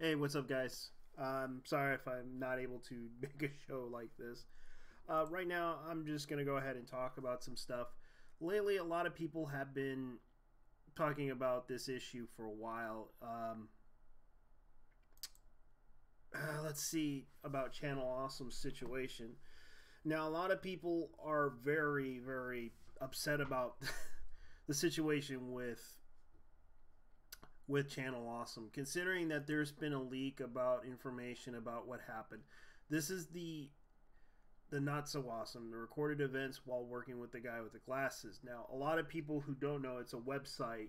Hey, what's up, guys? Sorry if I'm not able to make a show like this. Right now, I'm just going to go ahead and talk about some stuff. Lately, a lot of people have been talking about this issue for a while. Let's see about Channel Awesome's situation. Now, a lot of people are very, very upset about the situation with Channel Awesome, considering that there's been a leak about information about what happened. This is the not so awesome, the recorded events while working with the guy with the glasses. Now, a lot of people who don't know, it's a website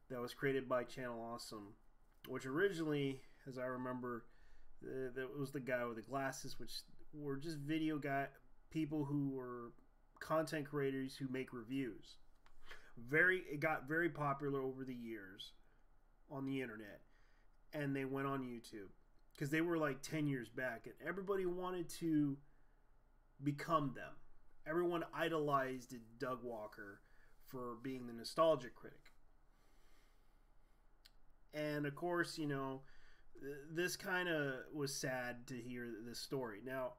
that was created by Channel Awesome, which originally, as I remember, that was the guy with the glasses, which were just video guy people who were content creators who make reviews. It got very popular over the years on the internet, and they went on YouTube because they were like 10 years back, and everybody wanted to become them. Everyone idolized Doug Walker for being the nostalgia critic. And of course, this kind of was sad to hear this story. Now,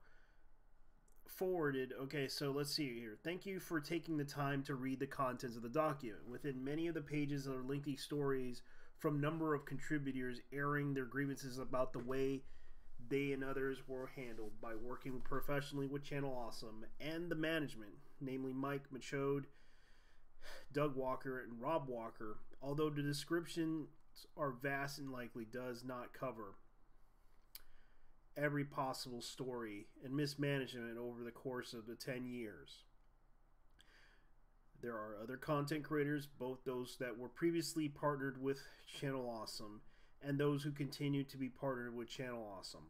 forwarded. Okay, so let's see here. Thank you for taking the time to read the contents of the document. Within many of the pages are lengthy stories from a number of contributors airing their grievances about the way they and others were handled by working professionally with Channel Awesome and the management, namely Mike Machode, Doug Walker, and Rob Walker. Although the descriptions are vast and likely does not cover every possible story and mismanagement over the course of the 10 years. There are other content creators, both those that were previously partnered with Channel Awesome and those who continue to be partnered with Channel Awesome,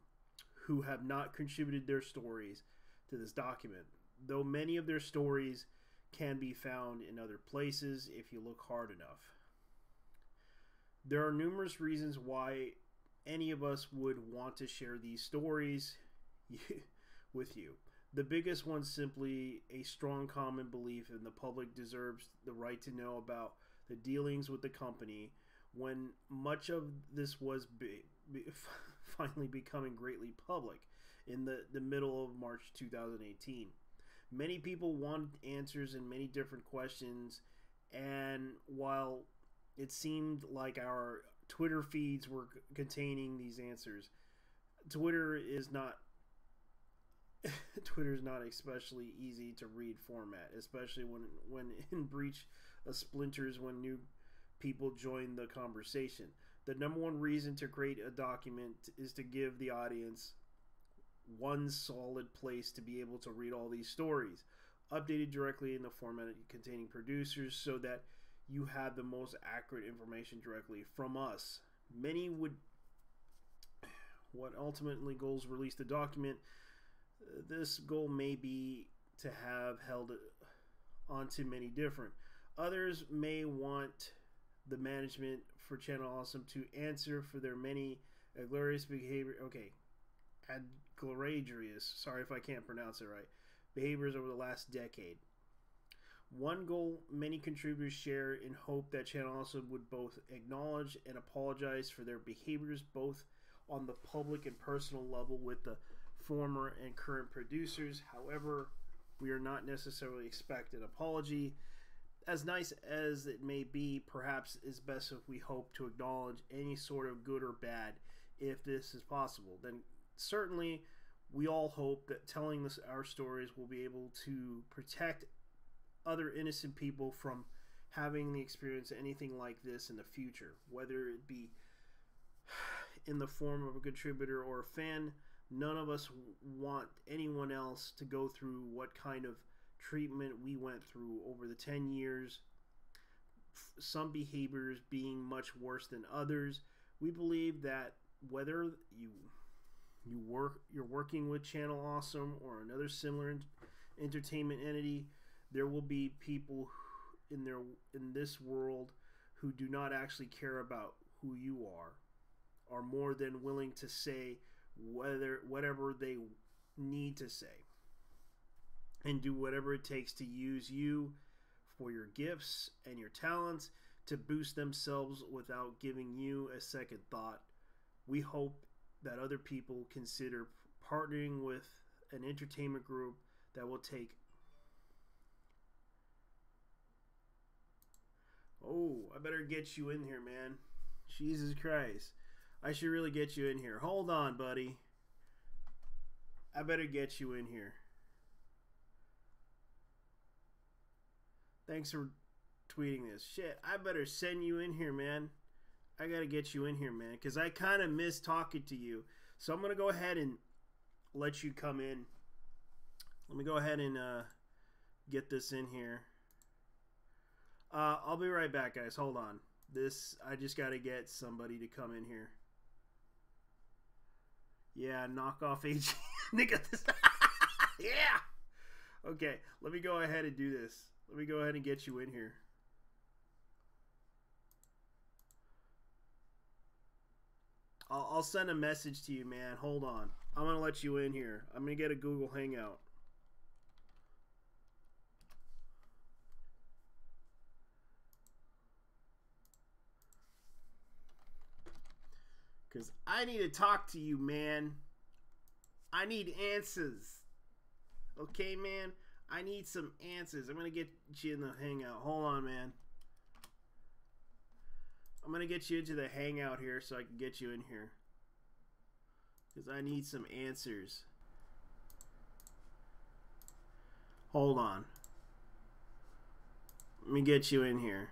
who have not contributed their stories to this document, though many of their stories can be found in other places if you look hard enough. There are numerous reasons why any of us would want to share these stories with you. The biggest one simply a strong common belief in the public deserves the right to know about the dealings with the company when much of this was finally becoming greatly public in the middle of March 2018. Many people wanted answers in many different questions, and while it seemed like our Twitter feeds were containing these answers, Twitter is not especially easy to read format, especially when in breach of splinters when new people join the conversation. The number one reason to create a document is to give the audience one solid place to be able to read all these stories, updated directly in the format containing producers, so that you have the most accurate information directly from us. Many would what ultimately goals release the document. This goal may be to have held onto many different. Others may want the management for Channel Awesome to answer for their many egregious behavior. Okay, egregious. Sorry if I can't pronounce it right. Behaviors over the last decade. One goal many contributors share in hope that Channel Awesome would both acknowledge and apologize for their behaviors, both on the public and personal level with the former and current producers. However, we are not necessarily expecting an apology. As nice as it may be, perhaps it's best if we hope to acknowledge any sort of good or bad if this is possible. Then certainly we all hope that telling our stories will be able to protect other innocent people from having the experience of anything like this in the future, whether it be in the form of a contributor or a fan. None of us want anyone else to go through what kind of treatment we went through over the 10 years, some behaviors being much worse than others. We believe that whether you're working with Channel Awesome or another similar entertainment entity, there will be people in this world who do not actually care about who you are more than willing to say whatever they need to say, and do whatever it takes to use you for your gifts and your talents to boost themselves without giving you a second thought we hope that other people consider partnering with an entertainment group that will take. Oh, I better get you in here, man. Jesus Christ. I should really get you in here. Hold on, buddy. I better get you in here. Thanks for tweeting this. Shit, I better send you in here, man. I gotta get you in here, man, because I kind of miss talking to you. So I'm gonna go ahead and let you come in. Let me go ahead and get this in here. I'll be right back, guys. Hold on. I just gotta get somebody to come in here. Yeah, knock off AG. Nigga, this. Yeah. Okay, let me go ahead and do this. Let me go ahead and get you in here. I'll send a message to you, man. Hold on. I'm going to let you in here. I'm going to get a Google Hangout. Because I need to talk to you, man. I need answers. Okay, man? I need some answers. I'm going to get you in the Hangout. Hold on, man. I'm going to get you into the Hangout here so I can get you in here. Because I need some answers. Hold on. Let me get you in here.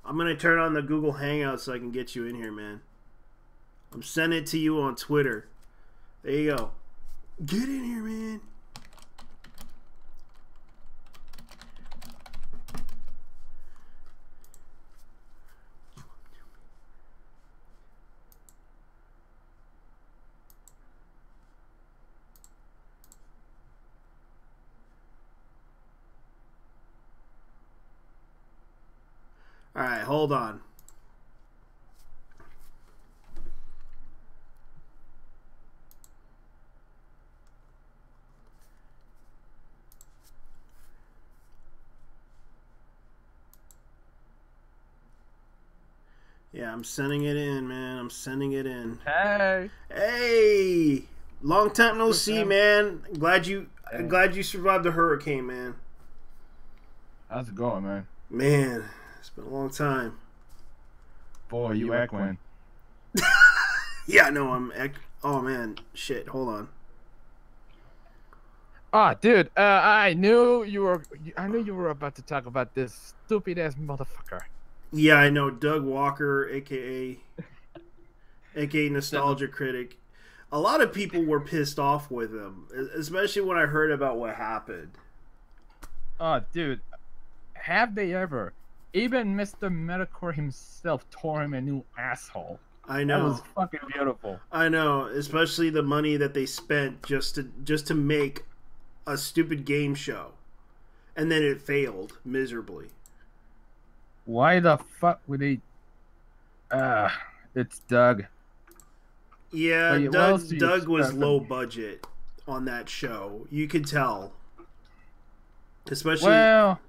I'm going to turn on the Google Hangout so I can get you in here, man. I'm sending it to you on Twitter. There you go. Get in here, man. All right, hold on. Yeah, I'm sending it in, man. I'm sending it in. Hey. Hey. Long time no see, man. Glad you survived the hurricane, man. How's it going, man? Man, it's been a long time. Boy, you echoing. Yeah, no, oh man, shit. Hold on. Ah, dude, I knew you were about to talk about this stupid ass motherfucker. Yeah, I know. Doug Walker, aka Nostalgia Critic. A lot of people were pissed off with him, especially when I heard about what happened. Oh, dude, have they ever? Even Mr. Metacore himself tore him a new asshole. I know. That was fucking beautiful. I know, especially the money that they spent just to make a stupid game show, and then it failed miserably. Why the fuck would they? It's Doug. Yeah, Doug was low budget on that show. You could tell, especially. Well,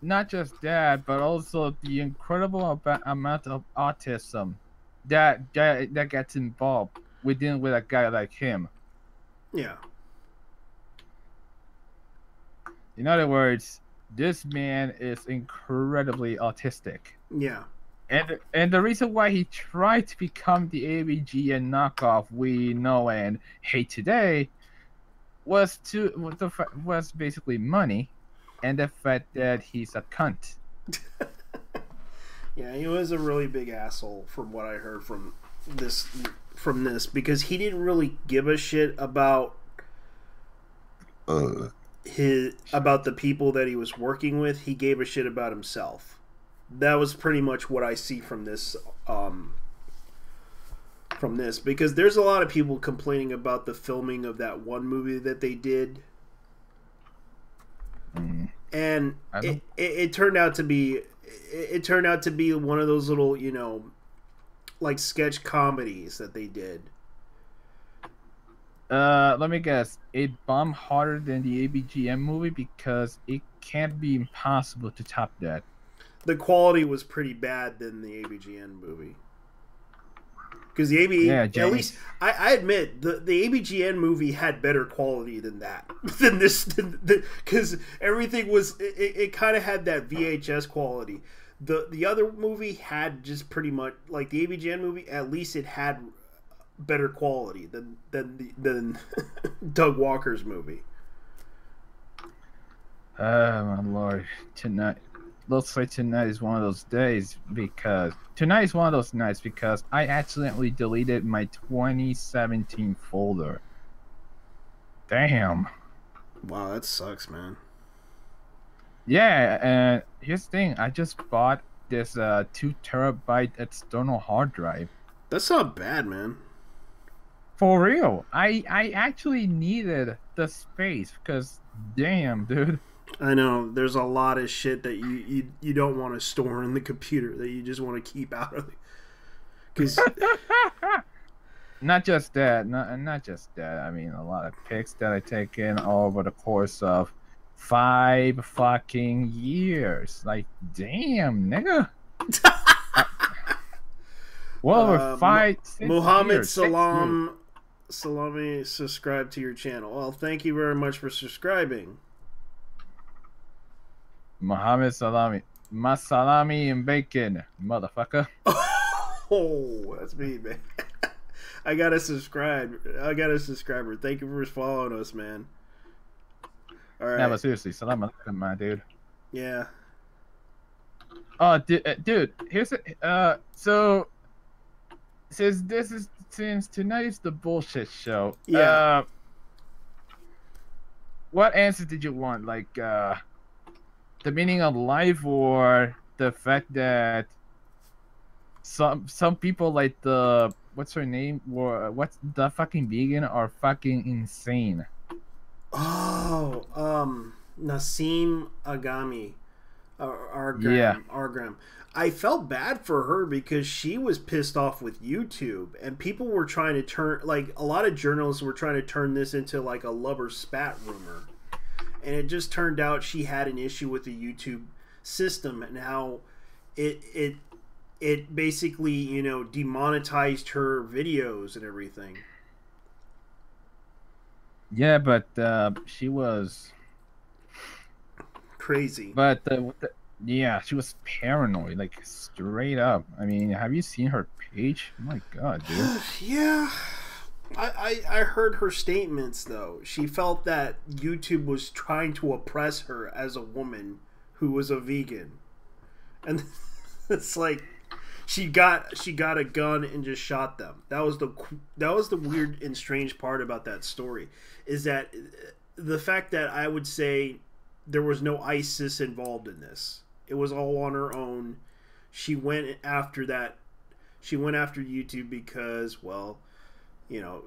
not just that, but also the incredible amount of autism that gets involved with a guy like him. Yeah. In other words, this man is incredibly autistic. Yeah. And the reason why he tried to become the AVGN knockoff we know and hate today was basically money and the fact that he's a cunt. Yeah, he was a really big asshole from what I heard from this because he didn't really give a shit about about the people that he was working with. He gave a shit about himself. That was pretty much what I see from this because there's a lot of people complaining about the filming of that one movie that they did. And it turned out to be one of those little, like sketch comedies that they did. Let me guess. It bombed harder than the ABGM movie because it can't be impossible to top that. The quality was pretty bad than the ABGN movie. because the AB Yeah, at James. least I admit the ABGN movie had better quality than that than this because everything was it kind of had that VHS quality. The other movie had just pretty much like the ABGN movie. At least it had better quality than Doug Walker's movie. Oh my lord! Tonight, looks like tonight is one of those days because tonight is one of those nights because I accidentally deleted my 2017 folder. Damn. Wow, that sucks, man. Yeah, and here's the thing: I just bought this 2 terabyte external hard drive. That's not bad, man. For real, I actually needed the space because damn, dude. I know there's a lot of shit that you don't want to store in the computer that you just want to keep out of it. Because not just that, not just that. I mean, a lot of pics that I taken over the course of 5 fucking years. Like, damn, nigga. Well, over 5, 6 Muhammad years, 6 years. Salami subscribe to your channel. Well, thank you very much for subscribing. Muhammad Salami. My salami and bacon, motherfucker. Oh, that's me, man. I got a subscriber. Thank you for following us, man. All right. Yeah, but seriously, salam alaikum, my dude. Yeah. Oh, dude, here's so since tonight is the bullshit show. Yeah. What answer did you want? Like, the meaning of life, or the fact that some people like the what's her name, or what's the fucking vegan are fucking insane. Oh, Nassim Agami, Argram. Yeah. Argram. I felt bad for her because she was pissed off with YouTube, and people were trying to turn, like, a lot of journalists were trying to turn this into like a lover spat rumor, and it just turned out she had an issue with the YouTube system and how it basically, you know, demonetized her videos and everything. Yeah, but she was Crazy. But yeah, she was paranoid, like straight up. I mean, have you seen her page? Oh my god, dude. Yeah. I heard her statements though. She felt that YouTube was trying to oppress her as a woman who was a vegan. And it's like she got a gun and just shot them. That was the weird and strange part about that story, is that the fact that I would say there was no ISIS involved in this. It was all on her own. She went after that. She went after YouTube because, well, you know,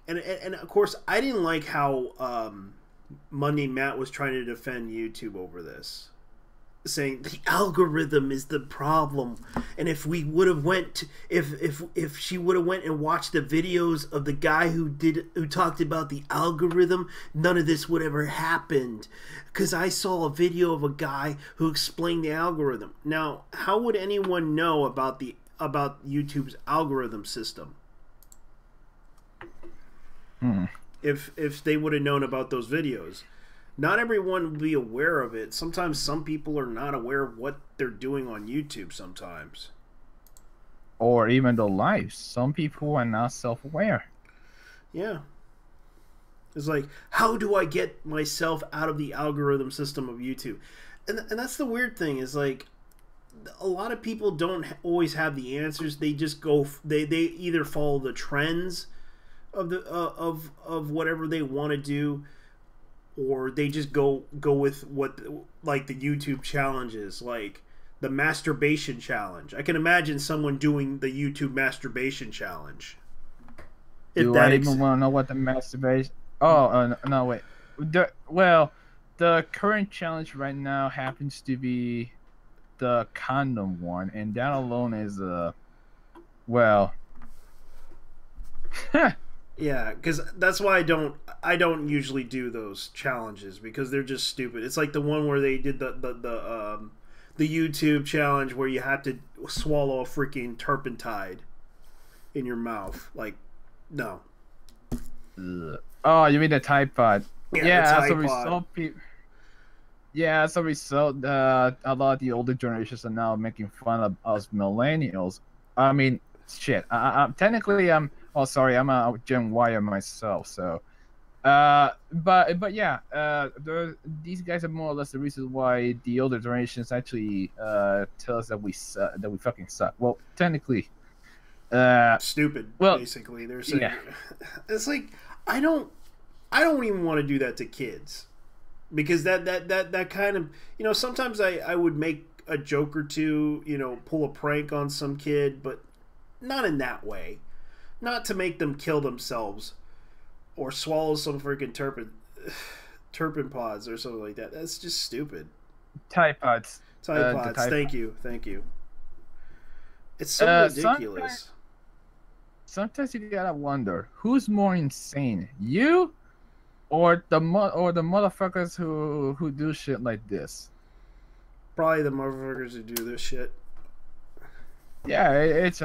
and of course I didn't like how Monday Matt was trying to defend YouTube over this, saying the algorithm is the problem, and if we would have if she would have went and watched the videos of the guy who talked about the algorithm, none of this would ever happened, because I saw a video of a guy who explained the algorithm. Now, how would anyone know about YouTube's algorithm system if they would have known about those videos? Not everyone will be aware of it. Sometimes some people are not aware of what they're doing on YouTube sometimes. Or even the lives. Some people are not self-aware. Yeah. It's like, how do I get myself out of the algorithm system of YouTube? And that's the weird thing, is like, a lot of people don't always have the answers. They just go, they either follow the trends of the of whatever they want to do, or they just go with what, like the YouTube challenges, like the masturbation challenge. I can imagine someone doing the YouTube masturbation challenge. Do I even want to know what the masturbation? Oh, no, wait. The current challenge right now happens to be the condom one, and that alone is well. Yeah, because that's why I don't usually do those challenges, because they're just stupid. It's like the one where they did the YouTube challenge where you had to swallow a freaking turpentine, in your mouth. Like, no. Ugh. Oh, you mean the Tide Pod? Yeah, Yeah, the as a Tide Pod. result, as a result, a lot of the older generations are now making fun of us millennials. I mean, shit. Technically, oh, sorry, I'm a Gen Y myself. So, but yeah, these guys are more or less the reason why the older generations actually tell us that we fucking suck. Well, technically, Stupid. well, Basically, they're saying yeah. it's like I don't even want to do that to kids. Because that kind of, sometimes I would make a joke or two, pull a prank on some kid, but not in that way. Not to make them kill themselves or swallow some freaking turpin pods or something like that. That's just stupid. Tide Pods. Tide pods. Thank you. It's so ridiculous. Sometimes you gotta wonder who's more insane, you or the motherfuckers who do shit like this. Probably the motherfuckers who do this shit. Yeah, it's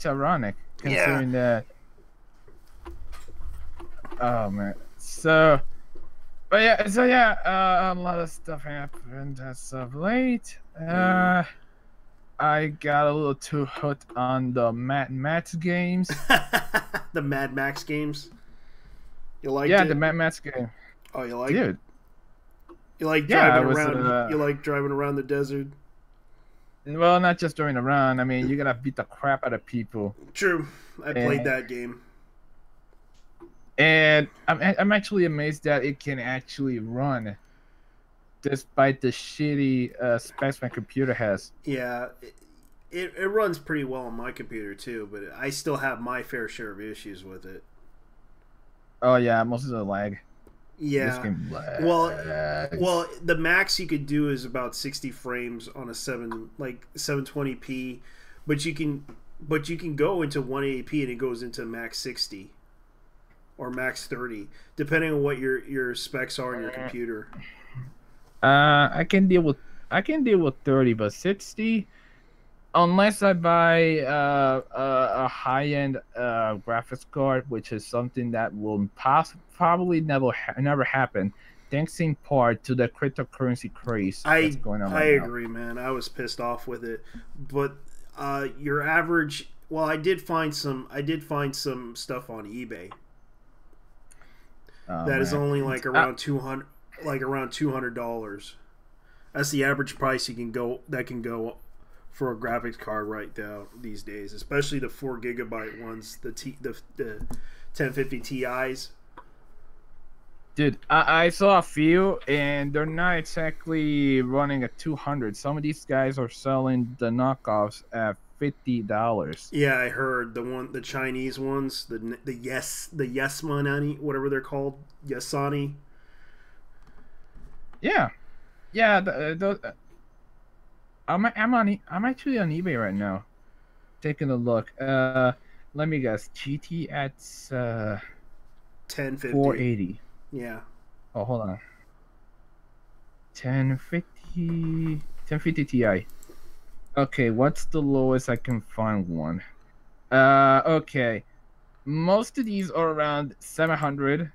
ironic considering that. Oh man. So, but yeah, a lot of stuff happened as of late. I got a little too hooked on the Mad Max games. The Mad Max games. You liked it? The Mad Max game. Oh, you like Dude. You like driving around. You like driving around the desert. Well, not just driving around. I mean, you gotta beat the crap out of people. True, I played that game. And I'm actually amazed that it can actually run, despite the shitty specs my computer has. Yeah, it runs pretty well on my computer too, but I still have my fair share of issues with it. Oh yeah, most of the lag. Yeah. This game lags. Well, the max you could do is about 60 frames on a 720p, but you can go into 180p and it goes into max 60 or max 30, depending on what your specs are on your computer. I can deal with 30, but 60, unless I buy a high-end graphics card, which is something that will probably never happen, thanks in part to the cryptocurrency craze that's going on right now. I agree, man. I was pissed off with it, but your average. Well, I did find some stuff on eBay that is only like around $200. Like around $200. That's the average price you can go for a graphics card right now these days, especially the 4 GB ones, the 1050 Ti's. Dude, I saw a few, and they're not exactly running at 200. Some of these guys are selling the knockoffs at $50. Yeah, I heard the Chinese ones, the Yesmani, whatever they're called, Yasani. Yeah. I'm actually on eBay right now, taking a look. Let me guess. GT at 1050. 480. Yeah. Oh, hold on. 1050 Ti. Okay, what's the lowest I can find one? Okay. Most of these are around 700,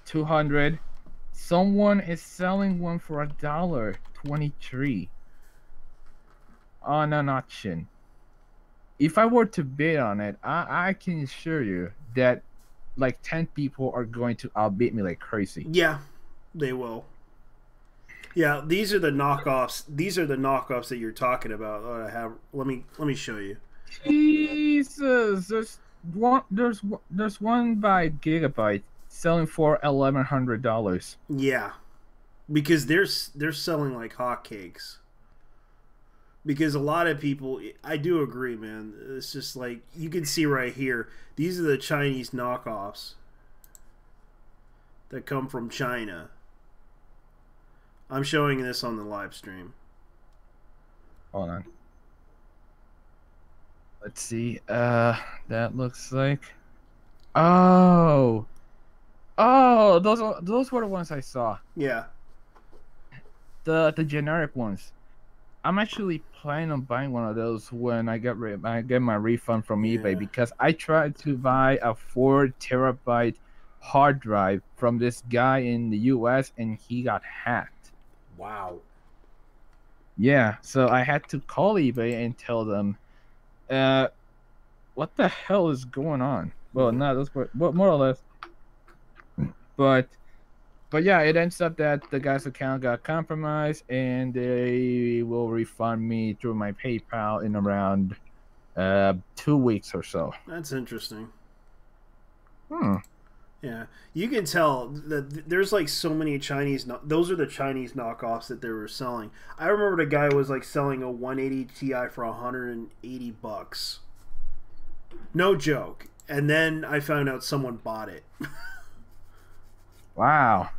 200. Someone is selling one for $1.23 on an auction. If I were to bid on it, I can assure you that like 10 people are going to outbid me like crazy. Yeah, they will. Yeah, these are the knockoffs. These are the knockoffs that you're talking about. I have. Let me show you. Jesus, there's one by Gigabyte selling for $1,100. Yeah, because they're selling like hotcakes. Because a lot of people, I do agree, man. It's just like you can see right here. These are the Chinese knockoffs that come from China. I'm showing this on the live stream. Hold on. Let's see. That looks like. Oh, those were the ones I saw. Yeah. The generic ones. I'm actually planning on buying one of those when I get my refund from Yeah. eBay, because I tried to buy a 4 terabyte hard drive from this guy in the US and he got hacked. Wow. Yeah, so I had to call eBay and tell them, what the hell is going on? Well, not that's what more or less, but yeah, it ends up that the guy's account got compromised, and they will refund me through my PayPal in around 2 weeks or so. That's interesting. Hmm. Yeah, you can tell that there's like so many Chinese. Those are the Chinese knockoffs that they were selling. I remember the guy was like selling a 180 Ti for $180. No joke. And then I found out someone bought it. Wow.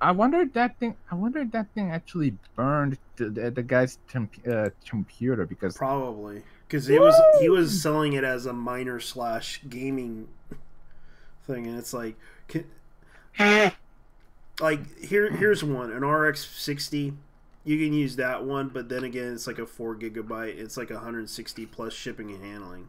I wonder if that thing. I wonder if that thing actually burned the guy's computer, because Probably because he was selling it as a minor slash gaming thing, and it's like, here's one, an RX 60. You can use that one, but then again, it's like a 4 GB. It's like 160 plus shipping and handling.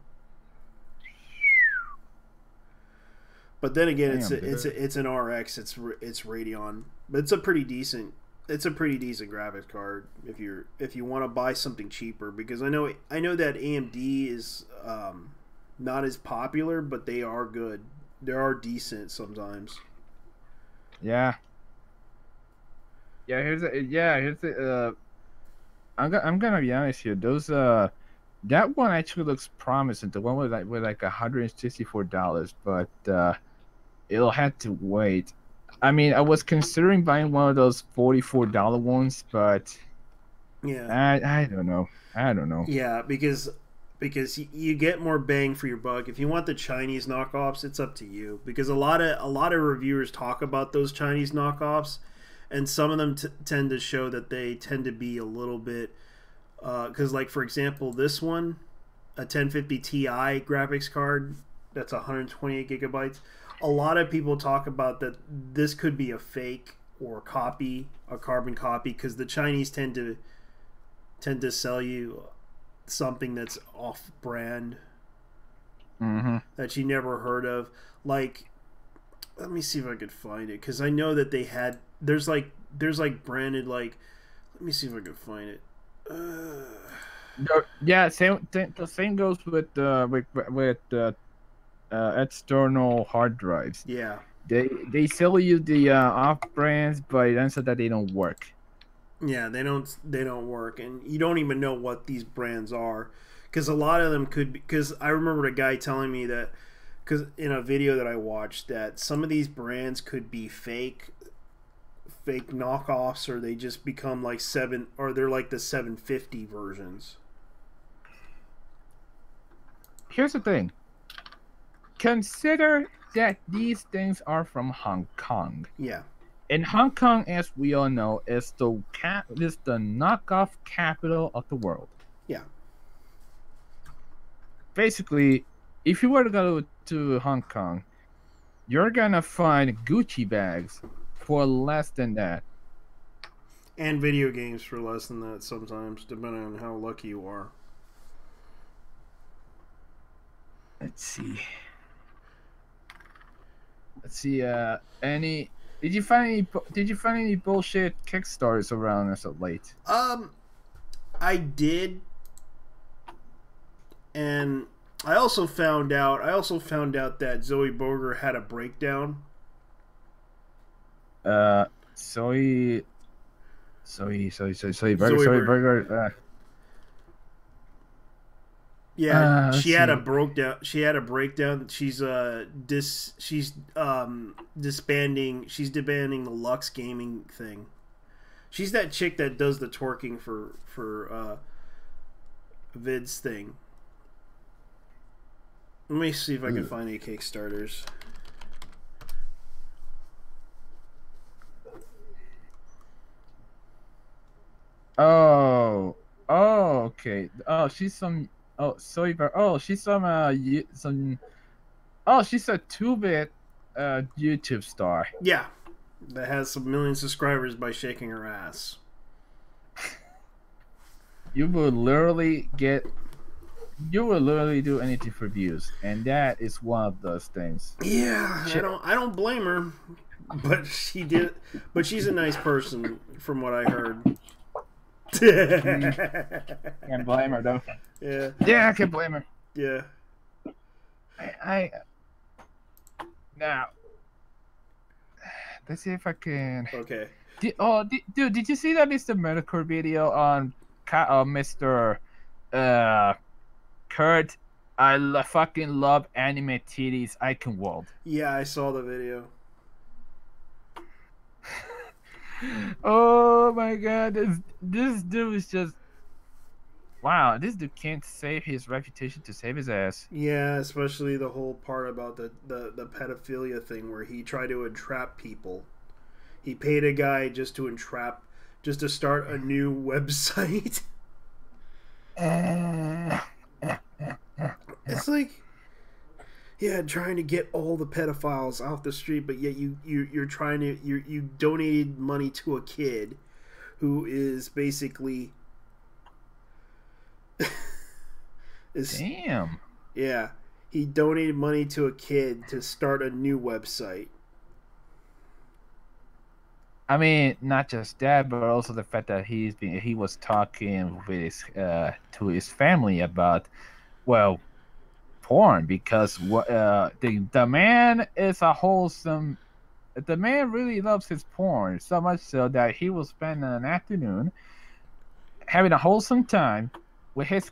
But then again, it's an RX. It's Radeon, but it's a pretty decent graphics card if you want to buy something cheaper, because I know that AMD is not as popular, but they are good. They are decent sometimes. Yeah. Here's the I'm gonna be honest here. Those that one actually looks promising. The one with like $164, but it'll have to wait. I mean, I was considering buying one of those $44 ones, but yeah, I don't know. Yeah, because you get more bang for your buck. If you want the Chinese knockoffs, it's up to you. Because a lot of reviewers talk about those Chinese knockoffs, and some of them tend to show that they tend to be a little bit. Because, like, for example, this one, a 1050 Ti graphics card that's 128 gigabytes. A lot of people talk about that this could be a fake or a carbon copy, because the Chinese tend to sell you something that's off-brand, that you never heard of. Like, let me see if I could find it, because I know that they had there's like branded, like, let me see if I could find it. Yeah, the same goes with external hard drives. Yeah, they sell you the off brands, but it ends up that they don't work. Yeah, they don't work, and you don't even know what these brands are, because a lot of them could be. Because I remember a guy telling me that, because in a video that I watched, that some of these brands could be fake knockoffs, or they just become like they're like the 750 versions. Here's the thing. Consider that these things are from Hong Kong. Yeah. And Hong Kong, as we all know, is the knockoff capital of the world. Yeah. Basically, if you were to go to Hong Kong, you're gonna find Gucci bags for less than that. And video games for less than that sometimes, depending on how lucky you are. Let's see. Did you find any bullshit Kickstarters around as of late? I did, and I also found out that Zoe Boger had a breakdown. Zoe Burger. Yeah, she had a breakdown. She's disbanding. She's disbanding the Lux Gaming thing. She's that chick that does the twerking for Vid's thing. Let me see if I can find any Kickstarters. Oh, okay. Oh, she's some. Oh, sorry, but she's some. Oh, she's a 2-bit YouTube star. Yeah, that has some million subscribers by shaking her ass. you will literally get, you will literally do anything for views, and that is one of those things. Yeah, Shit. I don't blame her, but she did. But she's a nice person, from what I heard. Can't blame her though. Yeah, Yeah, I can't blame her. yeah. I now let's see if I can. Okay. Dude, did you see that Mr. Medical video on Mr. Kurt? Fucking love anime titties icon world. Yeah, I saw the video. Oh my god, this dude is just, wow. This dude can't save his reputation to save his ass. Yeah, especially the whole part about the pedophilia thing where he tried to entrap people. He paid a guy just to start a new website. It's like, yeah, trying to get all the pedophiles off the street, but yet you're trying to you donated money to a kid who is basically Damn. Yeah, he donated money to a kid to start a new website. I mean, not just that, but also the fact that he was talking with his to his family about, well, porn, because the man is a wholesome. The man really loves his porn so much so that he will spend an afternoon having a wholesome time with his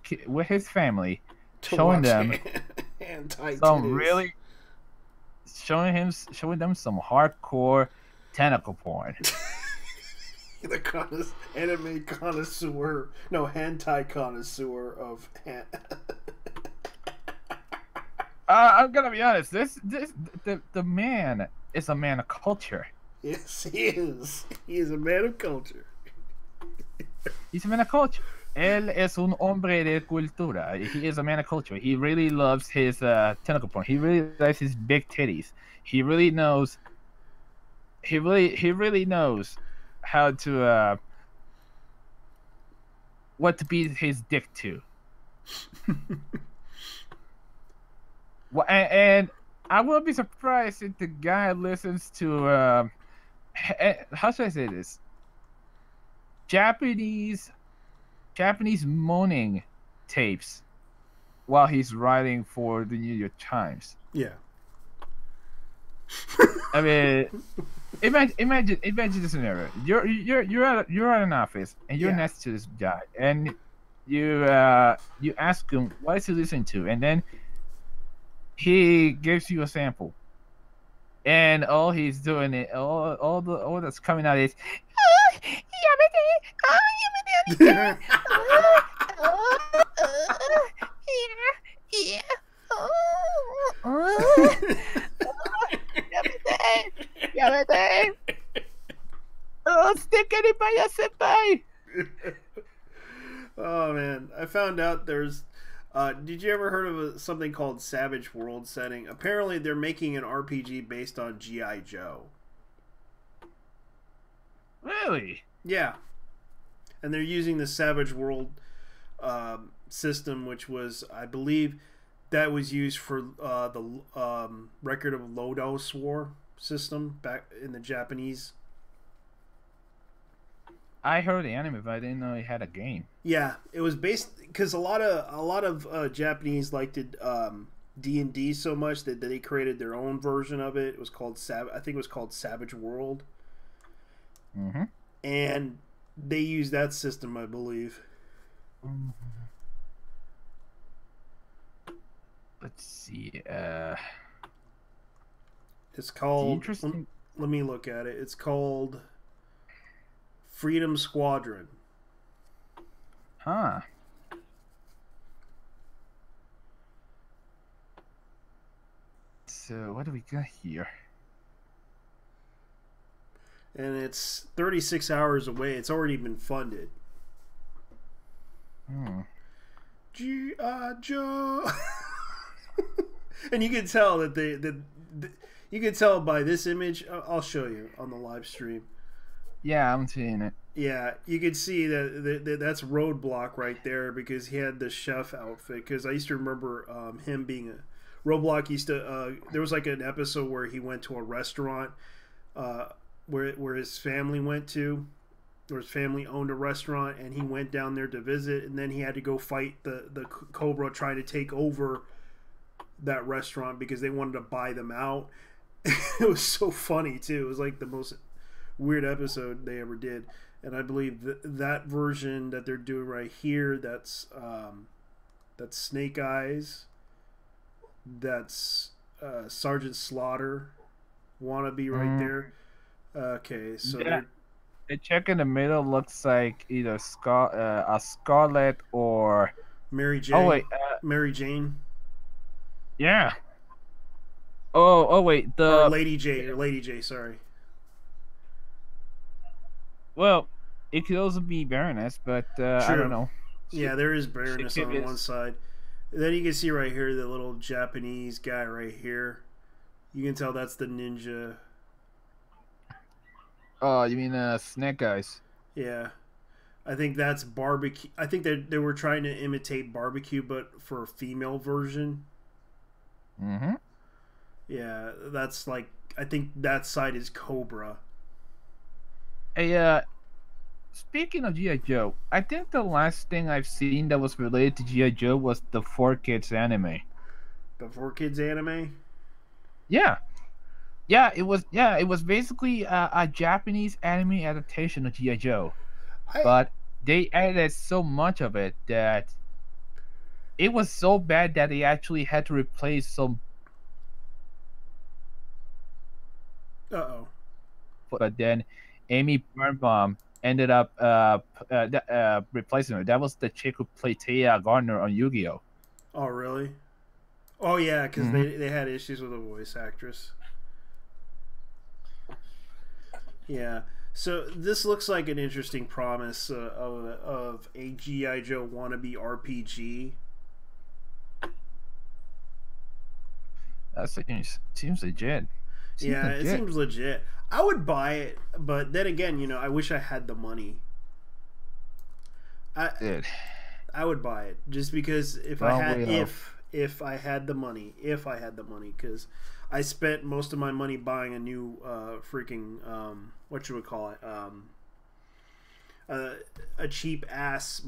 family, showing them some really showing them some hardcore tentacle porn. The anime connoisseur, no, hentai connoisseur of. I'm gonna be honest. The man is a man of culture. Yes, he is. He is a man of culture. He's a man of culture. Él es un hombre de cultura. He is a man of culture. He really loves his tentacle porn. He really loves his big titties. He really knows. He really knows how to what to beat his dick to. Well, and I wouldn't be surprised if the guy listens to how should I say this? Japanese moaning tapes while he's writing for the New York Times. Yeah. I mean, imagine the scenario. You're at an office and you're next to this guy, and you ask him what is he listening to, and then he gives you a sample, and all he's doing it, all that's coming out is, Oh man, I found out there's. Did you ever heard of something called Savage World Setting? Apparently, they're making an RPG based on G.I. Joe. Really? Yeah, and they're using the Savage World system, which was, I believe, that was used for the Record of Lodoss War system back in the Japanese. I heard the anime, but I didn't know it had a game. Yeah, it was based because a lot of Japanese liked D&D so much that they created their own version of it. It was called I think it was called Savage World. Mm-hmm. And they used that system, I believe. Mm-hmm. Let's see. It's called. Interesting. Let me look at it. It's called Freedom Squadron. Huh. So what do we got here? And it's 36 hours away. It's already been funded. G.I. Joe. And you can tell that you can tell by this image. I'll show you on the live stream. Yeah, I'm seeing it. Yeah, you could see that's Roadblock right there because he had the chef outfit. Because I used to remember him being a Roadblock. Used to there was like an episode where he went to a restaurant where his family went to, or his family owned a restaurant, and he went down there to visit, and then he had to go fight the Cobra trying to take over that restaurant because they wanted to buy them out. It was so funny too. It was like the most weird episode they ever did. And I believe that version that they're doing right here, that's Snake Eyes, that's Sergeant Slaughter, Wannabe right there. Okay, so yeah. The chick in the middle looks like either a Scarlet or Mary Jane. Oh wait, Mary Jane. Yeah. Oh wait, or Lady J. Sorry. Well, it could also be Baroness, but I don't know. Yeah, there is Baroness on one side. And then you can see right here the little Japanese guy right here. You can tell that's the ninja. Oh, you mean Snake Eyes? Yeah. I think that's barbecue. I think they were trying to imitate barbecue, but for a female version. Mm-hmm. Yeah, that's like, I think that side is Cobra. Hey, speaking of G.I. Joe, I think the last thing I've seen that was related to G.I. Joe was the 4Kids anime. The 4Kids anime? Yeah. Yeah, it was. Yeah, it was basically a Japanese anime adaptation of G.I. Joe, but they added so much of it that it was so bad that they actually had to replace some. But then Amy Birnbaum ended up replacing her. That was the chick who played Taya Gardner on Yu-Gi-Oh. Oh, really? Oh, yeah, because they had issues with a voice actress. Yeah. So this looks like an interesting promise of a G.I. Joe wannabe RPG. That seems legit. It seems legit. I would buy it, but then again, you know, I wish I had the money. I would buy it just because if I had the money, because I spent most of my money buying a new freaking what you would call it, a cheap ass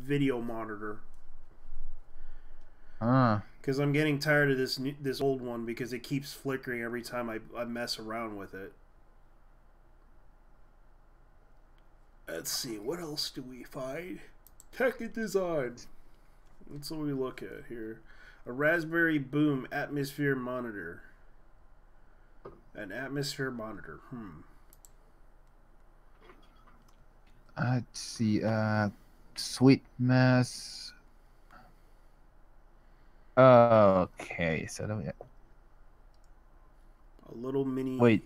video monitor. Because I'm getting tired of this old one because it keeps flickering every time I mess around with it. Let's see, what else do we find? Tech and design. That's what we look at here. A Raspberry Boom atmosphere monitor. An atmosphere monitor. Let's see. Sweet Mess. Okay, so a little mini. Wait.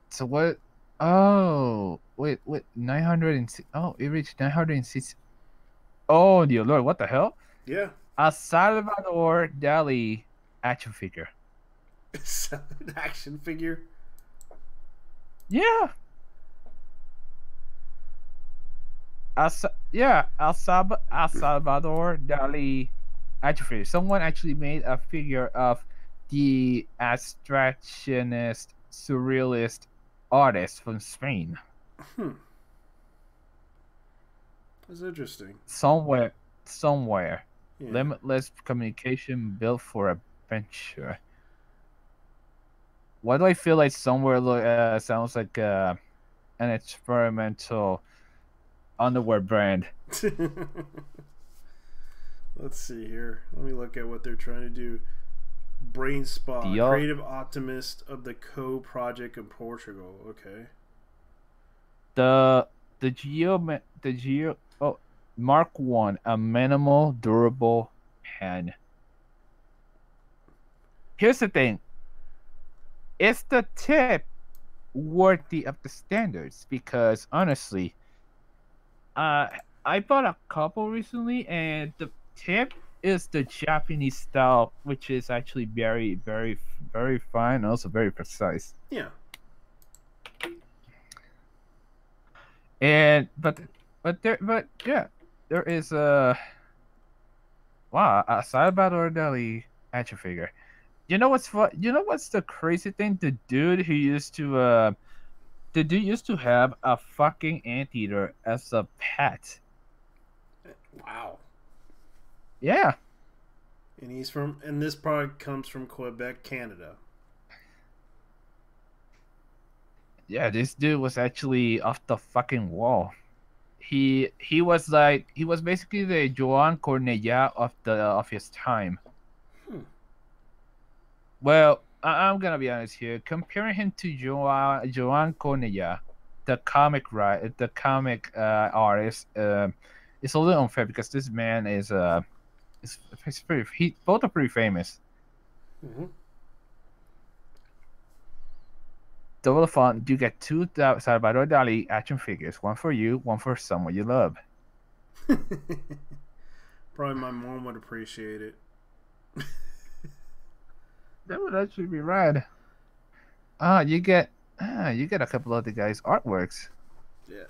So what? Oh, wait. 906. Oh, it reached 906. Oh, dear Lord, what the hell? Yeah. A Salvador Dali action figure. An action figure? Yeah. A Salvador Dali action figure. Someone actually made a figure of the abstractionist, surrealist artist from Spain. That's interesting. Somewhere. Yeah. Limitless communication built for adventure. Why do I feel like somewhere sounds like an experimental underwear brand? Let's see here. Let me look at what they're trying to do. Brain Spa, creative optimist of the Co project in Portugal. Okay. The Geo Mark 1, a minimal durable pen. Here's the thing. Is the tip worthy of the standards? Because honestly, I bought a couple recently, and the tip is the Japanese style, which is actually very, very, very fine, and also very precise. Yeah. And but yeah, there is a wow a Salvador Dali action figure. You know what's fun? You know what's the crazy thing? The dude used to have a fucking anteater as a pet. Wow. Yeah, And this product comes from Quebec, Canada. yeah. This dude was actually off the fucking wall. He was basically the Joan Cornella of his time. Hmm. Well, I'm gonna be honest here. Comparing him to Joan Cornella, the comic artist, it's a little unfair because this man is pretty. Both are pretty famous. Mm-hmm. Double fun. You get two Salvador Dali action figures. One for you, one for someone you love. Probably my mom would appreciate it. That would actually be rad. You get a couple of the guys' artworks. Yeah.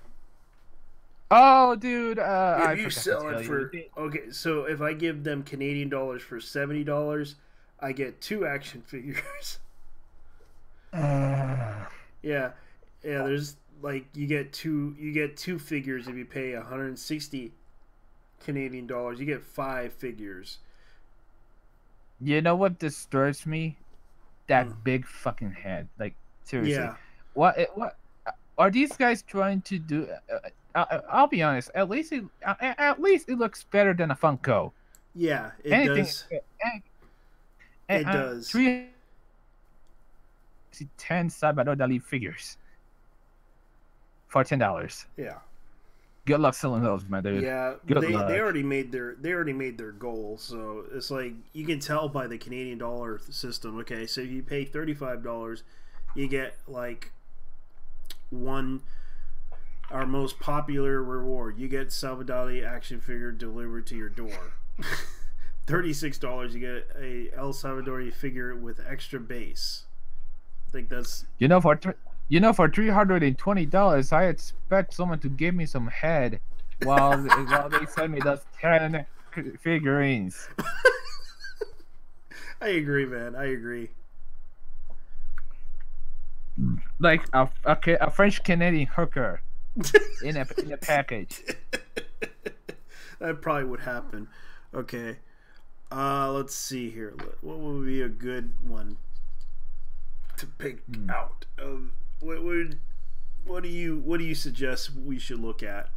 Oh, dude, I If you forgot to sell tell it you. for okay, so if I give them Canadian dollars for $70, I get 2 action figures. Yeah, yeah. There's like you get two figures if you pay 160 Canadian dollars. You get 5 figures. You know what disturbs me? That Mm. big fucking head. Like seriously, Yeah, what are these guys trying to do? I'll be honest. At least it looks better than a Funko. yeah. It Anything. does. It does. 310 Salvador Dali figures for $10. Yeah, Good luck selling those, my dude. yeah. Good They luck. already made their goal. So it's like you can tell by the Canadian dollar system. Okay, so you pay $35, you get like one our most popular reward. You get Salvador Dali action figure delivered to your door. $36, you get a El Salvador figure with extra base. I think that's You know, for $320, I expect someone to give me some head while they send me those 10 figurines. I agree, man. I agree. Like a French Canadian hooker in a package. That probably would happen. Okay. Let's see here. What would be a good one to pick out? What do you suggest we should look at?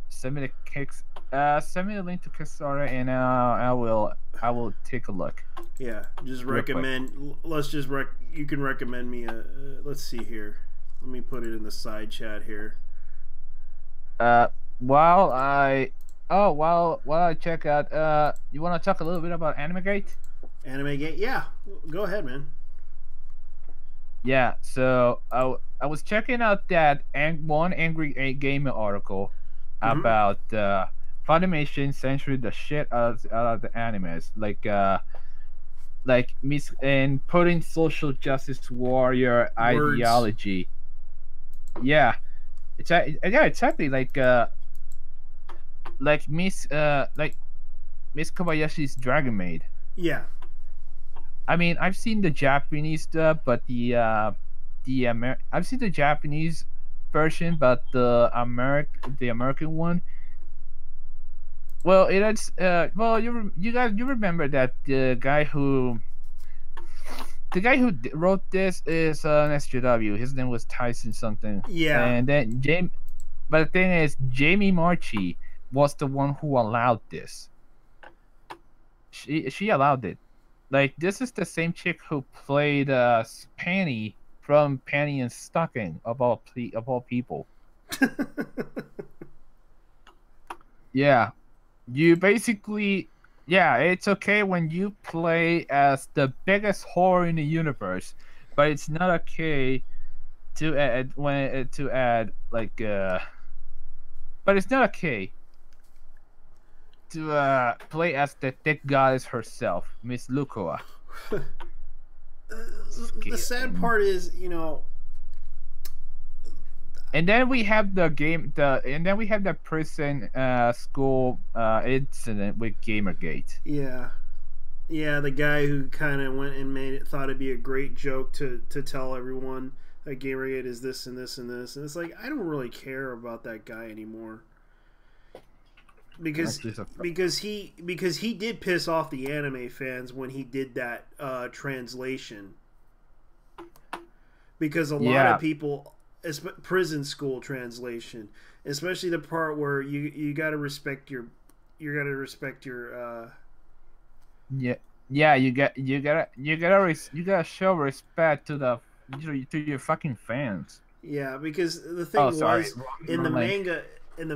Send me the kicks. Send me the link to Kickstarter, and I will take a look. Yeah, just Real quick. recommend. Let's just you can recommend me a. Let's see here. Let me put it in the side chat here. While I check out, you want to talk a little bit about AnimeGate? Anime Gate. Yeah, go ahead, man. Yeah, so I was checking out that one Angry Gamer article Mhm. about Funimation censoring the shit out of the animes, like and putting social justice warrior Words. ideology. Yeah, yeah, exactly. Like Miss Kobayashi's Dragon Maid. Yeah, I mean, I've seen the Japanese stuff, but I've seen the Japanese version, but the American one. Well, you remember that the guy who wrote this is an SJW. His name was Tyson something. yeah. And then but the thing is, Jamie Marchi was the one who allowed this. She allowed it. Like, this is the same chick who played Panny from Panty and Stocking of all people. Yeah, you basically, yeah, it's okay when you play as the biggest whore in the universe, but it's not okay to add but it's not okay to play as the thick goddess herself, Miss Lukoa. The sad part is, And then we have the prison school incident with Gamergate. Yeah. Yeah, the guy who kind of went and thought it'd be a great joke to tell everyone that Gamergate is this and this and this, and it's like I don't really care about that guy anymore because he did piss off the anime fans when he did that translation, because a lot of people, prison school translation, especially the part where you got to respect your yeah, you gotta show respect to your fucking fans. Yeah, because the thing was in the like,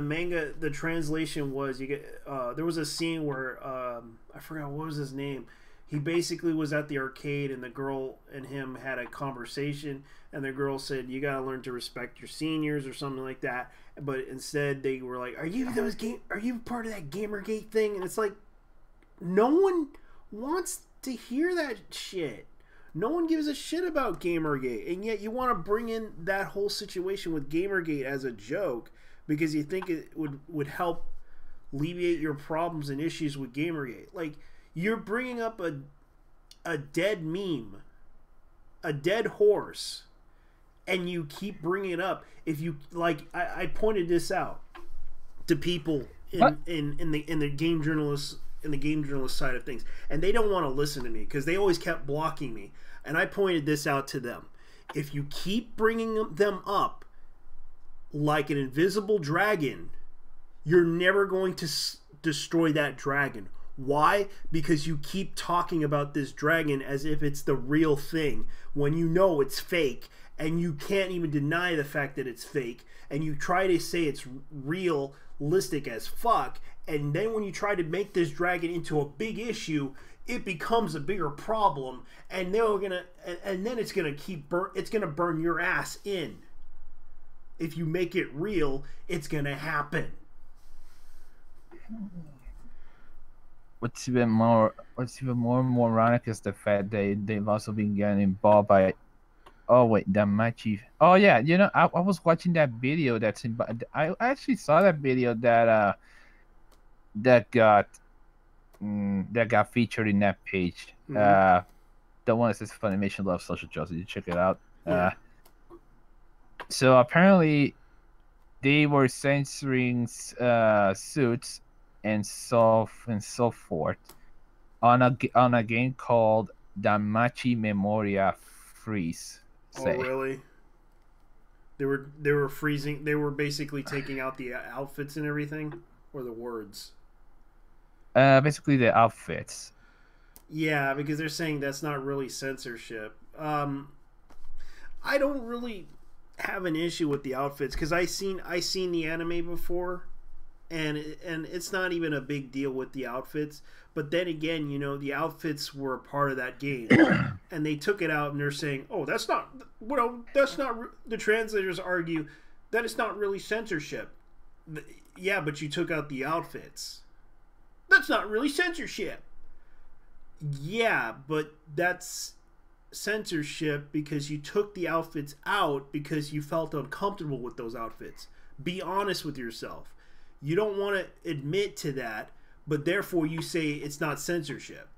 manga, the translation was you get there was a scene where I forgot what was his name. He basically was at the arcade and the girl and him had a conversation, and the girl said, "You gotta learn to respect your seniors" or something like that. But instead, they were like, Are you part of that Gamergate thing?" And it's like, no one wants to hear that shit. No one gives a shit about Gamergate, and yet you want to bring in that whole situation with Gamergate as a joke because you think it would help alleviate your problems and issues with Gamergate. Like, you're bringing up a dead meme, a dead horse, and you keep bringing it up. If you like, I pointed this out to people in the game journalists. In the game journalist side of things, and they don't want to listen to me because they always kept blocking me, and I pointed this out to them. If you keep bringing them up like an invisible dragon, you're never going to destroy that dragon. Why? Because you keep talking about this dragon as if it's the real thing when you know it's fake, and you can't even deny the fact that it's fake, and you try to say it's realistic as fuck. And then when you try to make this dragon into a big issue, it becomes a bigger problem, and then it's gonna burn your ass in. If you make it real, it's gonna happen. What's even more moronic is the fact they've also been getting involved by. Oh wait, Danmachi. Oh yeah, I was watching that video I actually saw that video that got featured in that page. The one that says Funimation loves social justice. You check it out. Yeah. So apparently, they were censoring suits and so forth on a game called Danmachi Memoria Freeze. Oh really? They were freezing. They were basically taking out the outfits and everything, or the words. Basically the outfits. Yeah, because they're saying that's not really censorship. I don't really have an issue with the outfits because I seen the anime before, and it's not even a big deal with the outfits. But then again, the outfits were a part of that game, and they took it out, and they're saying, "Oh, that's not." That's not. The translators argue that it's not really censorship. Yeah, but you took out the outfits. That's not really censorship. Yeah, but that's censorship because you took the outfits out because you felt uncomfortable with those outfits. Be honest with yourself. You don't want to admit to that, but therefore you say it's not censorship.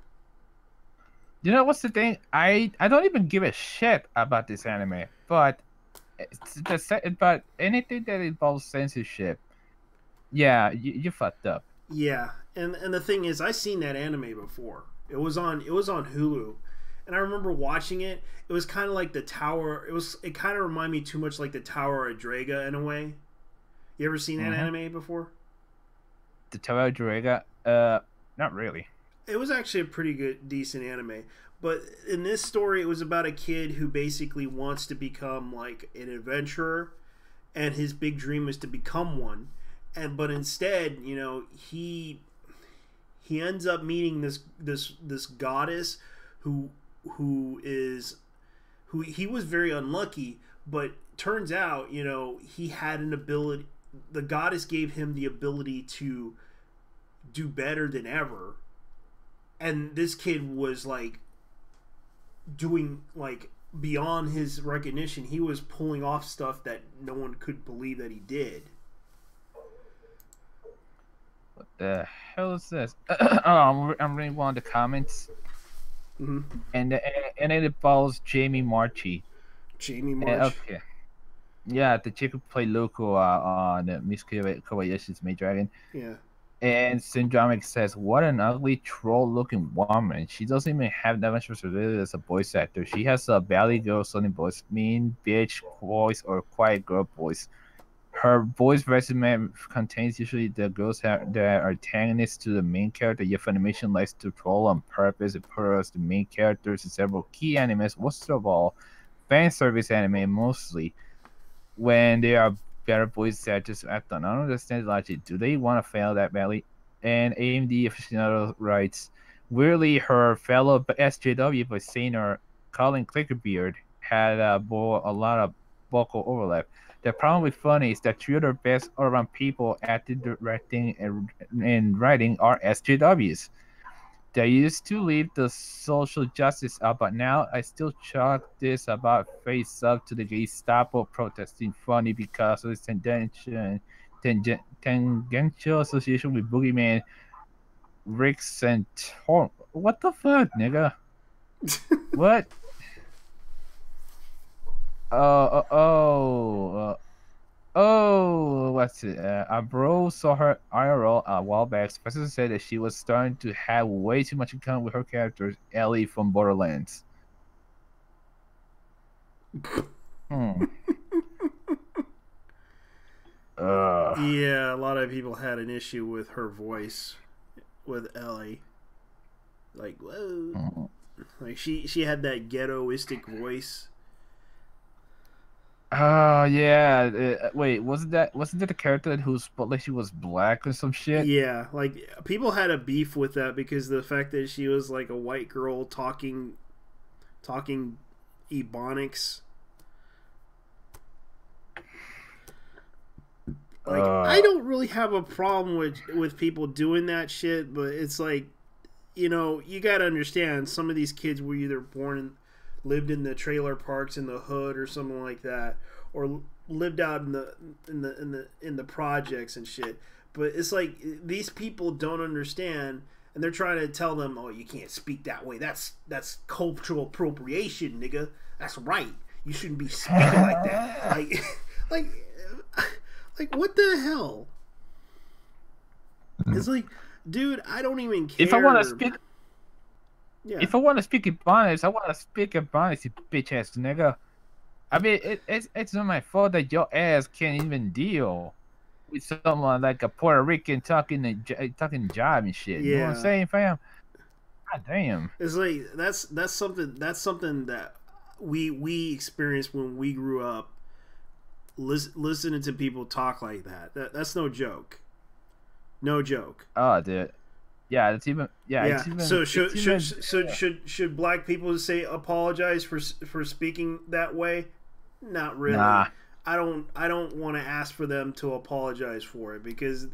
You know what's the thing? I don't even give a shit about this anime, but anything that involves censorship, yeah, you fucked up. Yeah, and the thing is, I seen that anime before. It was on Hulu, and I remember watching it. It was kind of like the Tower. It kind of reminded me too much like the Tower of Draga in a way. You ever seen that anime before? The Tower of Draga? Not really. It was actually a pretty good, decent anime. But in this story, it was about a kid who basically wants to become like an adventurer, and his big dream is to become one. But instead, he ends up meeting this goddess who he was very unlucky, but turns out, he had an ability. The goddess gave him the ability to do better than ever, and this kid was like doing like beyond his recognition. He was pulling off stuff that no one could believe that he did. What the hell is this? I'm reading one of the comments, Mm-hmm. and it involves Jamie Marchi. Jamie March. Okay. Yeah, the chick who played Loco on Mizuki Kobayashi's Maid Dragon. Yeah. And Syndromic says, "What an ugly troll-looking woman. She doesn't even have that much versatility as a voice actor. She has a valley girl sounding voice, mean bitch voice, or quiet girl voice. Her voice resume contains usually the girls that are antagonists to the main character. Yet Funimation likes to troll on purpose and put us the main characters in several key animes. Most of all, fan service anime mostly, when they are better voice actors act on. I don't understand the logic. Do they want to fail that badly?" And AMD aficionado writes, "Weirdly, her fellow SJW voice singer Colin Clickerbeard had a lot of vocal overlap. The problem with Funny is that 3 of the best all-around people acting, directing, and writing are SJWs. They used to leave the social justice out, but now I still chalk this about face up to the Gestapo protesting Funny because of its tangential association with Boogeyman, Ricks, and What the fuck, nigga? What? What's it? A bro saw her IRL a while back. Professor said that she was starting to have way too much in common with her character, Ellie from Borderlands. Yeah, a lot of people had an issue with her voice, with Ellie. Like, whoa. Like, she had that ghettoistic voice. Oh yeah. Wait, wasn't that the character who's like she was black or some shit? Yeah, like people had a beef with that because the fact that she was like a white girl talking Ebonics. Like, I don't really have a problem with people doing that shit, but it's like, you know, you gotta understand, some of these kids were either lived in the trailer parks in the hood or something like that, or lived out in the projects and shit. But it's like these people don't understand, and they're trying to tell them, "Oh, you can't speak that way. That's cultural appropriation, nigga. That's right. You shouldn't be speaking like that." Like what the hell? It's like, dude, I don't even care. If I want to speak. Yeah. If I want to speak Ebonics, I want to speak Ebonics, you bitch ass nigga. I mean, it's not my fault that your ass can't even deal with someone like a Puerto Rican talking jive and shit. Yeah. You know what I'm saying, fam? God damn. It's like that's something that we experienced when we grew up. Listening to people talk like that's no joke. No joke. Oh, dude. Yeah, it's even. Yeah. It's even, so should black people say apologize for speaking that way? Not really. Nah. I don't want to ask for them to apologize for it because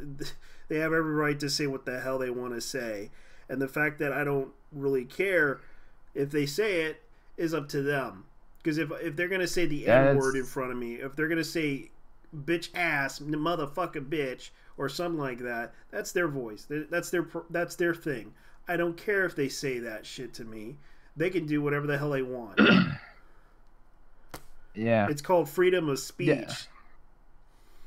they have every right to say what the hell they want to say, and the fact that I don't really care if they say it is up to them. Because if they're gonna say the N-word in front of me, if they're gonna say bitch ass, motherfucking bitch, or something like that, that's their voice. That's their thing. I don't care if they say that shit to me. They can do whatever the hell they want. Yeah. It's called freedom of speech. Yeah.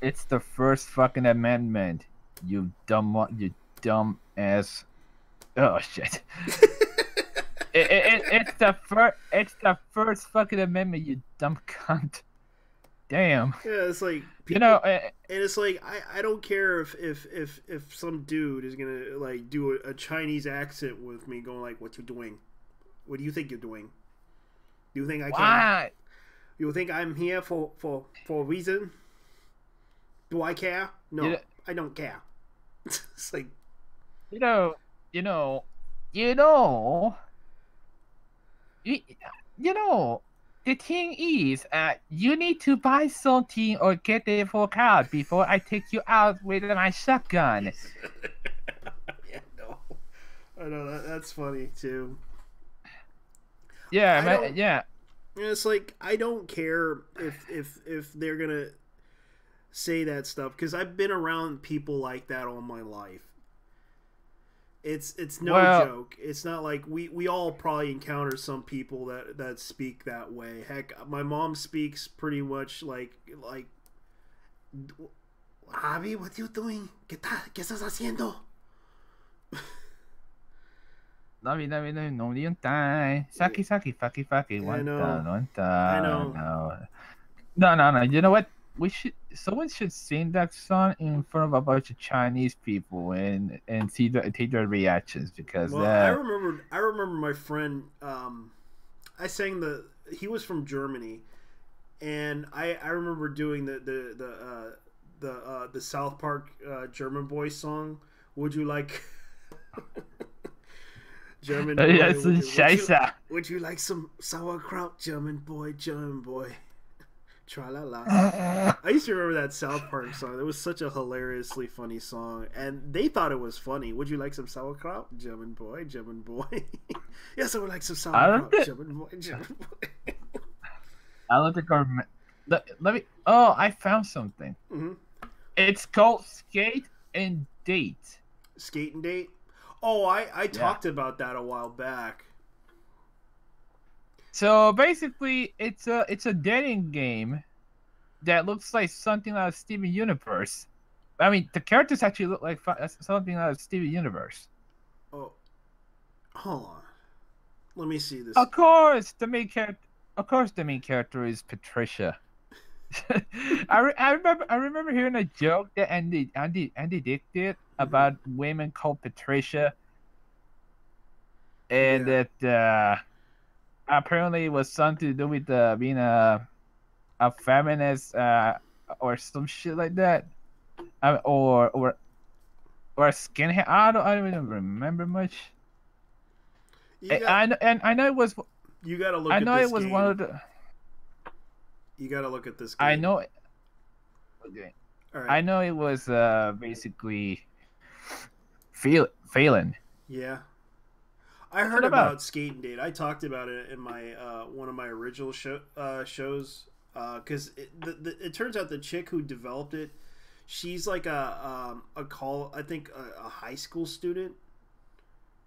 It's the first fucking amendment. You dumb ass. Oh shit. It's the first fucking amendment, you dumb cunt. Damn. Yeah, it's like people, and it's like I don't care if some dude is gonna like do a Chinese accent with me, going like, "What you doing? What do you think you're doing? Do you think I can? You think I'm here for a reason? Do I care? No, I don't care." It's like, you know. The thing is, you need to buy something or get a full card before I take you out with my shotgun. Yeah, no. I know that's funny too. Yeah, And it's like I don't care if they're gonna say that stuff because I've been around people like that all my life. It's no Well, joke. It's not like we all probably encounter some people that speak that way. Heck, my mom speaks pretty much like Javi, what are you doing? ¿Qué estás haciendo? no, you die. Saki, saki, faki, faki, I know. one I time. know. No. You know what? Someone should sing that song in front of a bunch of Chinese people and take their reactions because Well, I remember my friend. I sang he was from Germany, and I remember doing the South Park German boy song. Would you like German boy? Yes, Scheiße. Would you like some sauerkraut, German boy, German boy? Tra la la. I used to remember that South Park song. It was such a hilariously funny song, and they thought it was funny. Would you like some sauerkraut, German boy, German boy? Yes, I would like some sauerkraut, German boy, German boy. I don't think I remember. Let me. Oh, I found something. Mm-hmm. It's called Skate and Date. Skate and Date. Oh, I talked about that a while back. So basically, it's a dating game that looks like something out of Steven Universe. I mean, the characters actually look like something out of Steven Universe. Oh, hold on. Let me see this. Of course, the main character is Patricia. I remember hearing a joke that Andy Dick did about women called Patricia, and that apparently it was something to do with being a feminist or some shit like that, or a skinhead. I don't even remember much. I know it was. You gotta look. I know it was game. one of the. You gotta look at this game. I know. Okay. All right. I know it was basically Phelan. Yeah. I heard about Skate and Date. I talked about it in my one of my original shows because it turns out the chick who developed it, she's like a high school student.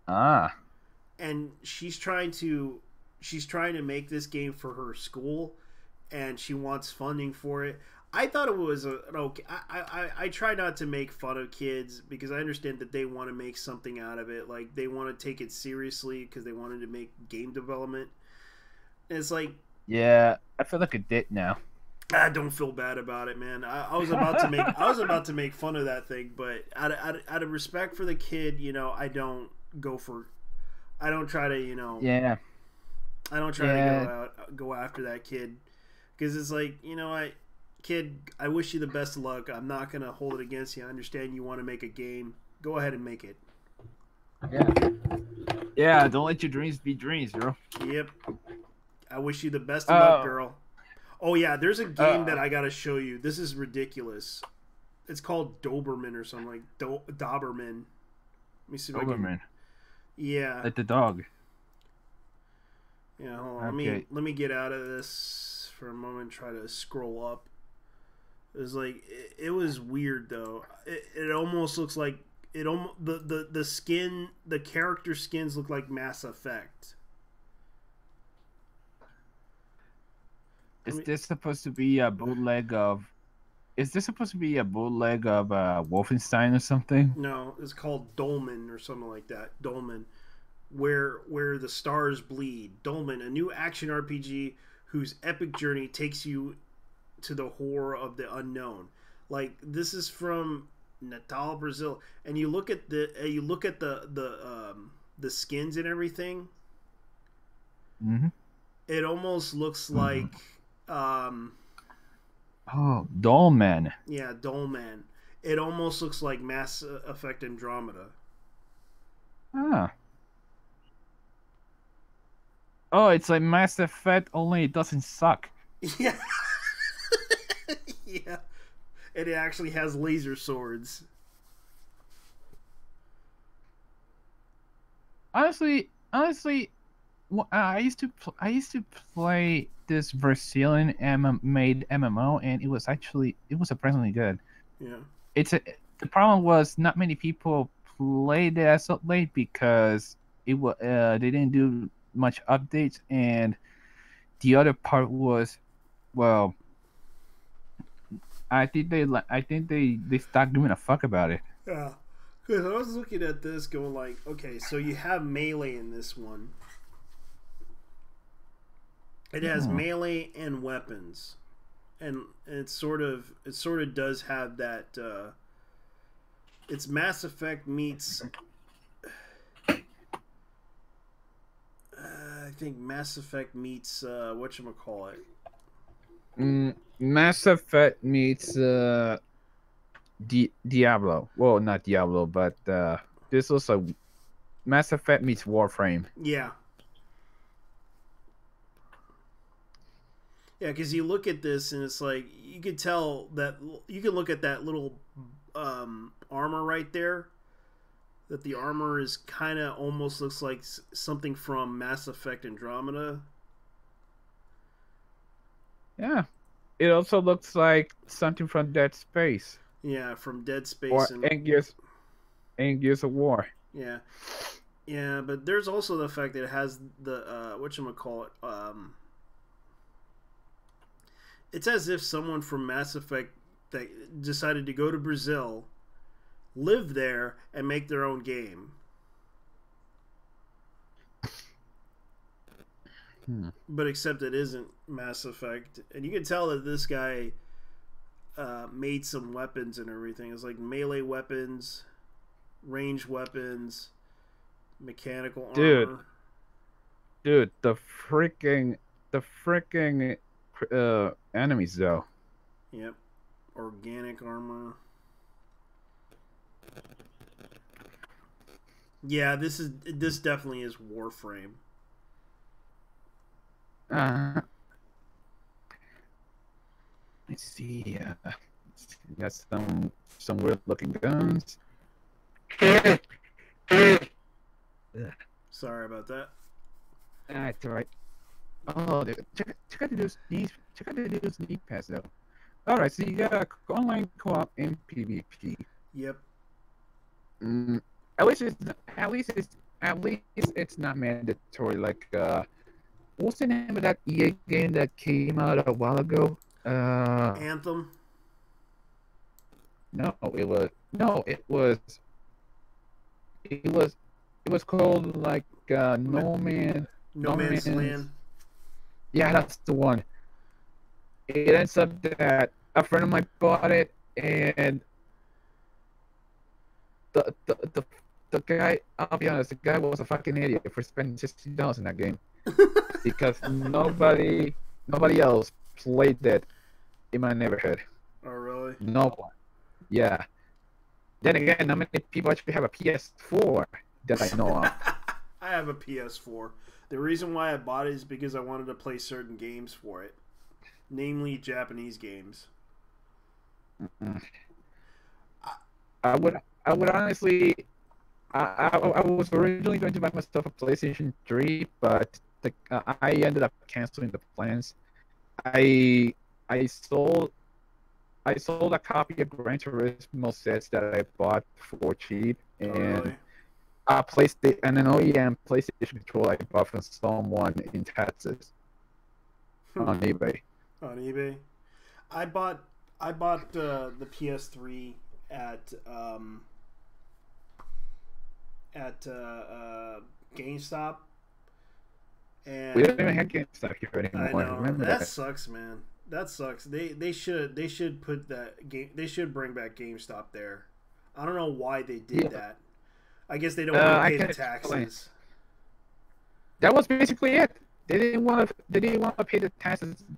Ah. And she's trying to make this game for her school, and she wants funding for it. I thought it was okay. I try not to make fun of kids because I understand that they want to make something out of it. Like they want to take it seriously because they wanted to make game development. And it's like, yeah, I feel like a dick now. I don't feel bad about it, man. I was about to make fun of that thing, but out of respect for the kid, I don't try to, Yeah. I don't try to go after that kid because it's like, kid, I wish you the best of luck. I'm not gonna hold it against you. I understand you want to make a game. Go ahead and make it. Yeah. Don't let your dreams be dreams, bro. Yep. I wish you the best of luck, girl. Oh yeah, there's a game that I gotta show you. This is ridiculous. It's called Doberman or something like Doberman. Let me see if I can. Yeah. Like the dog. Yeah, hold on. Okay. Let me get out of this for a moment. Try to scroll up. It was like it was weird though. It almost looks like the skin, the character skins look like Mass Effect. Is this supposed to be a bootleg of? Is this supposed to be a bootleg of Wolfenstein or something? No, it's called Dolmen or something like that. Dolmen, where the stars bleed. Dolmen, a new action RPG whose epic journey takes you to the horror of the unknown. Like this is from Natal, Brazil, and you look at the skins and everything. Mm-hmm. It almost looks like Dolmen. Yeah, Dolmen. It almost looks like Mass Effect Andromeda. Ah. Oh, it's like Mass Effect, only it doesn't suck. Yeah. Yeah. And it actually has laser swords. Honestly, Well, I used to play this Brazilian made MMO, and it was surprisingly good. Yeah. The problem was not many people played it as of late because they didn't do much updates, and the other part was, well, I think they stopped giving a fuck about it. Yeah. Because I was looking at this going like, okay, so you have melee in this one. It has melee and weapons. And it sort of does have that it's Mass Effect meets I think Mass Effect meets whatchamacallit. Mass Effect meets Diablo. Well, not Diablo, but this was a Mass Effect meets Warframe. Yeah. Yeah, because you look at this and it's like you could tell that you can look at that little armor right there. That the armor is kind of almost looks like something from Mass Effect Andromeda. Yeah, it also looks like something from Dead Space. Yeah, from Dead Space Or and Gears of War. Yeah, yeah, but there's also the fact that it has the whatchamacallit. It's as if someone from Mass Effect that decided to go to Brazil, live there, and make their own game. But except it isn't Mass Effect, and you can tell that this guy made some weapons and everything. It's like melee weapons, range weapons, mechanical armor. Dude, the freaking enemies though. Yep, organic armor. Yeah, this definitely is Warframe. Let's see. Got some weird looking guns. Sorry about that. That's alright. Oh, check out the new sneak pass though. All right, so you got online co-op and PvP. Yep. At least it's not mandatory. Like, what's the name of that EA game that came out a while ago? Anthem. No, it was called like No Man's Land. Yeah, that's the one. It ends up that a friend of mine bought it, and the guy, I'll be honest, the guy was a fucking idiot for spending $60 in that game because nobody else played that in my neighborhood. Oh, really? No one. Yeah. Then again, not many people actually have a PS4 that I know of. I have a PS4. The reason why I bought it is because I wanted to play certain games for it, namely Japanese games. I would honestly, I was originally going to buy myself a PlayStation 3, but I ended up canceling the plans. I sold a copy of Gran Turismo sets that I bought for cheap, and really? an OEM PlayStation controller I bought from someone in Texas on eBay. On eBay, I bought the PS3 at GameStop, and we don't even have GameStop here anymore. I know. Remember That sucks, man. That sucks. They should put that game. They should bring back GameStop there. I don't know why they did that. I guess they don't want to pay the taxes. That was basically it. They didn't want to pay the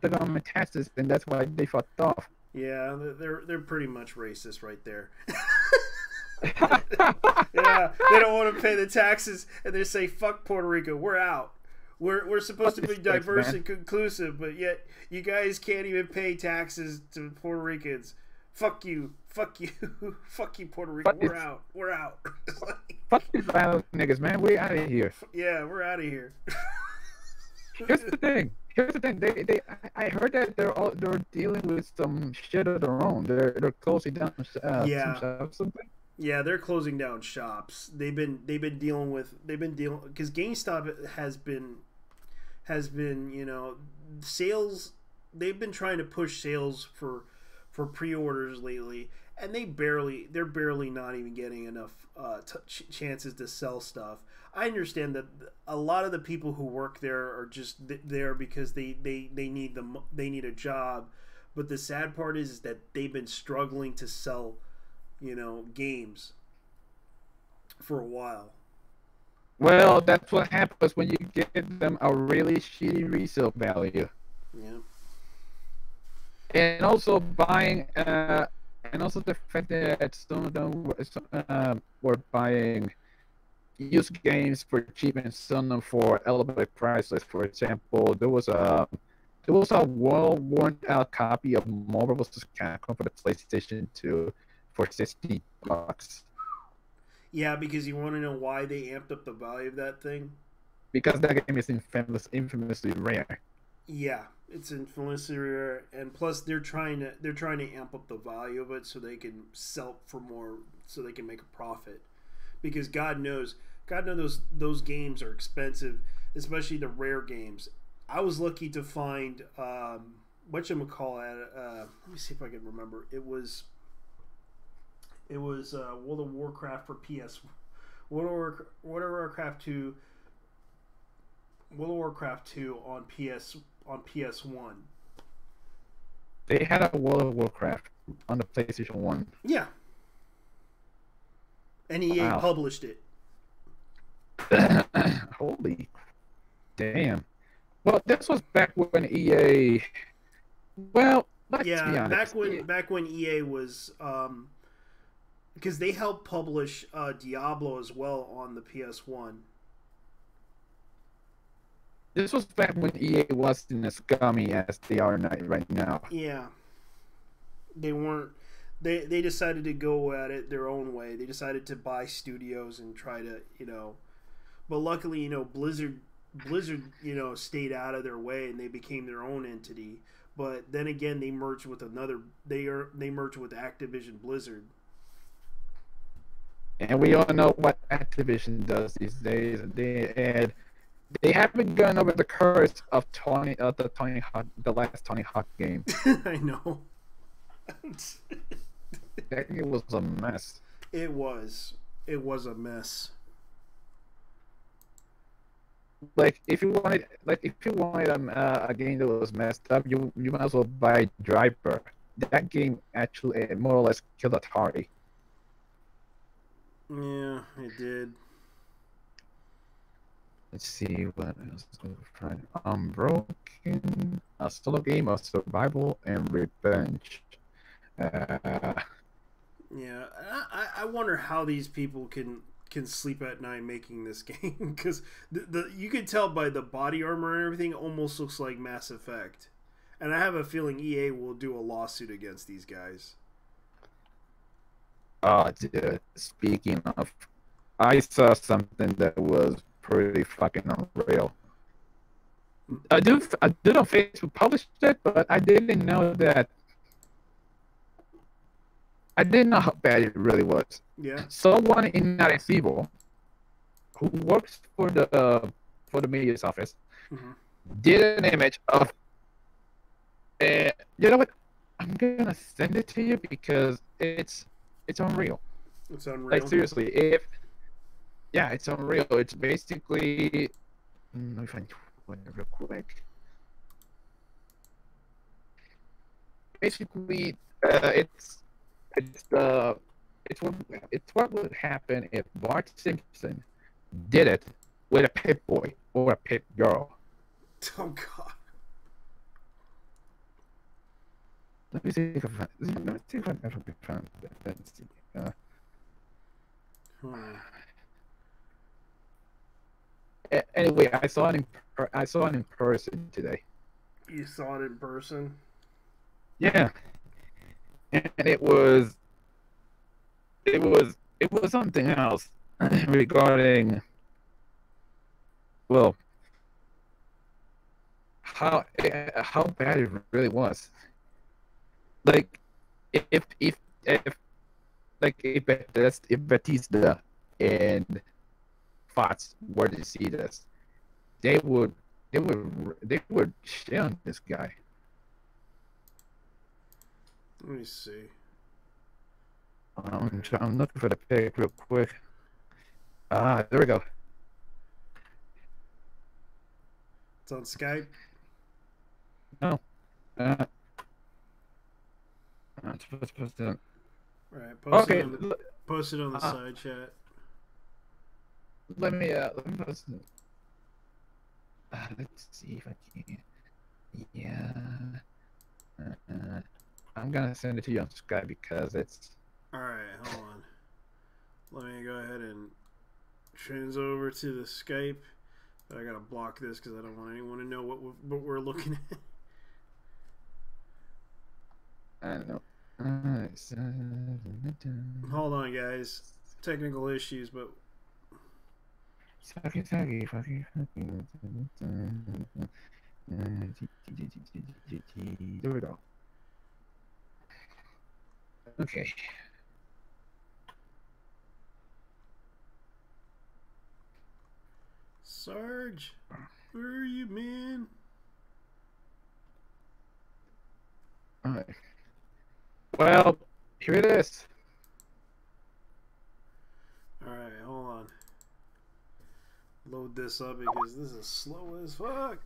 government taxes, and that's why they fucked off. Yeah, they're pretty much racist right there. Yeah, they don't want to pay the taxes, and they say, "Fuck Puerto Rico, we're out. We're supposed to be diverse and inclusive, but yet you guys can't even pay taxes to Puerto Ricans. Fuck you, fuck you, fuck you, Puerto Rico. We're out. We're out." Fuck these violent niggas, man. We're out of here. Yeah, we're out of here. Here's the thing. Here's the thing. I heard that they're dealing with some shit of their own. They're closing down some Yeah, shops, something. yeah, they're closing down shops. They've been dealing because GameStop has been sales. They've been trying to push sales for pre-orders lately, and they're barely not even getting enough chances to sell stuff. I understand that a lot of the people who work there are just there because they need a job, but the sad part is that they've been struggling to sell games for a while. Well, that's what happens when you give them a really shitty resale value, Yeah. and also buying, and also the fact that some of them were buying used games for cheap and some of them for elevated prices. For example, there was a well worn out copy of Marvel vs. Capcom for the PlayStation 2 for $60 Yeah, because you want to know why they amped up the value of that thing? because that game is infamously rare. Yeah, it's infamously rare, and plus they're trying to amp up the value of it so they can sell for more, so they can make a profit. Because God knows those games are expensive, especially the rare games. I was lucky to find whatchamacallit. Let me see if I can remember. It was World of Warcraft for PS. World of Warcraft 2. World of Warcraft 2 on PS1. They had a World of Warcraft on the PlayStation 1. Yeah, and EA Wow. published it. Holy damn. Well, this was back when EA. Well, let's be Yeah, honest. back when EA was because they helped publish Diablo as well on the PS1. This was back when EA wasn't as scummy as they are right now. Yeah, they weren't. They decided to go at it their own way. They decided to buy studios and try to. But luckily, Blizzard stayed out of their way and they became their own entity. But then again, they merged with another. They merged with Activision Blizzard. And we all know what Activision does these days. They haven't gone over the curse of the last Tony Hawk game. I know. That game was a mess. It was. It was a mess. If you wanted a game that was messed up, you might as well buy Driver. That game actually more or less killed Atari. Yeah, it did. Let's see what else we're trying. Unbroken, a solo game of survival and revenge. Yeah, I wonder how these people can sleep at night making this game because the you can tell by the body armor and everything almost looks like Mass Effect, and I have a feeling EA will do a lawsuit against these guys. Dude, speaking of, I saw something that was pretty fucking unreal. I did on Facebook publish it, but I didn't know that. I didn't know how bad it really was. Yeah. Someone in Arecibo who works for the media's office Hmm. did an image of. You know what? I'm gonna send it to you because it's unreal. It's unreal. Like seriously, it's unreal. It's basically. Let me find it real quick. Basically, it's what would happen if Bart Simpson did it with a Pip Boy or a Pip Girl. Oh God. Let me see if I can find that. Let's see. Hmm. Anyway, I saw it in person today. You saw it in person. Yeah, and it was something else regarding. Well, how bad it really was. Like if like if Batista and Fox were to see this, they would they would shit on this guy. Let me see. I'm looking for the pic real quick. Ah, there we go. It's on Skype. No. Uh, I'm supposed to post it. All right, Okay, post it on the side chat. let me post it. Let's see if I can. Yeah. I'm gonna send it to you on Skype because it's. All right, hold on. Let me go ahead and trans over to the Skype. But I gotta block this because I don't want anyone to know what we're looking at. I don't know. Hold on, guys. Technical issues, but. There we go. Okay. Sarge, where are you, man? All right. Well, here it is. All right, hold on. Load this up because this is slow as fuck.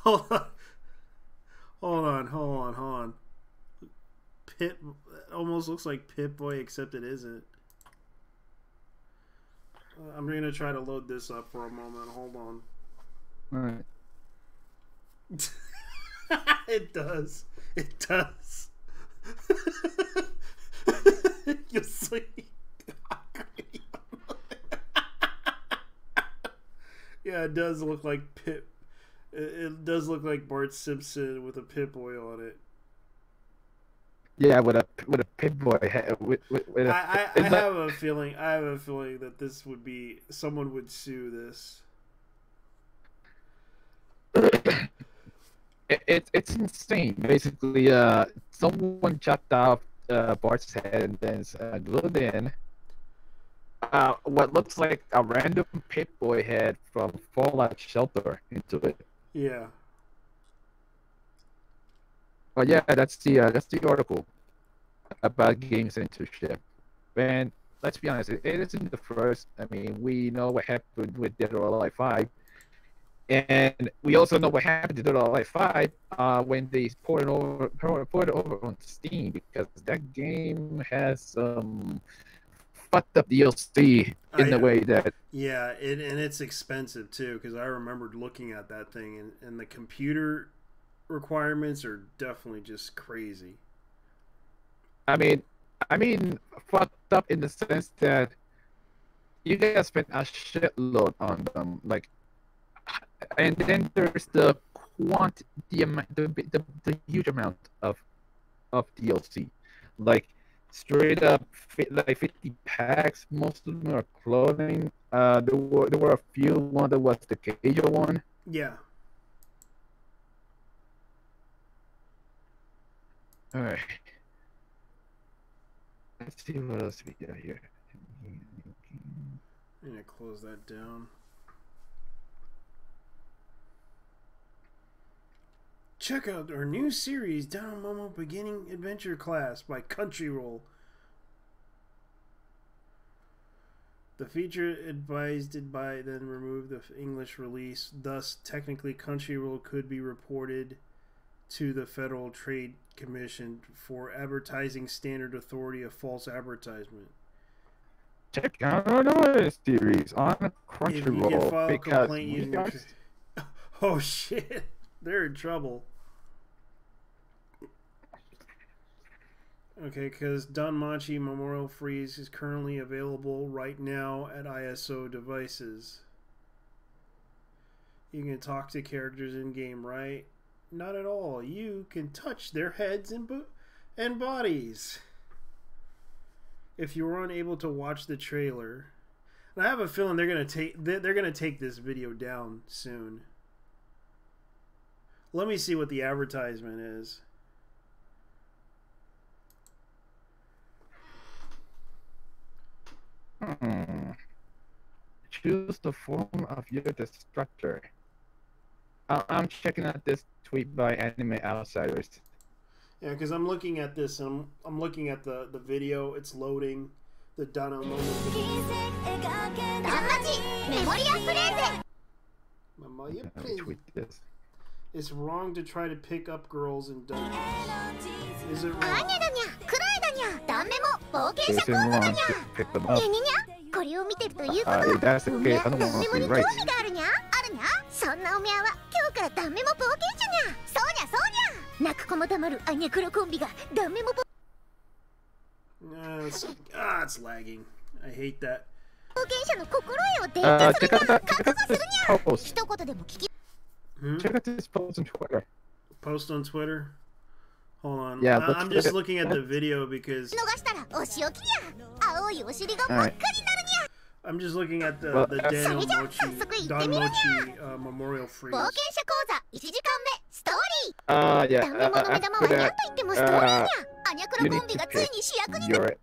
Hold on. Hold on. Pit almost looks like Pip-Boy, except it isn't. I'm gonna try to load this up for a moment. Hold on. All right. It does. It does. You sleep. Yeah, it does look like Pip. It does look like Bart Simpson with a Pip-Boy on it. Yeah, with a Pip-Boy. With I have a feeling. I have a feeling that this would be someone would sue this. It's insane. Basically, someone chopped off Bart's head and then glued in what looks like a random Pip-Boy head from Fallout Shelter into it. Yeah. Oh yeah, that's the article about game censorship. And let's be honest, it isn't the first. I mean, we know what happened with Dead or Alive 5. And we also know what happened to Dead or Alive 5 when they poured it over on Steam, because that game has some fucked up DLC in the way that. Yeah, and it's expensive too, because I remembered looking at that thing, and the computer requirements are definitely just crazy. I mean, fucked up in the sense that you guys spent a shitload on them, like. And then there's the the huge amount of DLC, like straight up like 50 packs. Most of them are clothing. There were a few. One that was the Keijo one. Yeah. All right. Let's see what else we got here. I'm gonna close that down. Check out our new series, Down Momo Beginning Adventure Class by Crunchyroll. The feature advised by then removed the English release. Thus, technically, Crunchyroll could be reported to the Federal Trade Commission for Advertising Standard Authority of false advertisement. Check out our newest series on Crunchyroll. If you can file a complaint using oh shit, they're in trouble. Okay, because Danmachi Memorial Freeze is currently available right now at ISO devices. You can talk to characters in game, right? not at all. You can touch their heads and bodies. If you were unable to watch the trailer, and I have a feeling they're gonna take this video down soon. Let me see what the advertisement is. Choose the form of your destructor. I'm checking out this tweet by Anime Outsiders. Yeah, because I'm looking at this and I'm looking at the video. It's loading. The Dano tweet this. It's wrong to try to pick up girls in Dano. Is it wrong? Is it wrong to pick them up? If that's the case, I don't want to be right. It's lagging. I hate that. Check out this post. Check out this post on Twitter. Post on Twitter? Hold on. Yeah, I'm just looking at the video because... Alright. I'm just looking at the Don Mochi memorial freeze. Yeah, after that, you need to pick your,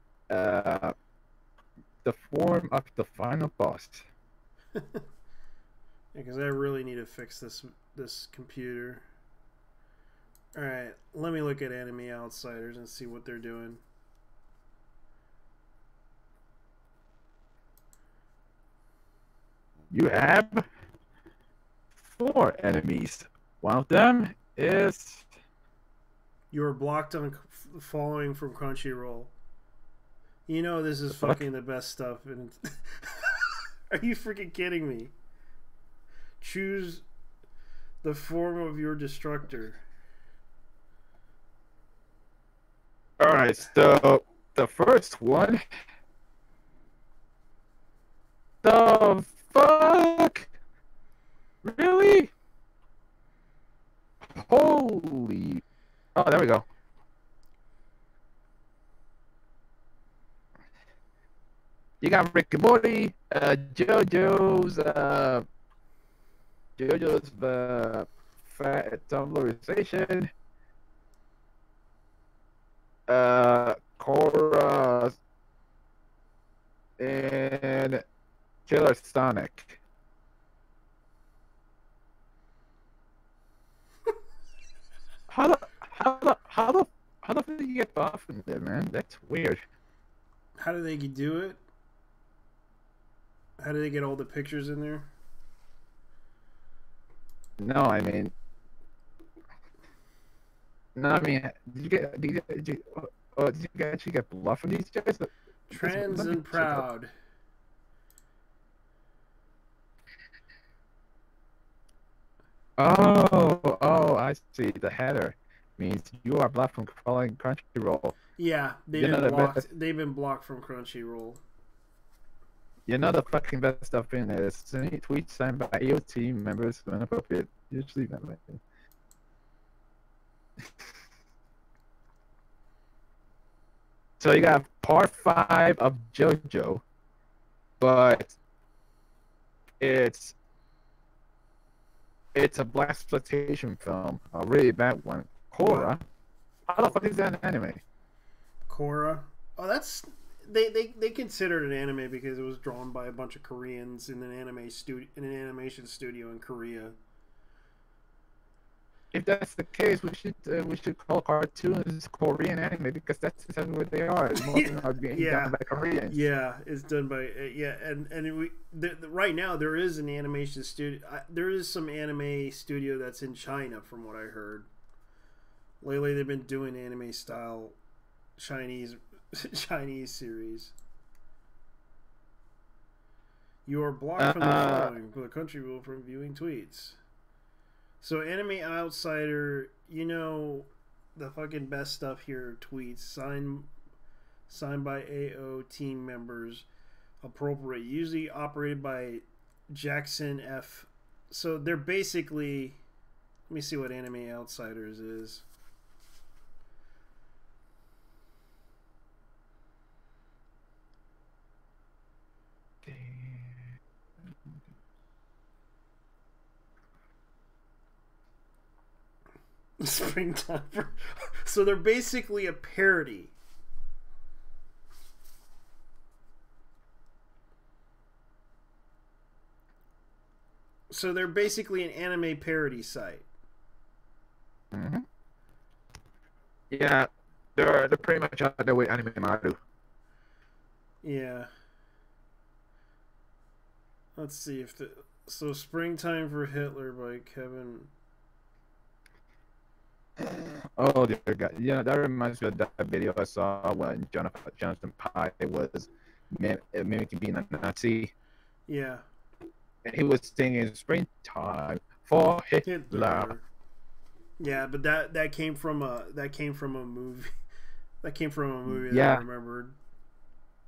the form of the final boss. Yeah, because I really need to fix this computer. Alright, let me look at Anime Outsiders and see what they're doing. You have 4 enemies. One of them is... You were blocked on following from Crunchyroll. You know this is fucking the best stuff. And are you freaking kidding me? Choose the form of your destructor. Alright, so the first one... The fuck? Really? Holy... Oh, there we go. You got Rick and Morty, JoJo's fat Tumblrization, Korra, and Killer Sonic. How the fuck did you get off from there, man? That's weird. How do they do it? How do they get all the pictures in there? No, I mean, did you actually get bluff from these guys? Trans and proud. Oh, I see. The header means you are blocked from following Crunchyroll. Yeah, they've been blocked from Crunchyroll. You know the fucking best stuff in there is any tweets signed by AOT members when appropriate. Usually that way. So you got part 5 of JoJo, but it's a blaxploitation film, a really bad one. Korra. How the fuck is that an anime? Korra. Oh, that's they considered it an anime because it was drawn by a bunch of Koreans in an animation studio in Korea. If that's the case, we should call cartoons Korean anime because that's exactly what they are. Most of them are being done by Koreans. Yeah, it's done by right now there is an animation studio. There is some anime studio that's in China, from what I heard. Lately, they've been doing anime style Chinese series. You are blocked from the following for the country rule from viewing tweets. So Anime Outsider, you know the fucking best stuff here. Tweets signed by AO team members, appropriate, usually operated by Jackson F. So they're basically Let me see what Anime Outsiders is. Springtime. So they're basically a parody. So they're basically an anime parody site. Mm-hmm. Yeah, they're pretty much out there with Anime Maru. Yeah. Let's see if the so Springtime for Hitler by Kevin. Oh dear God! Yeah, that reminds me of that video I saw when Jonathan Pye was mimicking being a Nazi. Yeah. And he was singing "Springtime for Hitler." Hitler. Yeah, but that came from a movie. That came from a movie that I remembered.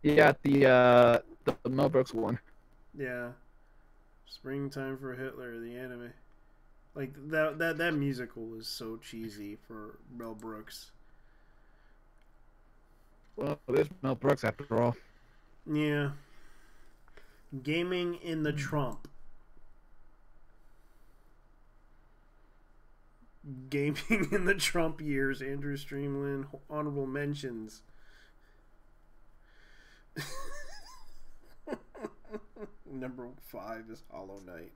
Yeah, the Mel Brooks one. Yeah. Springtime for Hitler, the anime. Like that musical was so cheesy for Mel Brooks. Well, there's Mel Brooks after all. Yeah. Gaming in the Trump. Gaming in the Trump years. Andrew Streamlin. Honorable mentions. Number 5 is Hollow Knight.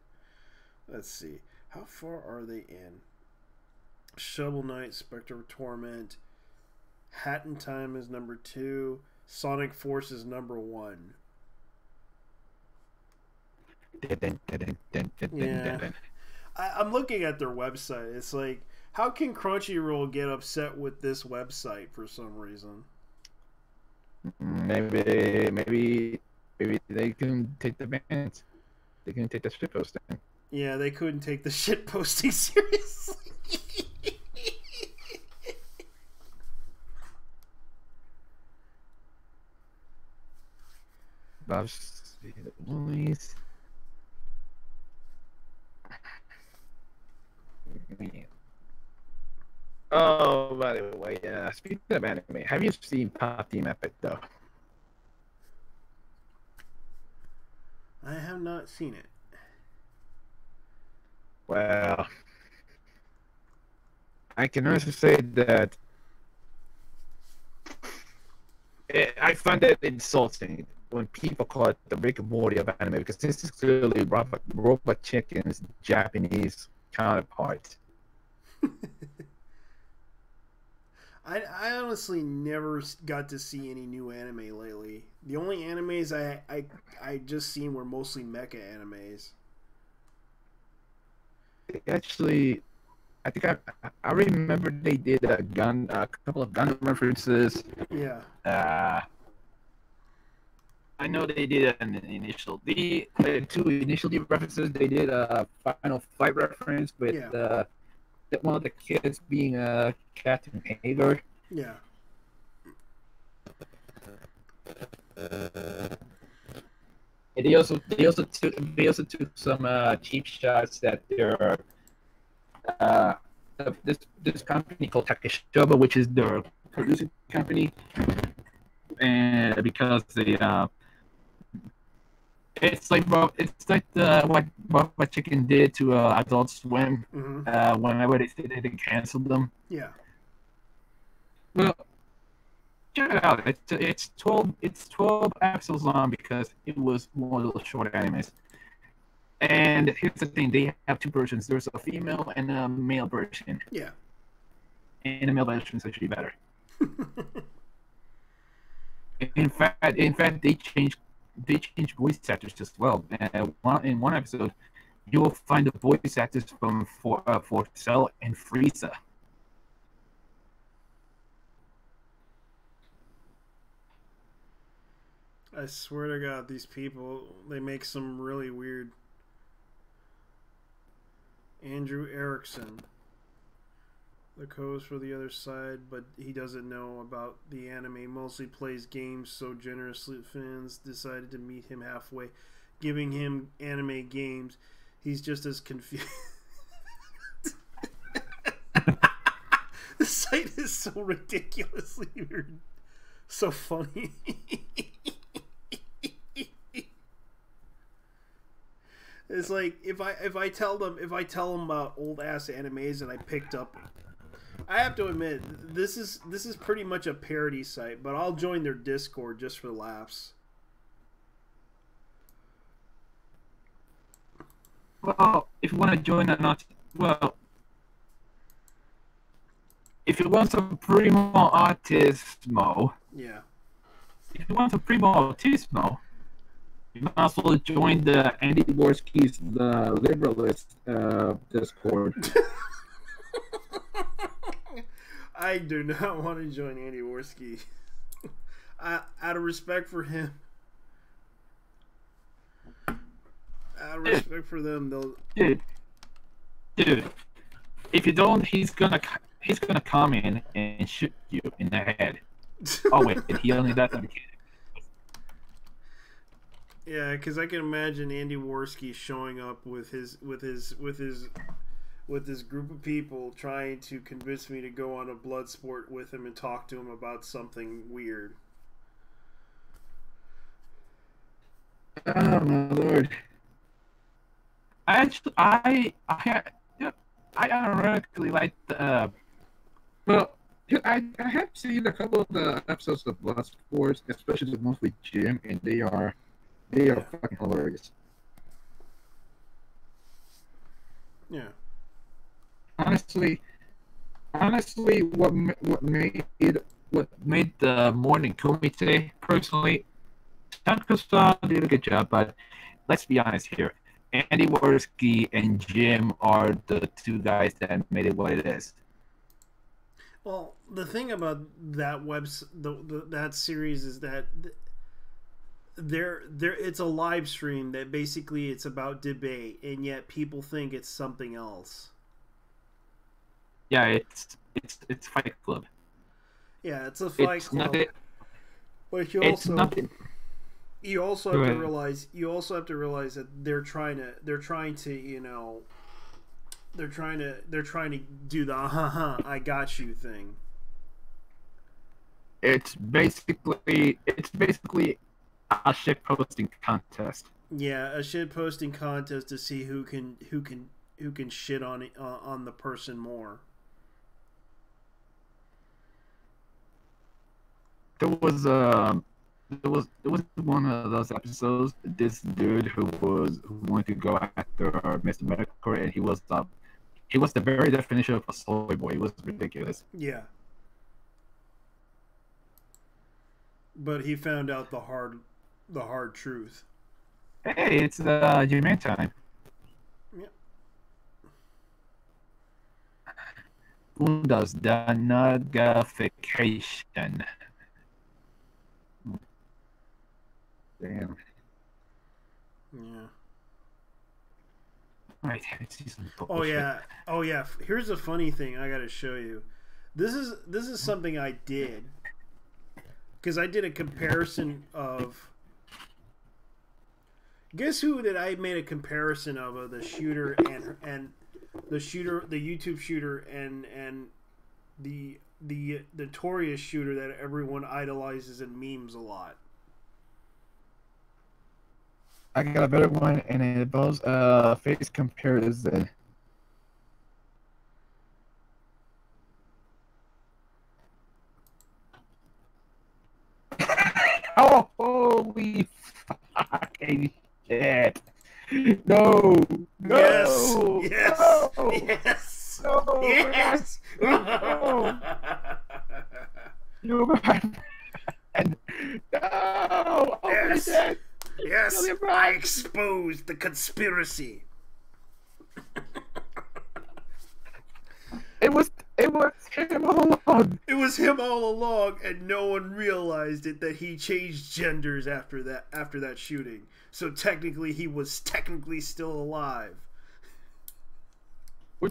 Let's see. How far are they in? Shovel Knight, Spectre of Torment. Hat in Time is number 2. Sonic Force is number 1. Yeah. I'm looking at their website. It's like, how can Crunchyroll get upset with this website for some reason? Maybe they can take the bans. They can take the shit posting. Yeah, they couldn't take the shit posting seriously. Boys. Oh, by the way, speaking of anime, have you seen Pop Team Epic though? I have not seen it. Well, I can honestly say that I find it insulting when people call it the Rick and Morty of anime, because this is clearly Robot Chicken's Japanese counterpart. I honestly never got to see any new anime lately. The only animes I just seen were mostly mecha animes. Actually, I think I remember they did a couple of Gundam references. Yeah. I know they did an initial D, 2 initial D references. They did a Final Fight reference with one of the kids being Captain Hager. Yeah. And they also took some cheap shots that they're this company called Takeshiba, which is their producing company, and because they it's like what Chicken did to Adult Swim. Mm-hmm. Whenever they said they canceled them. Yeah. Well, check it out. It's 12 episodes long because it was one of those short animes. And here's the thing: they have 2 versions. There's a female and a male version. Yeah. And the male version is actually better. In fact, they changed voice actors as well. In one episode, you will find the voice actors for Cell and Frieza. I swear to God, these people, they make some really weird. Andrew Erickson, the co-host for The Other Side, but he doesn't know about the anime, mostly plays games, so generously fans decided to meet him halfway, giving him anime games. He's just as confused. The site is so ridiculously weird. So funny. It's like if I tell them about old ass animes that I picked up, I have to admit this is pretty much a parody site, but I'll join their Discord just for laughs. Well, if you want to join or not, well, if you want some primo artismo, yeah. If you want some primo artismo, you can also join the Andy Dvorsky's The Liberalist Discord. I do not want to join Andy Dvorsky. Out of respect for him. Out of respect for them, they'll. Dude, if you don't, he's gonna come in and shoot you in the head. Oh wait, he only does that. Yeah, because I can imagine Andy Dvorsky showing up with his group of people trying to convince me to go on a blood sport with him and talk to him about something weird. Oh my lord! I ironically like the. Well, I have seen a couple of the episodes of Blood Sports, especially the monthly gym, and they are fucking hilarious. Yeah. Honestly, what made the morning Kumite personally, Tanaka did a good job, but let's be honest here. Andy Dvorsky and Jim are the two guys that made it what it is. Well, the thing about that that series is that it's a live stream that basically it's about debate, and yet people think it's something else. Yeah, it's Fight Club. Yeah, it's a Fight Club. But you also have to realize that they're trying to do the I got you thing. It's basically a shit posting contest. Yeah, a shit posting contest to see who can shit on the person more. There was one of those episodes. This dude who wanted to go after Mr. Medical, and he was the very definition of a soy boy. It was ridiculous. Yeah. But he found out the hard truth. Hey, it's J-Man time. Yep. Who does the nuggification? Damn. Yeah. Right, see some oh yeah. Here's a funny thing I gotta show you. This is something I did. Because I did a comparison of. Guess who that I made a comparison of the shooter and the YouTube shooter and the notorious shooter that everyone idolizes and memes a lot. I got a better one, and it involves face comparison. Oh, holy fucking shit! No! Yes! No! Yes! No! Yes! No! Yes! No! You and no! Oh, Yes! my Yes! I exposed the conspiracy. It was him all along. It was him all along, and no one realized it that he changed genders after that shooting. So technically, he was still alive. We're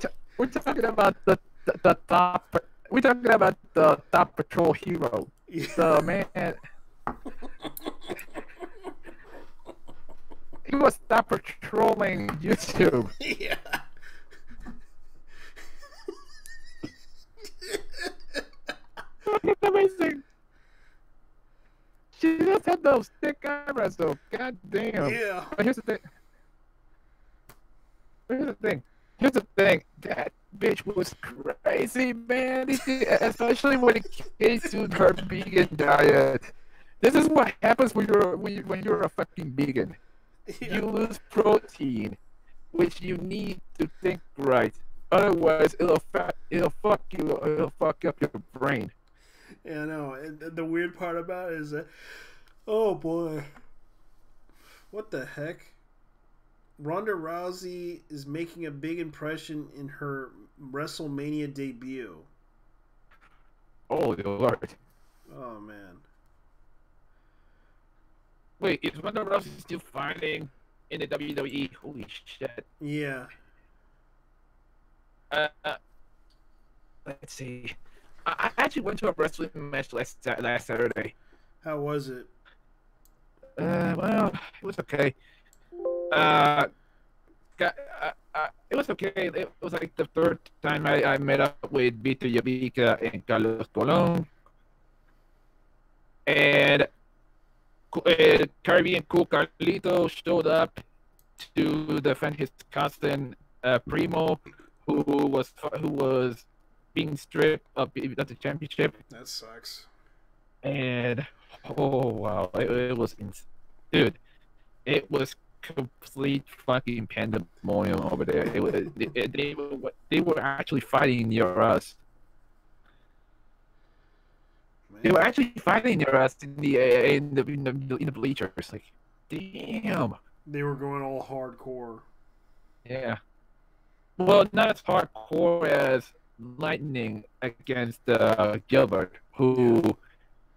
talking about the top. We're talking about the top patrol hero. Yeah. The man. He was top patrolling YouTube. Yeah. those thick eyebrows, though. God damn. Yeah. But here's the thing. Here's the thing. Here's the thing. That bitch was crazy, man. Especially when it came to her vegan diet. This is what happens when you're a fucking vegan. Yeah. You lose protein, which you need to think right. Otherwise, it'll fuck you. It'll fuck up your brain. Yeah, I know. And the weird part about it is that, oh boy, what the heck? Ronda Rousey is making a big impression in her WrestleMania debut. Oh Lord! Oh man. Wait, is Ronda Rousey still fighting in the WWE? Holy shit! Yeah. Let's see. I actually went to a wrestling match last Saturday. How was it? Well, it was okay. It was okay. It was like the third time I met up with Vito Yavica and Carlos Colon. And Caribbean Cool Carlito showed up to defend his cousin Primo, who was being stripped of the championship. That sucks. And oh wow, it was dude, it was complete fucking pandemonium over there. They were actually fighting near us. Man. They were actually fighting near us in the bleachers. Like, damn. They were going all hardcore. Yeah. Well, not as hardcore as Lightning against Gilbert, who.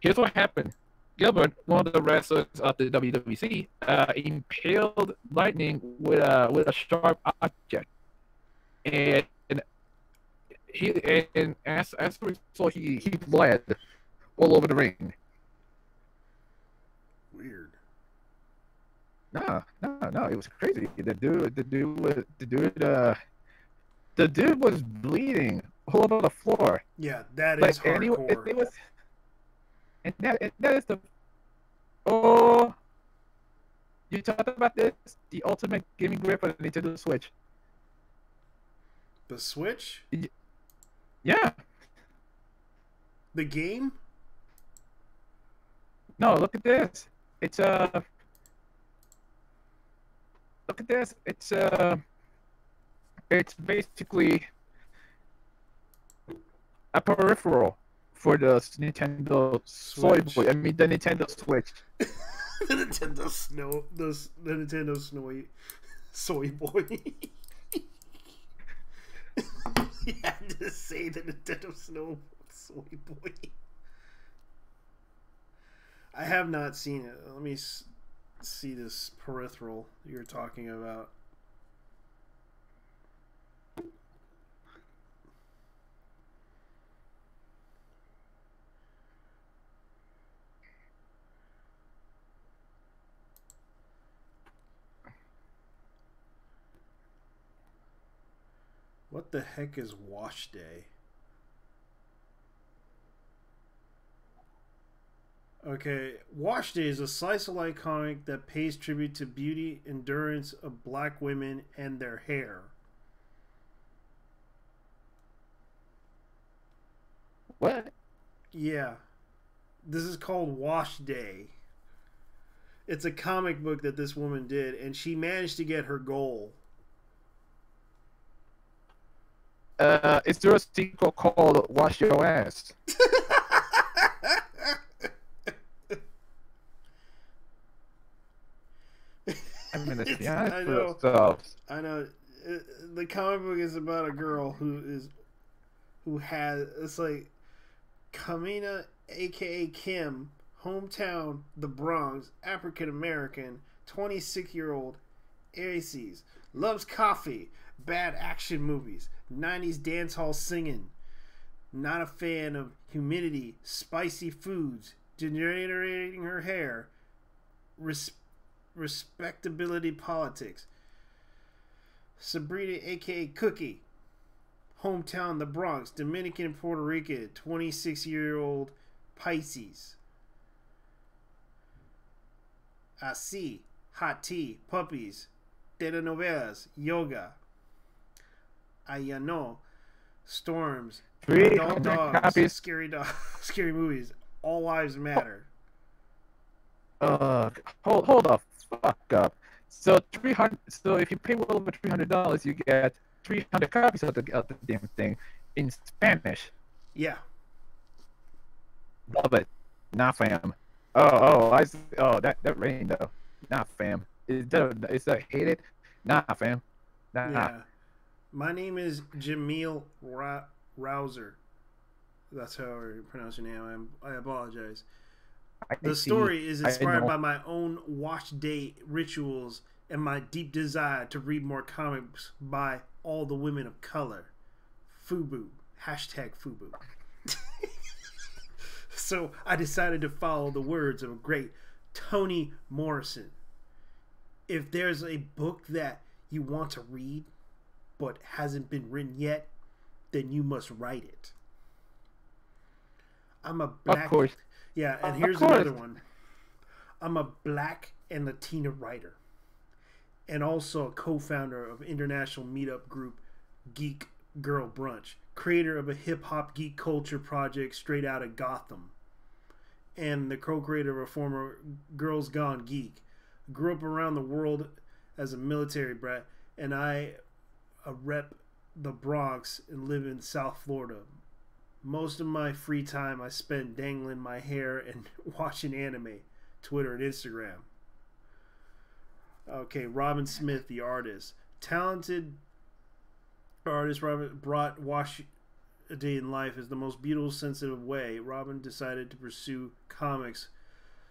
Here's what happened. Gilbert, one of the wrestlers of the WWC, impaled Lightning with a sharp object, and as a result, he bled all over the ring. Weird. No, it was crazy. The dude was bleeding all over the floor. Yeah, that is hardcore. It was. And that is the you talked about this, the ultimate gaming grip for the Nintendo Switch. The Switch? Yeah. The game? No, look at this. It's look at this. It's basically a peripheral for the Nintendo Soy Boy. I mean the Nintendo Switch. The Nintendo Snowy Soy Boy. You had to say the Nintendo Soy Boy. I have not seen it. Let me see this peripheral you're talking about. What the heck is Wash Day? Okay, Wash Day is a slice of life comic that pays tribute to beauty, endurance of black women and their hair. What? Yeah. This is called Wash Day. It's a comic book that this woman did, and she managed to get her goal. Is there a sequel called Wash Your Ass? I mean, let's be honest with ourselves. I know. The comic book is about a girl who has, it's like Kamina, aka Kim, hometown the Bronx, African American, 26-year-old, Aries, loves coffee, bad action movies, 90s dance hall singing, not a fan of humidity, spicy foods, degenerating her hair, respectability politics. Sabrina, aka Cookie, hometown the Bronx, Dominican and Puerto Rican, 26-year-old Pisces. Así, hot tea, puppies, telenovelas, yoga, Ayano, storms, adult 300 dogs, copies. scary movies. All lives matter. Hold up, fuck up. So 300. So if you pay well over $300, you get 300 copies of the damn thing in Spanish. Yeah. Love it. Nah, fam. That rain though. Nah, fam. Is that hated? Nah, fam. Nah. Yeah. My name is Jamil Rouser. That's how I pronounce your name. I apologize. The story is inspired by my own wash day rituals and my deep desire to read more comics by all the women of color. FUBU. Hashtag FUBU. So I decided to follow the words of a great Toni Morrison. If there's a book that you want to read but hasn't been written yet, then you must write it. I'm a black... Of course. Yeah, and here's another one. I'm a black and Latina writer, and also a co-founder of international meetup group Geek Girl Brunch, creator of a hip-hop geek culture project straight out of Gotham, and the co-creator of a former Girls Gone Geek. Grew up around the world as a military brat, and I rep the Bronx and live in South Florida. Most of my free time I spend dangling my hair and watching anime, Twitter and Instagram. Okay, Robin Smith, the artist. Talented artist Robin brought Wash a Day in Life as the most beautiful, sensitive way. Robin decided to pursue comics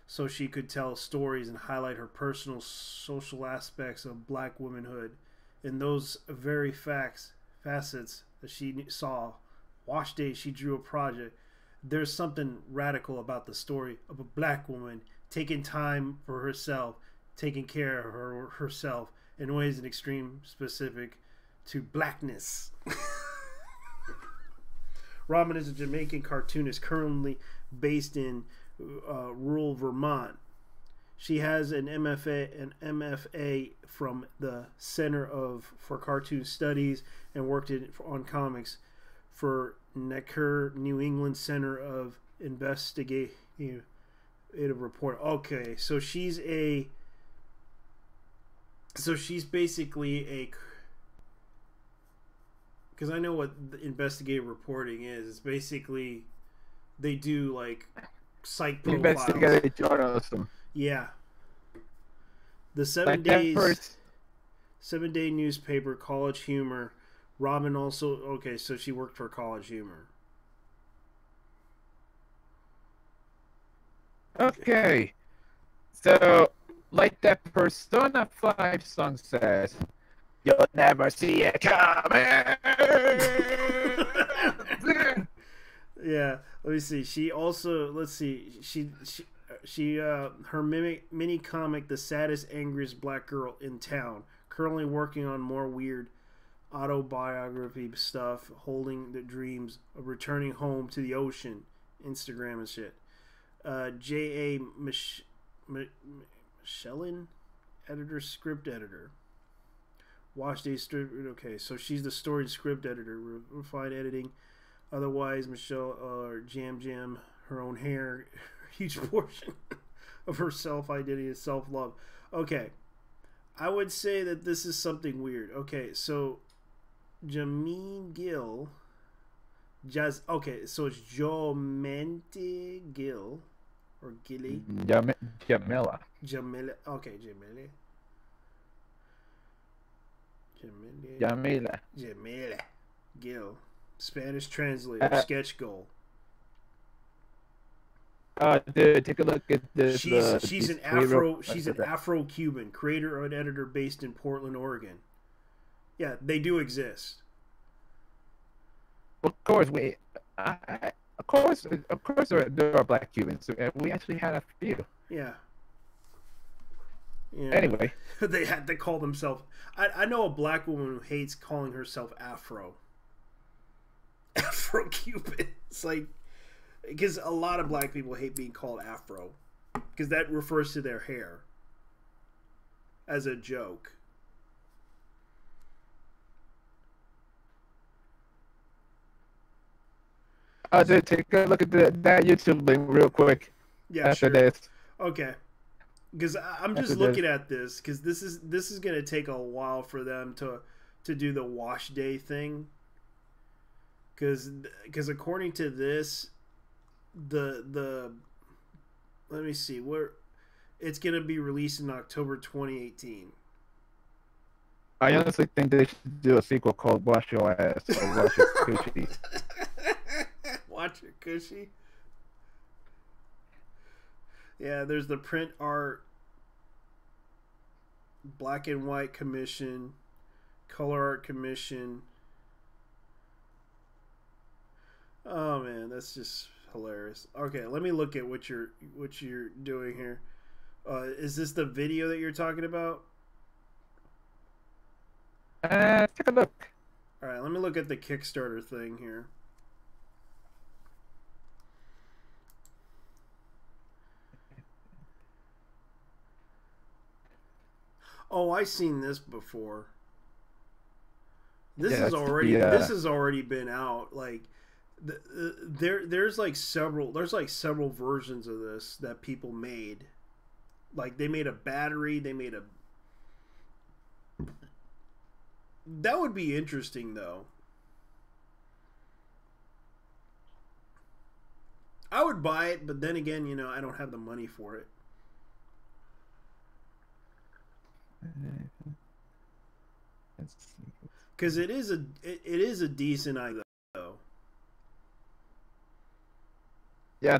so she could tell stories and highlight her personal social aspects of black womanhood. In those very facets that she saw, Wash Day, she drew a project. There's something radical about the story of a black woman taking time for herself, taking care of herself in ways and extreme specific to blackness. Robin is a Jamaican cartoonist currently based in rural Vermont. She has an MFA from the Center for Cartoon Studies and worked on comics for Necker, New England Center of Investigative Report. Okay, so she's basically a, because I know what the investigative reporting is. It's basically they do like psych profiles. Investigative journalism. Yeah. The 7-day newspaper, College Humor. Robin also, okay, so she worked for College Humor. Okay. So, like that Persona 5 song says, you'll never see it coming. Yeah, let me see. She also, let's see, she her mini comic, The Saddest, Angriest Black Girl in Town, currently working on more weird autobiography stuff, holding the dreams of returning home to the ocean, Instagram and shit. J.A. Michelin, editor, script editor. Wash Day script. Okay, so she's the story and script editor. Refined editing. Otherwise, Michelle or Jam, her own hair, huge portion of her self-identity and self-love. Okay, I would say that this is something weird. Okay, so Jameen Gill, okay, so it's Jomente Gill or Gilly. Jamila. Okay, Jamila Gill, Spanish translator, sketch goal. Dude, take a look at this. She's an Afro-Cuban creator and editor based in Portland, Oregon. Yeah, they do exist. Of course, there are black Cubans. We actually had a few. Yeah. Anyway, they had to call themselves. I know a black woman who hates calling herself Afro-Cuban. It's like, because a lot of black people hate being called Afro, because that refers to their hair. as a joke. I did take a look at that YouTube link real quick. Yeah, after sure. this. Okay. Because I'm just looking at this because this is going to take a while for them to do the wash day thing. Because according to this, the let me see where it's going to be released in October 2018. I honestly think they should do a sequel called Wash Your Ass or Wash Your Coochie. Watch Your Coochie. Yeah, there's the print art, black and white commission, color art commission. Oh man, that's just hilarious. Okay, let me look at what you're doing here. Is this the video that you're talking about? Take a look. All right, let me look at the Kickstarter thing here. Oh, I've seen this before. This has already been out. Like there's like several versions of this that people made. Like they made a battery, that would be interesting though. I would buy it, but then again, you know, I don't have the money for it. Because it is a decent idea though. Yeah.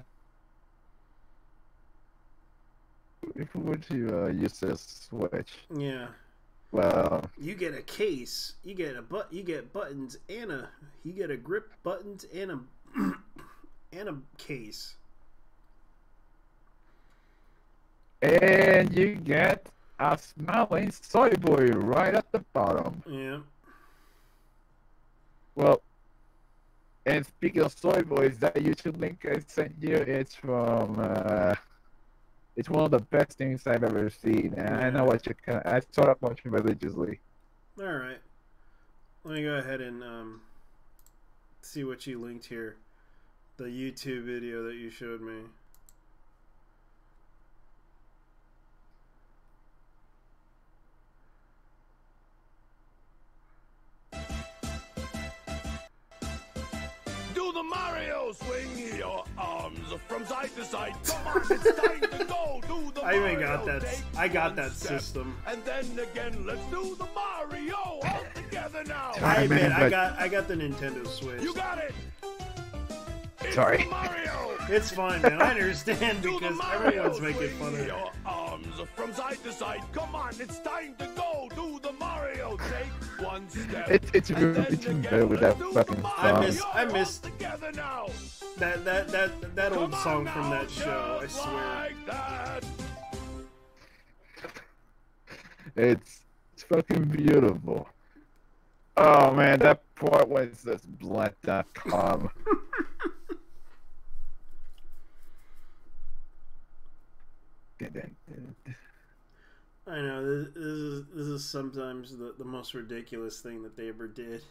If we were to use this Switch. Yeah. Well, you get a case, you get buttons and you get a grip, buttons and a case. And you get a smiling soy boy right at the bottom. Yeah. Well, and speaking of soy boys, that YouTube link I sent you, it's from it's one of the best things I've ever seen, and I know what you can. I saw it watching religiously. All right, let me go ahead and see what you linked here. The YouTube video that you showed me. Do the Mario, swing your arms from side to side. Come on, it's time to go. Do the I even Mario, got that. I got that system. And then again, let's do the Mario all together now. I admit, I got the Nintendo Switch. You got it. It's Sorry. Mario. It's fine, man. I understand Do the because Mario, everyone's making fun of swing it. your arms from side to side. Come on, it's time to go. Do the Mario. Take one step. It's even better with that fucking song. I miss together now. that old Come song on from now, that show. I just swear. like that. It's fucking beautiful. Oh man, that part was this blunt.com. I know this is sometimes the most ridiculous thing that they ever did.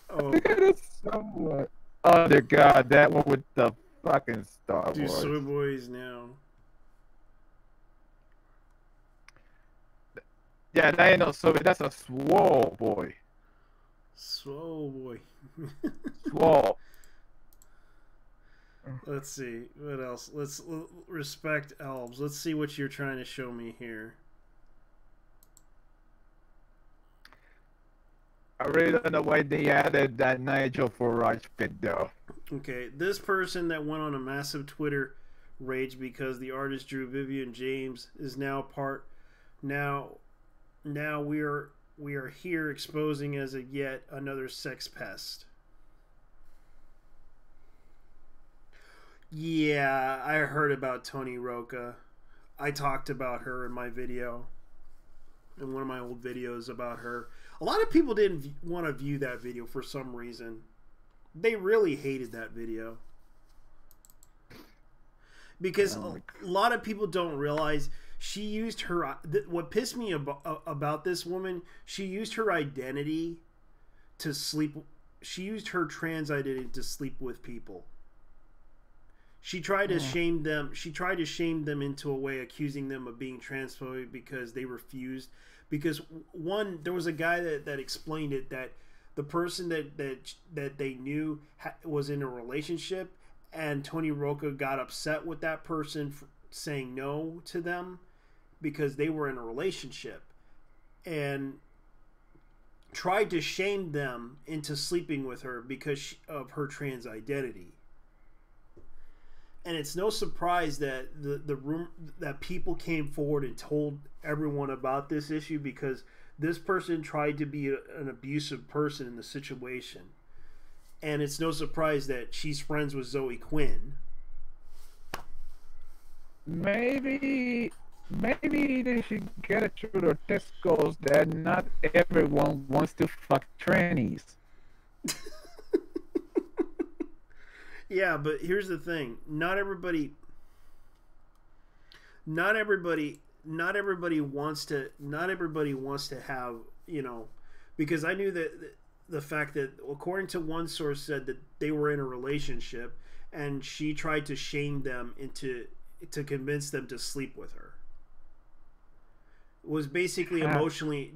Oh, Somewhat. Oh dear God, that one with the fucking Star do Wars. Soy Boys now? Yeah, that ain't no soy. That's a swole boy. Swole boy. Swole. Let's see what else. Let's respect elves. Let's see what you're trying to show me here. I really don't know why they added that Nigel Farage bit though. Okay, this person that went on a massive Twitter rage because the artist drew Vivian James is now part. Now we are here exposing as a yet another sex pest. Yeah, I heard about Tony Roca. I talked about her in my video, in one of my old videos about her. A lot of people didn't want to view that video for some reason. They really hated that video. because a lot of people don't realize she used her. What pissed me about this woman, she used her identity to sleep. She used her trans identity to sleep with people. She tried to shame them. She tried to shame them into a way, accusing them of being transphobic because they refused. Because there was a guy that explained it, that the person that they knew was in a relationship, and Tony Rocca got upset with that person for saying no to them because they were in a relationship, and tried to shame them into sleeping with her because of her trans identity. And it's no surprise that the room that people came forward and told everyone about this issue, because this person tried to be an abusive person in the situation. And it's no surprise that she's friends with Zoe Quinn. Maybe they should get it through their test goals that not everyone wants to fuck trannies. Yeah, but here's the thing: not everybody wants to have, you know, because I knew that the fact that, according to one source, said that they were in a relationship, and she tried to shame them to convince them to sleep with her. It was basically emotionally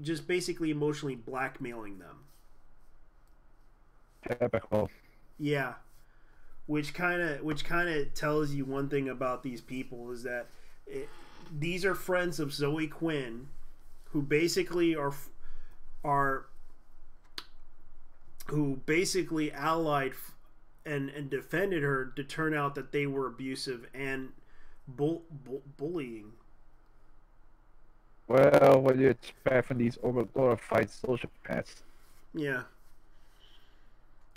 blackmailing them. Typical. Yeah. Which kind of tells you one thing about these people, is that these are friends of Zoe Quinn, who basically who basically allied and defended her to turn out that they were abusive and bullying. Well, what do you expect from these overglorified sociopaths? Yeah.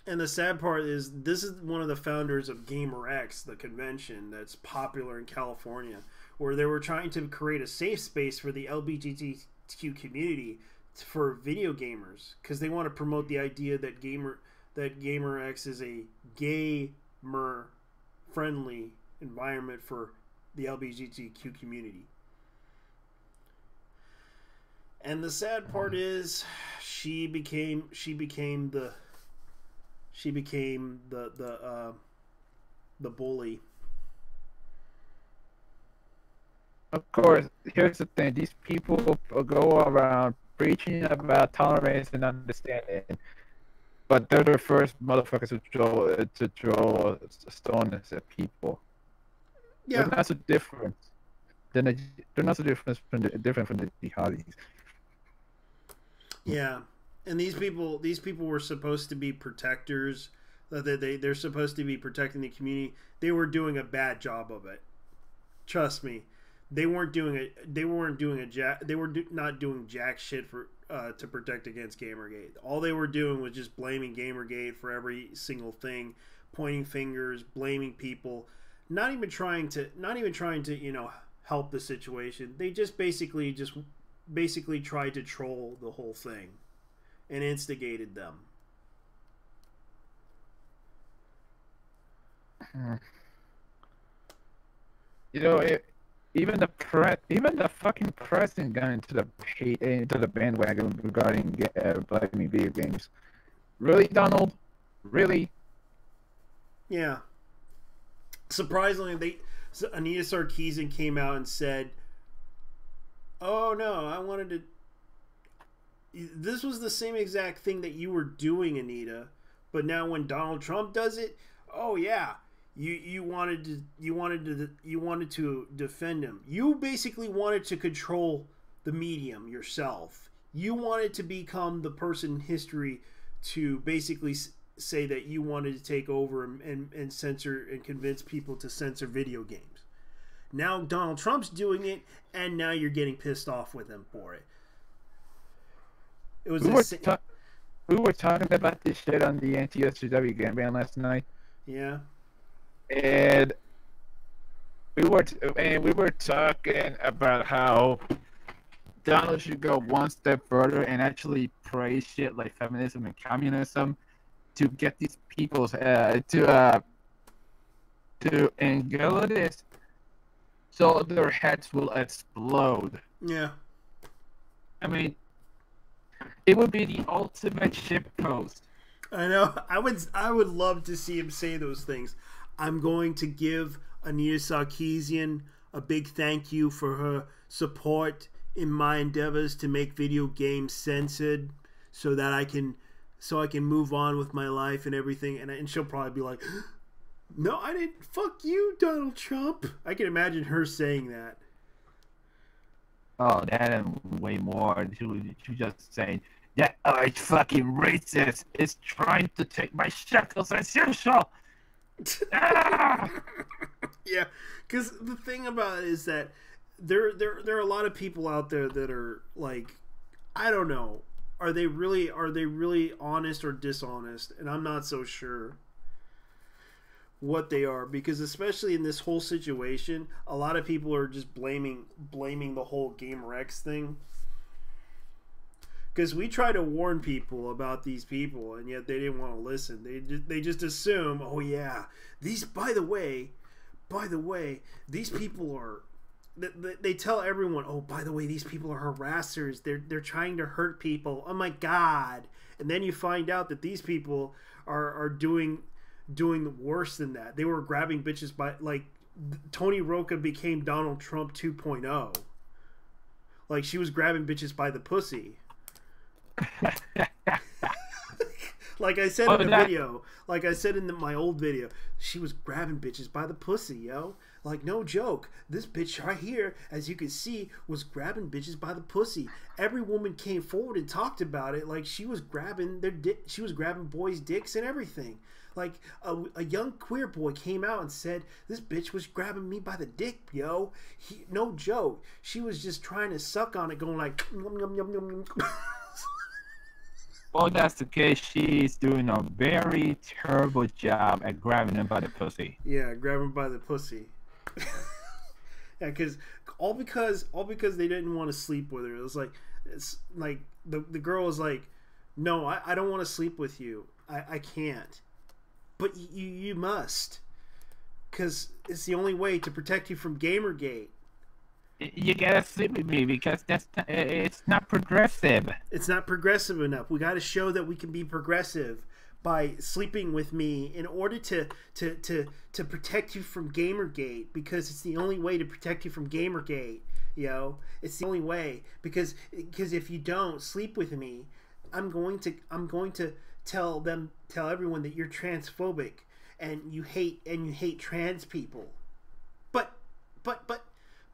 And the sad part is, this is one of the founders of GamerX, the convention that's popular in California, where they were trying to create a safe space for the LGBTQ community for video gamers, because they want to promote the idea that GamerX is a gamer-friendly environment for the LGBTQ community. And the sad part is, she became the bully. Of course, here's the thing: these people go around preaching about tolerance and understanding, but they're the first motherfuckers to throw stones at people. Yeah, they're not so different. They're not so different from the jihadis. Yeah. And these people were supposed to be protectors. They're supposed to be protecting the community. They were doing a bad job of it. Trust me, they weren't doing it. They were not doing jack shit for to protect against Gamergate. All they were doing was just blaming Gamergate for every single thing, pointing fingers, blaming people, not even trying to help the situation. They just basically tried to troll the whole thing and instigated them. You know, even the fucking president got into the bandwagon regarding blaming video games. Really, Donald? Really? Yeah. Surprisingly, Anita Sarkeesian came out and said, "Oh no, I wanted to. This was the same exact thing that you were doing, Anita. But now when Donald Trump does it, oh yeah, you wanted to defend him. You basically wanted to control the medium yourself. You wanted to become the person in history to basically say that you wanted to take over and censor and convince people to censor video games. Now Donald Trump's doing it, and now you're getting pissed off with him for it." It was we were talking about this shit on the NTSW game ban last night. Yeah. And we were talking about how Donald should go one step further and actually praise shit like feminism and communism to get these people to Enceladus so their heads will explode. Yeah. I mean, it would be the ultimate ship post. I know. I would love to see him say those things. I'm going to give Anita Sarkeesian a big thank you for her support in my endeavors to make video games censored, so that I can move on with my life and everything. And she'll probably be like, "No, I didn't. Fuck you, Donald Trump." I can imagine her saying that. Oh, that and way more. She just saying, that arch fucking racist is trying to take my shackles as usual. Ah! Yeah, because the thing about it is that there are a lot of people out there that are like, I don't know, are they really honest or dishonest? And I'm not so sure what they are, because especially in this whole situation, a lot of people are just blaming the whole GamerX thing. Because we try to warn people about these people, and yet they didn't want to listen. They just assume, oh yeah, these by the way, these people are. They tell everyone, oh, by the way, these people are harassers. They're trying to hurt people. Oh my god! And then you find out that these people are doing worse than that. They were grabbing bitches by, like, Tony Roca became Donald Trump 2.0. Like, she was grabbing bitches by the pussy. Like I said in the video, like I said in my old video, she was grabbing bitches by the pussy, yo. Like, no joke. This bitch right here, as you can see, was grabbing bitches by the pussy. Every woman came forward and talked about it. Like, she was grabbing she was grabbing boys' dicks and everything. Like, a young queer boy came out and said, this bitch was grabbing me by the dick, yo. No joke. She was just trying to suck on it, going like, yum, yum, yum, yum, yum. Well, that's the case. She's doing a very terrible job at grabbing him by the pussy. Yeah, grabbing by the pussy. Yeah, because they didn't want to sleep with her. It's like the girl was like, no, I don't want to sleep with you. I can't. But you must, because it's the only way to protect you from Gamergate. You gotta sleep with me because it's not progressive. It's not progressive enough. We got to show that we can be progressive by sleeping with me in order to protect you from Gamergate, because it's the only way to protect you from Gamergate. Yo, it's the only way, because if you don't sleep with me, I'm going to tell everyone that you're transphobic and you hate trans people.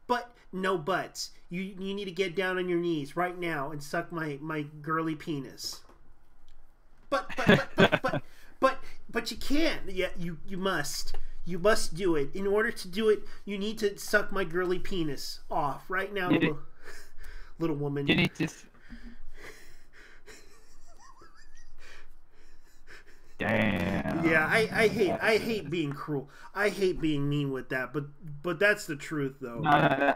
But no buts. You need to get down on your knees right now and suck my girly penis. But you can't. Yeah, you must. You must do it. In order to do it, you need to suck my girly penis off right now, little woman. You need to. Damn. Yeah, I hate being cruel. I hate being mean with that, but that's the truth, though. No.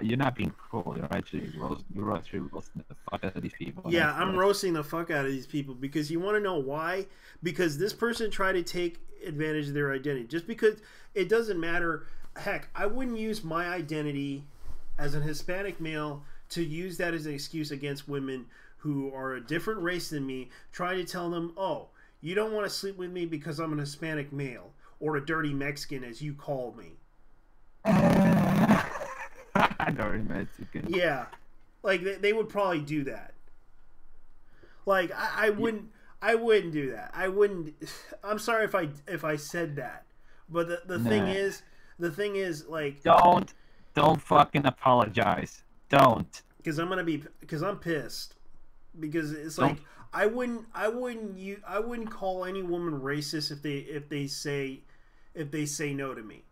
You're not being cruel. You're actually roasting the fuck out of these people. Yeah, I'm roasting the fuck out of these people, because you want to know why? Because this person tried to take advantage of their identity. Just because it doesn't matter. Heck, I wouldn't use my identity as a Hispanic male to use that as an excuse against women who are a different race than me, trying to tell them, oh, you don't want to sleep with me because I'm an Hispanic male, or a dirty Mexican, as you call me. Dirty Mexican. Yeah, like they would probably do that. Like I wouldn't do that. I wouldn't. I'm sorry if I said that, but the thing is like, don't fucking apologize. Don't. Because I'm pissed. Because it's like, I wouldn't call any woman racist if they say no to me.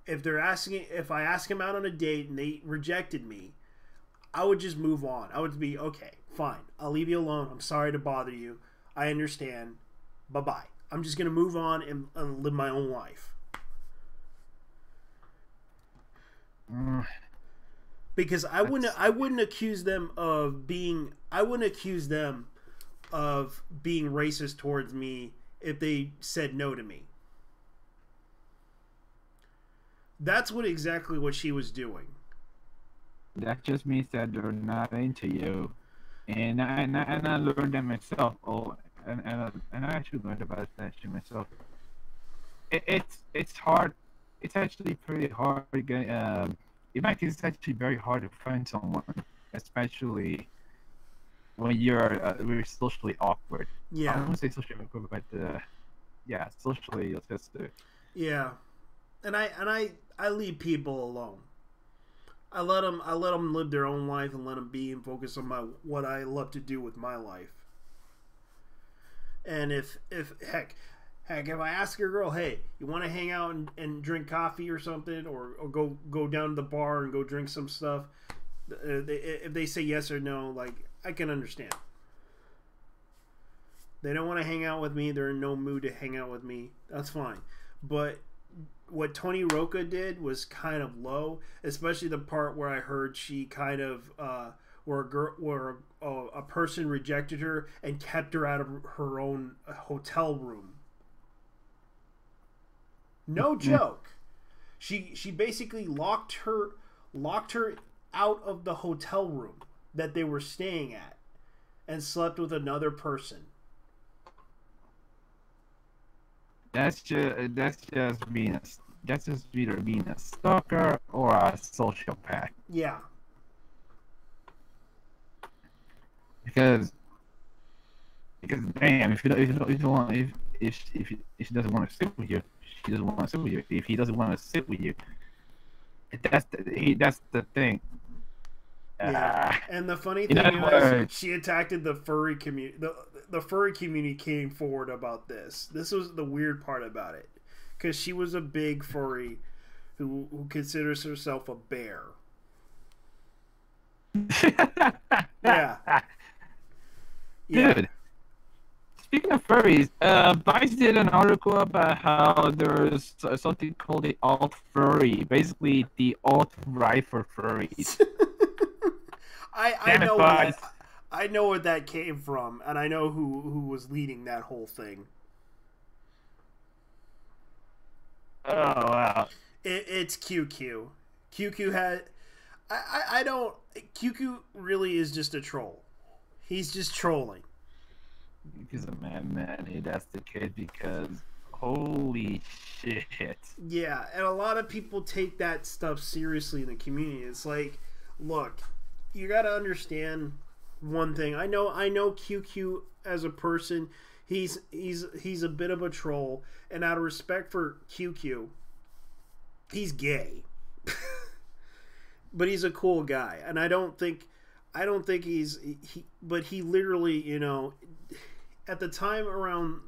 If I ask them out on a date and they rejected me, I would just move on. I would be, okay, fine, I'll leave you alone. I'm sorry to bother you. I understand. Bye-bye. I'm just gonna move on and live my own life. Because I wouldn't accuse them of being racist towards me if they said no to me. That's exactly what she was doing. That just means that they're not into you. And I learned that myself. Oh, and I actually learned about that shit myself. It's hard. It's actually pretty hard to get. In fact, it's actually very hard to find someone, especially when you're very socially awkward. I Yeah. don't want to say socially awkward, but yeah, socially autistic. Yeah. And I leave people alone. I let them live their own life and let them be and focus on what I love to do with my life. And if heck, if I ask a girl, hey, you want to hang out and drink coffee or something, or go down to the bar and go drink some stuff, if they say yes or no, like, I can understand. They don't want to hang out with me. They're in no mood to hang out with me. That's fine. But what Tony Roca did was kind of low, especially the part where I heard she kind of where a person rejected her and kept her out of her own hotel room. No joke. She basically locked her out of the hotel room that they were staying at and slept with another person. That's just being that's just either being a stalker or a sociopath. Yeah. Because damn, if she doesn't want to sit with you, she doesn't want to sit with you. If he doesn't want to sit with you, that's the thing. Yeah. And the funny thing is, she attacked the furry community. The furry community came forward about this. This was the weird part about it, because she was a big furry who considers herself a bear. Yeah. Dude. Speaking of furries, Vice did an article about how there's something called the alt furry, basically the alt right for furries. I know where that came from, and I know who was leading that whole thing. Oh wow! It's QQ. QQ had I don't. QQ really is just a troll. He's just trolling. He's a madman. That's the case because holy shit. Yeah, and a lot of people take that stuff seriously in the community. It's like, look, you got to understand one thing. I know QQ as a person, he's a bit of a troll, and out of respect for QQ, he's gay. But he's a cool guy, and I don't think but he literally, you know, at the time around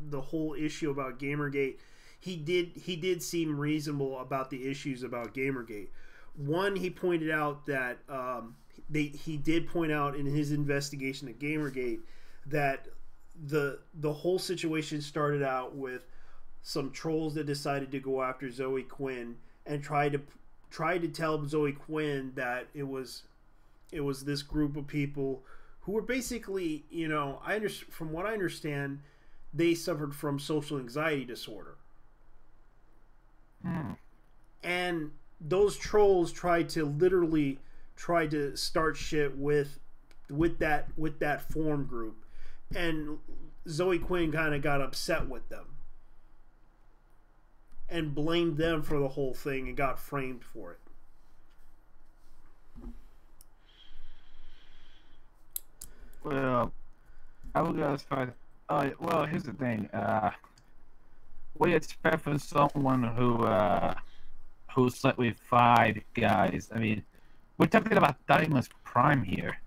the whole issue about Gamergate, he did seem reasonable about the issues about Gamergate. One, he pointed out that he did point out in his investigation at Gamergate that the whole situation started out with some trolls that decided to go after Zoe Quinn and tried to tell Zoe Quinn that it was this group of people who were basically, you know, from what I understand, they suffered from social anxiety disorder. And those trolls tried to start shit with that forum group, and Zoe Quinn kind of got upset with them and blamed them for the whole thing and got framed for it. Well, I would go as far as, well, here's the thing. What do you expect from someone who slept with 5 guys? I mean, we're talking about Diamond's prime here.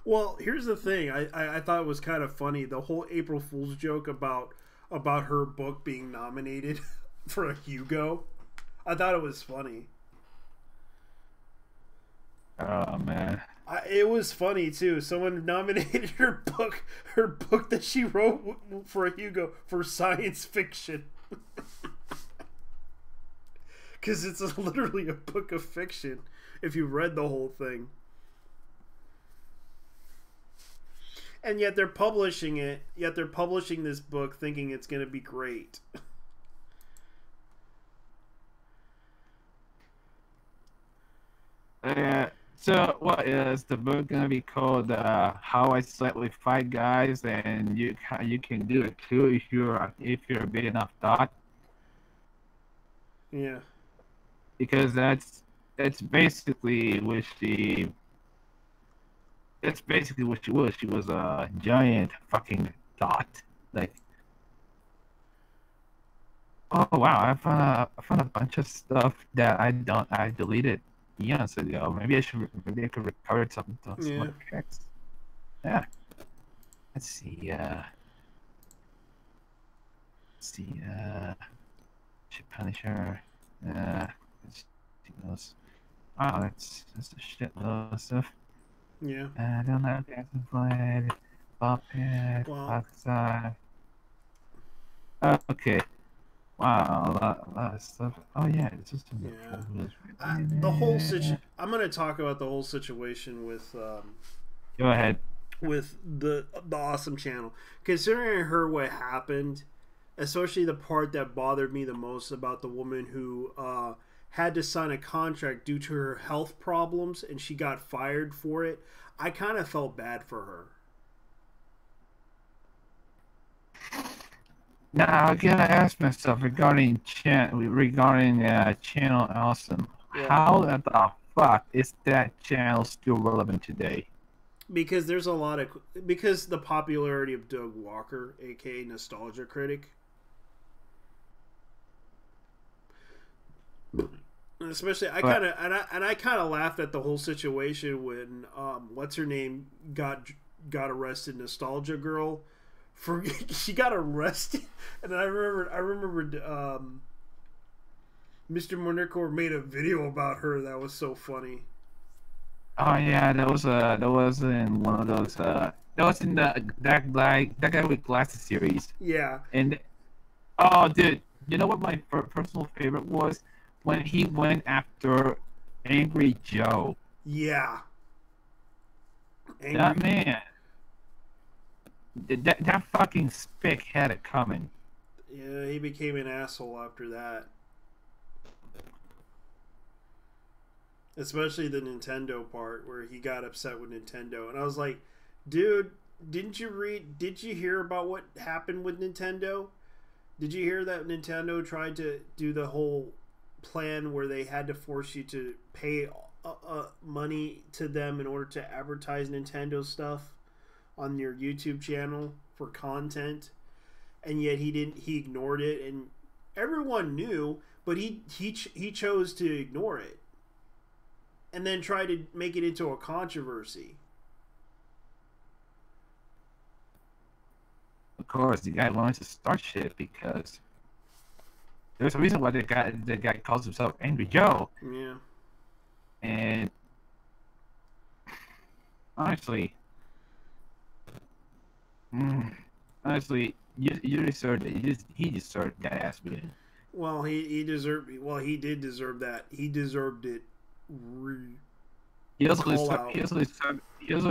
Well, here's the thing. I thought it was kind of funny, the whole April Fool's joke about her book being nominated for a Hugo. I thought it was funny. Oh man. It was funny too. Someone nominated her book that she wrote for a Hugo for science fiction. Because it's literally a book of fiction if you read the whole thing. And yet they're publishing this book thinking it's going to be great. So what is the book gonna be called? How I Slept with Five Guys, and you can do it too if you're a big enough dot, Yeah. because that's basically what she that's basically what she was. She was a giant fucking dot. Like, oh wow, I found a bunch of stuff that I deleted years ago. Maybe I could recover some Yeah. other tricks. Yeah. Let's see. Let's see. Shit Punisher. Let's see those. Wow, that's a shitload of stuff. Yeah. I don't know. Jackson Blade, Bobhead, Well, Oxide. Okay. Wow, a lot of stuff. Oh yeah, it's just in the yeah. folders. The whole I'm going to talk about the whole situation Go ahead. with the awesome channel. Considering I heard what happened, especially the part that bothered me the most about the woman who had to sign a contract due to her health problems and she got fired for it, I kind of felt bad for her. Now I gotta ask myself regarding Channel Awesome. Yeah. How the fuck is that channel still relevant today? Because there's a lot of because the popularity of Doug Walker, aka Nostalgia Critic, and especially I kind of laughed at the whole situation when what's her name got arrested, Nostalgia Girl, for she got arrested, and I remembered Mr. Monaco made a video about her that was so funny. Oh yeah, that was in one of those that was in that guy with glasses series. Yeah. And oh dude, you know what my personal favorite was? When he went after Angry Joe. Yeah. That man. That fucking spick had it coming. Yeah, he became an asshole after that. Especially the Nintendo part where he got upset with Nintendo. And I was like, dude, did you hear about what happened with Nintendo? Did you hear that Nintendo tried to do the whole plan where they had to force you to pay money to them in order to advertise Nintendo stuff on your YouTube channel for content? And yet he ignored it, and everyone knew, but he chose to ignore it. And then try to make it into a controversy. Of course, the guy wanted to start shit because there's a reason why the guy calls himself Angry Joe. Yeah. And honestly, you deserved it. He deserved that ass beating. Well, he did deserve that. He deserved it. He also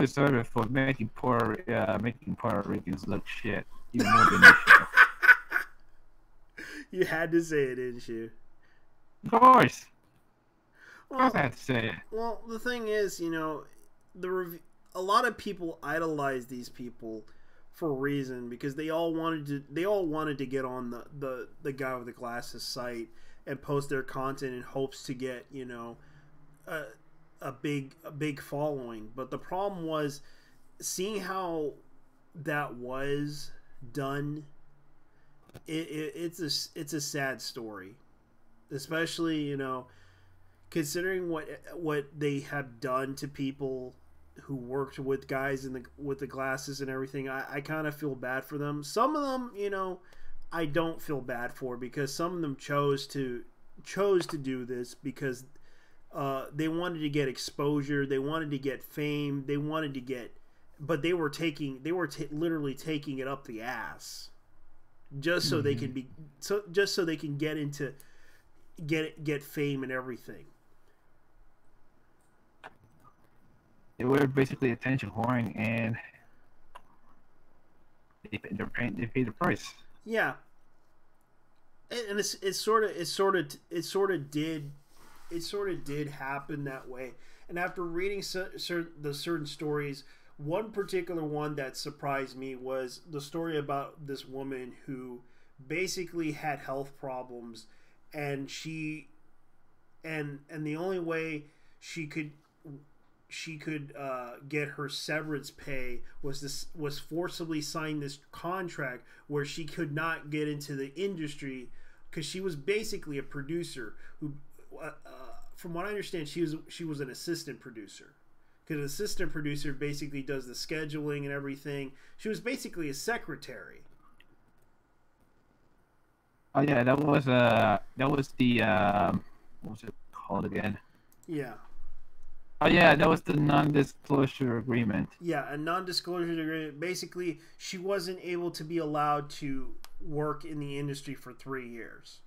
deserved it for making Puerto Ricans look shit. Even more than shit. You had to say it, didn't you? Of course. Well, I had to say it. Well, the thing is, a lot of people idolize these people for a reason, because they all wanted to get on the guy with the glasses site and post their content in hopes to get a big following. But the problem was seeing how that was done. It's a sad story, especially considering what they have done to people who worked with guys with the glasses and everything. I kind of feel bad for them. Some of them, I don't feel bad for, because some of them chose to do this because they wanted to get exposure, they wanted to get fame, but they were literally taking it up the ass just so they can get fame and everything. They were basically attention whoring, and they paid the price. Yeah, and it sort of did happen that way. And after reading the certain stories, one particular one that surprised me was the story about this woman who basically had health problems, and the only way she could get her severance pay was forcibly sign this contract where she could not get into the industry because she was basically a producer who, from what I understand, she was an assistant producer. Because an assistant producer basically does the scheduling and everything. She was basically a secretary. Oh yeah, that was the what was it called again? Yeah. Oh yeah, that was the non-disclosure agreement. Yeah, a non-disclosure agreement. Basically, she wasn't able to be allowed to work in the industry for 3 years.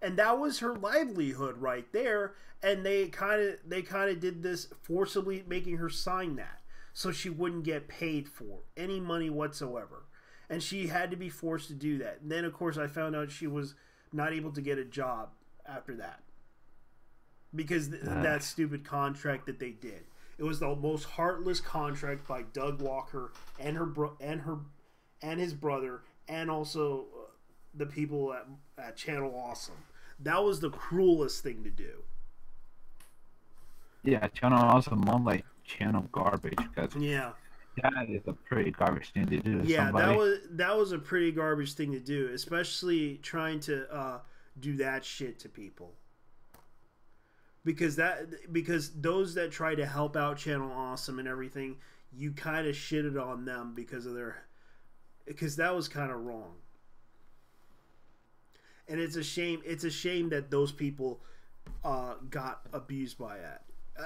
And that was her livelihood right there, and they kind of did this forcibly, making her sign that so she wouldn't get paid for any money whatsoever. And she had to be forced to do that. And then of course I found out she was not able to get a job after that. Because that stupid contract that they did. It was the most heartless contract by Doug Walker and his brother, and also the people at Channel Awesome. That was the cruelest thing to do. Yeah, Channel Awesome more like Channel Garbage, because yeah, that is a pretty garbage thing to do to yeah, somebody. that was a pretty garbage thing to do, especially trying to do that shit to people. Because those that try to help out Channel Awesome and everything, you kind of shitted on them because that was kind of wrong. And it's a shame that those people got abused by that.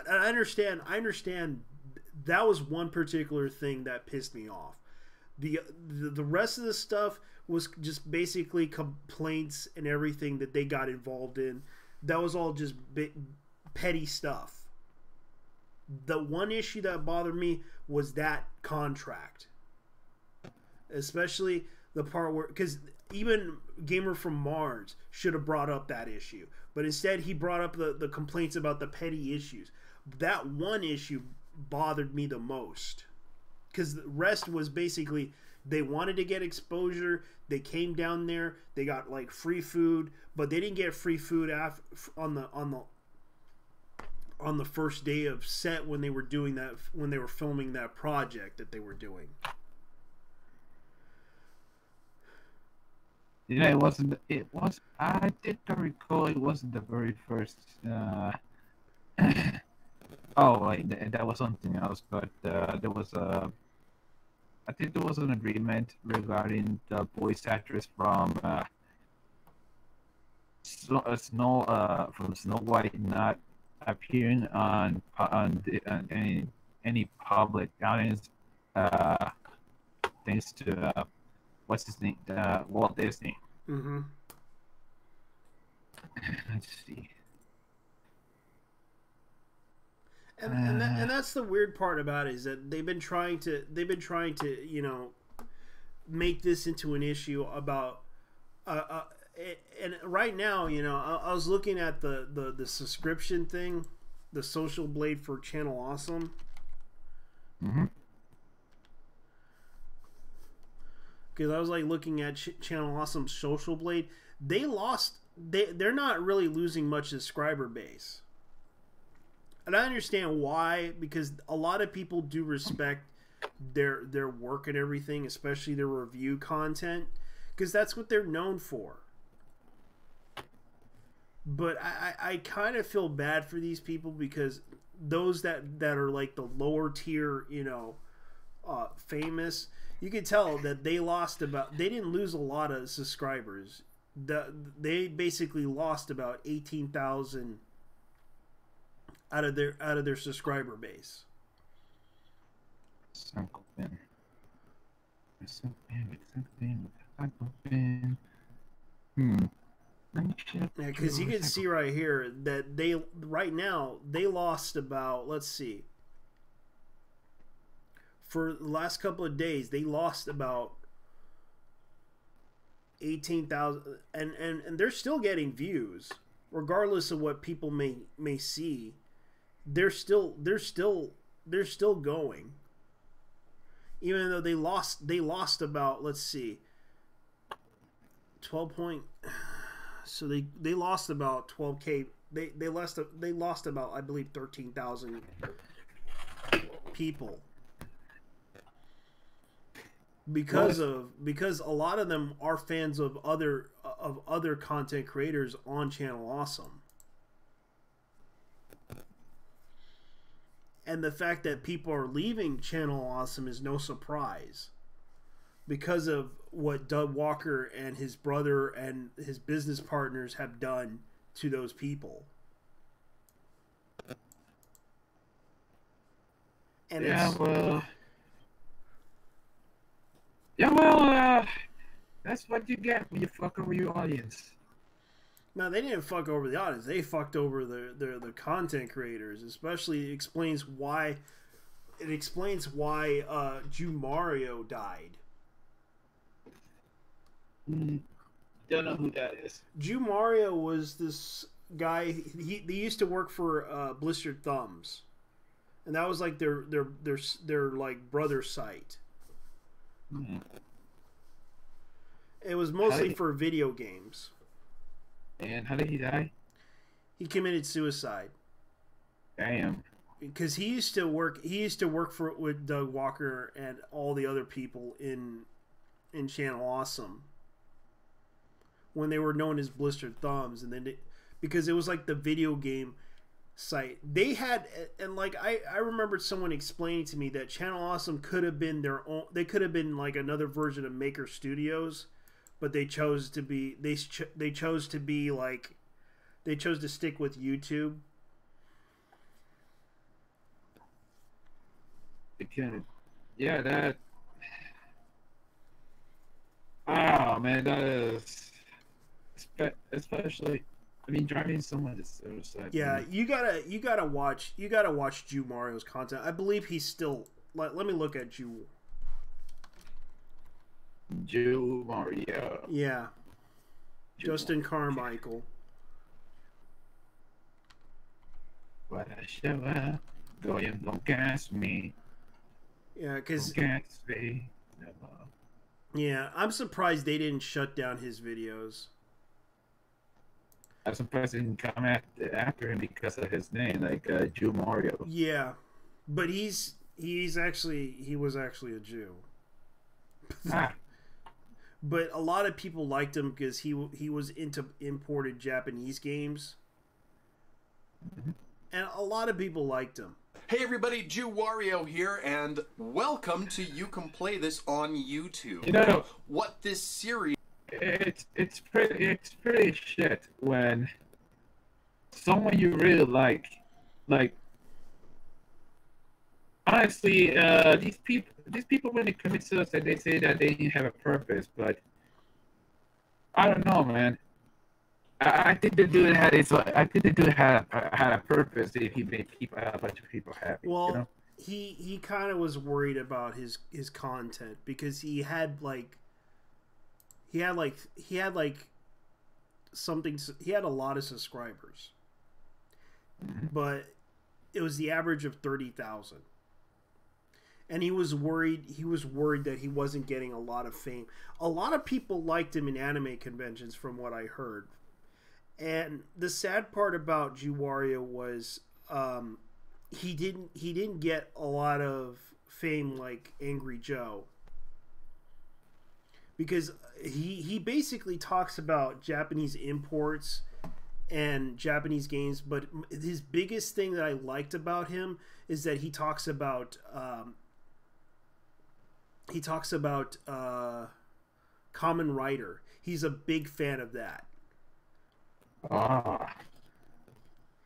And I understand that was one particular thing that pissed me off. The rest of the stuff was just basically complaints and everything that they got involved in. That was all just petty stuff. The one issue that bothered me was that contract. Especially the part where, because even Gamer from Mars should have brought up that issue, but instead he brought up the complaints about the petty issues. That one issue bothered me the most, because the rest was basically they wanted to get exposure. They came down there, they got like free food, but they didn't get free food on the first day of set when they were doing that, when they were filming that project that they were doing. Yeah, it was. I did recall it wasn't the very first. Oh, wait, that was something else. But there was I think there was an agreement regarding the voice actress from Snow White not appearing on any public audience. Thanks to what's his name? Walt Disney. Mm-hmm. Let's see. And that's the weird part about it, is that they've been trying to make this into an issue about and right now, I was looking at the subscription thing, the Social Blade for Channel Awesome. Mm-hmm. Because I was like looking at Channel Awesome's Social Blade. They're not really losing much subscriber base. And I understand why, because a lot of people do respect their work and everything, especially their review content, because that's what they're known for. But I kind of feel bad for these people, because those that are like the lower tier, famous, you can tell that they didn't lose a lot of subscribers. They basically lost about 18,000 out of their subscriber base. Yeah, because you can see right here that they lost about, let's see, for the last couple of days they lost about 18,000, and they're still getting views regardless of what people may see. they're still going, even though they lost about, let's see, 12 point. So they lost about 12K. They lost about, I believe, 13,000 people because a lot of them are fans of other content creators on Channel Awesome. And the fact that people are leaving Channel Awesome is no surprise because of what Doug Walker and his brother and his business partners have done to those people. And that's what you get when you fuck over your audience. No, they didn't fuck over the audience. They fucked over the content creators. Especially, it explains why Jew Mario died. Don't know who that is. Jew Mario was this guy. They used to work for Blistered Thumbs, and that was like their like brother site. Mm. It was mostly for video games. And how did he die? He committed suicide. Damn. Because he used to work with Doug Walker and all the other people in Channel Awesome when they were known as Blistered Thumbs, and then because it was like the video game site they had, and like I remembered someone explaining to me that Channel Awesome could have been their own. They could have been like another version of Maker Studios, but they chose to stick with YouTube. Yeah, that. Oh man, that is especially. I mean, driving someone to suicide. Yeah, you gotta watch Jew Mario's content. I believe he's still. Let me look at Jew Mario. Yeah, Justin Carmichael. But I show up, don't gas me. Yeah, because gas me. Yeah, I'm surprised they didn't shut down his videos. I'm surprised they didn't come after him because of his name, like Jew Mario. Yeah, but he was actually a Jew. But a lot of people liked him because he was into imported Japanese games, and a lot of people liked him. Hey everybody, Jew Wario here, and welcome to You Can Play This on YouTube. You know what this series? It's pretty shit when someone you really like honestly these people when they commit suicide they say that they didn't have a purpose, but I don't know, man. I think the dude had a purpose if he made a bunch of people happy. Well, you know? he kind of was worried about his content because he had a lot of subscribers, but it was the average of 30,000, and he was worried that he wasn't getting a lot of fame. A lot of people liked him in anime conventions, from what I heard. And the sad part about Jew Wario was he didn't get a lot of fame like Angry Joe, because he basically talks about Japanese imports and Japanese games, but his biggest thing that I liked about him is that he talks about Kamen Rider. He's a big fan of that.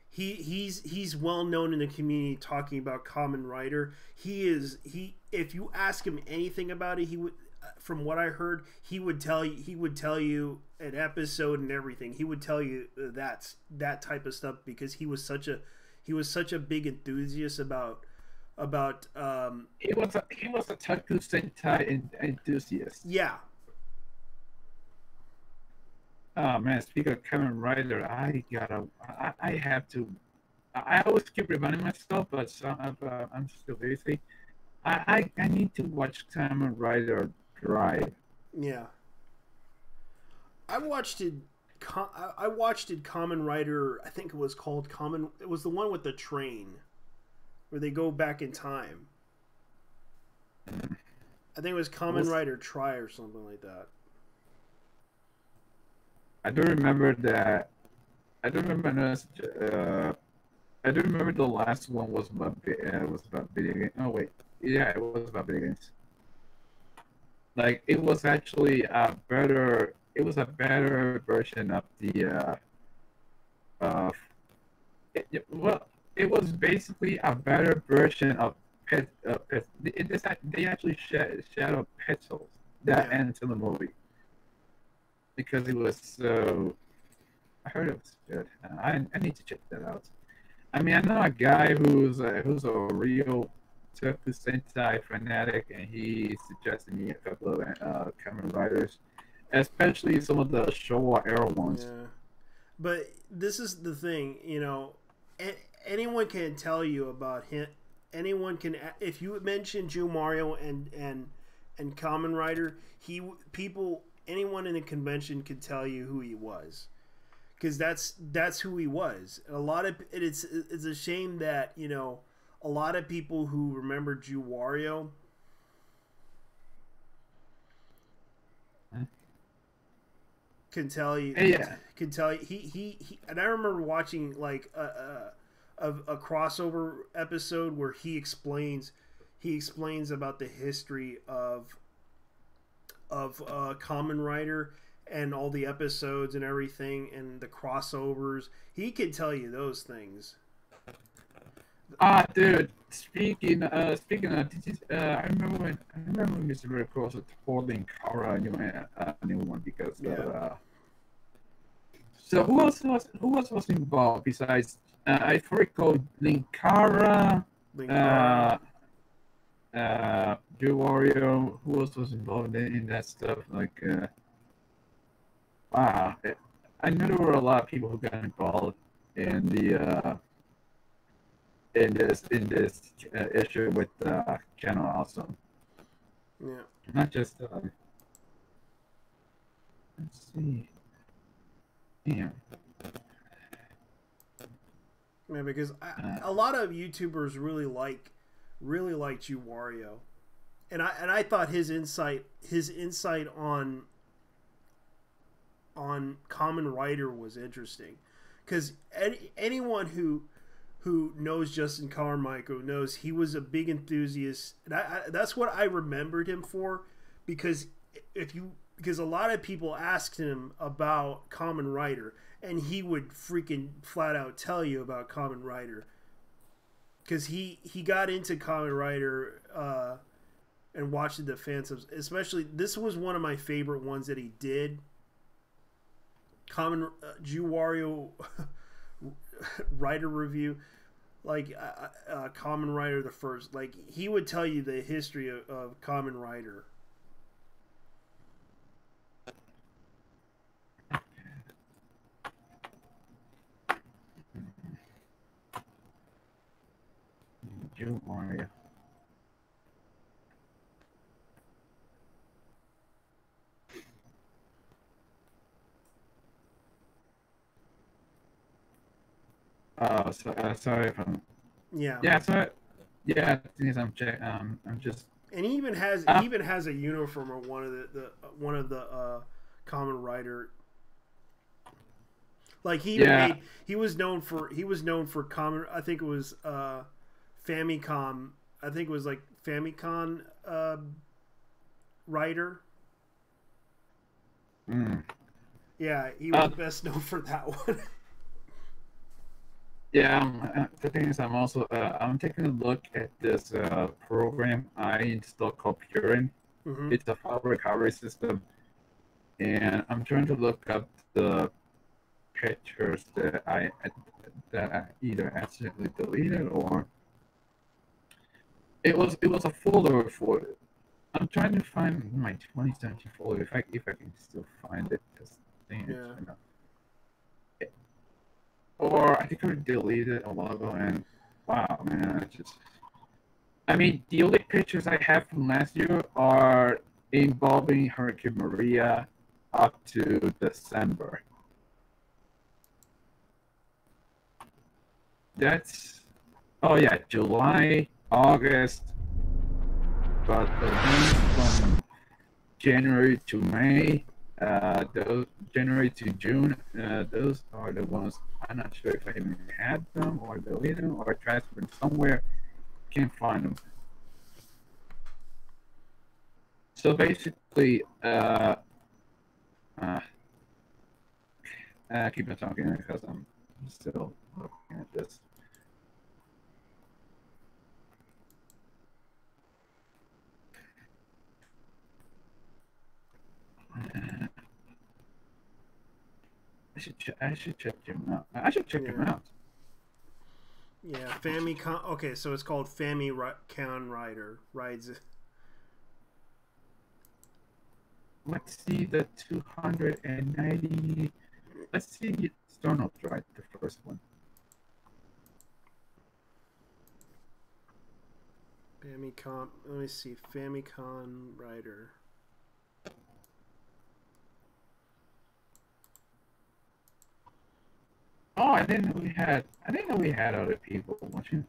He's well known in the community talking about Kamen Rider. If you ask him anything about it, he would, from what I heard, he would tell you an episode and everything. He would tell you that type of stuff because he was such a big enthusiast about he was a Taku Sentai enthusiast. Yeah. Oh man, speaking of Kamen Rider, I I always keep reminding myself, but I'm still busy. I need to watch Kamen Rider Drive. Yeah. I watched it. I watched it. Kamen Rider. I think it was called Kamen. It was the one with the train, where they go back in time. I think it was Kamen Rider Try or something like that. I don't remember that. I don't remember. I don't remember the last one was about video games. Oh wait, yeah, it was about video games. Like it was actually a better. It was a better version of the. Well, it was basically a better version of Pet. They actually shadow Petals that ends in the movie because it was so. I heard it was good. I need to check that out. I mean, I know a guy who's a real Toku Sentai fanatic, and he suggested me a couple of Kamen Riders, especially some of the Showa era ones. Yeah, but this is the thing, you know. Anyone can tell you about him. Anyone can, if you mention Ju Mario and Kamen Rider, anyone in a convention could tell you who he was. Because that's who he was. And it's a shame that, you know, a lot of people who remember Ju Wario can tell you. Can tell you he and I remember watching like a crossover episode where he explains about the history of Kamen Rider and all the episodes and everything and the crossovers. He can tell you those things. Dude. Speaking of, I remember when Mr. Very Close to holding Kara a new one because so who else was involved besides I recall Linkara, Ju Wario. Who else was involved in that stuff? Like wow, I know there were a lot of people who got involved in the in this issue with Channel Awesome. Yeah. Not just let's see. Yeah. Yeah, because a lot of YouTubers really like Ju Wario, and I thought his insight on Kamen Rider was interesting, because anyone who knows Justin Carmichael knows he was a big enthusiast, and that's what I remembered him for, because a lot of people asked him about Kamen Rider, and he would freaking flat out tell you about Kamen Rider, because he got into Kamen Rider and watched the fan subs. Especially, this was one of my favorite ones that he did. Ju Wario Rider review, like Kamen Rider the first. Like, he would tell you the history of Kamen Rider. Ju Wario. Oh, sorry if I'm. Yeah. Yeah. So, yeah. The thing is, I'm just. And he even has a uniform of one of the Kamen Rider. Like he was known for Kamen. I think it was Famicom. I think it was like Famicom Rider. Yeah, he was best known for that one. Yeah, the thing is, I'm taking a look at this program I installed called Purin. Mm-hmm. It's a file recovery system, and I'm trying to look up the pictures that I either accidentally deleted or it was a folder for it. I'm trying to find my 2017 folder if I can still find it. This thing is, or I think I deleted it a while ago. And wow, man, I mean, the only pictures I have from last year are involving Hurricane Maria up to December. Oh yeah, July, August, but the ones from January to May, those January to June, those are the ones I'm not sure if I even had them or deleted them or transferred them somewhere. Can't find them. So basically, keep on talking because I'm still looking at this. I should check him out. I should check him out. Yeah, Famicom. Okay, so it's called Famicom Rider. Rides. Let's see the 290. Let's see the Stornoff Ride, the first one. Famicom. Let me see. Famicom Rider. Oh, I didn't know we had other people watching.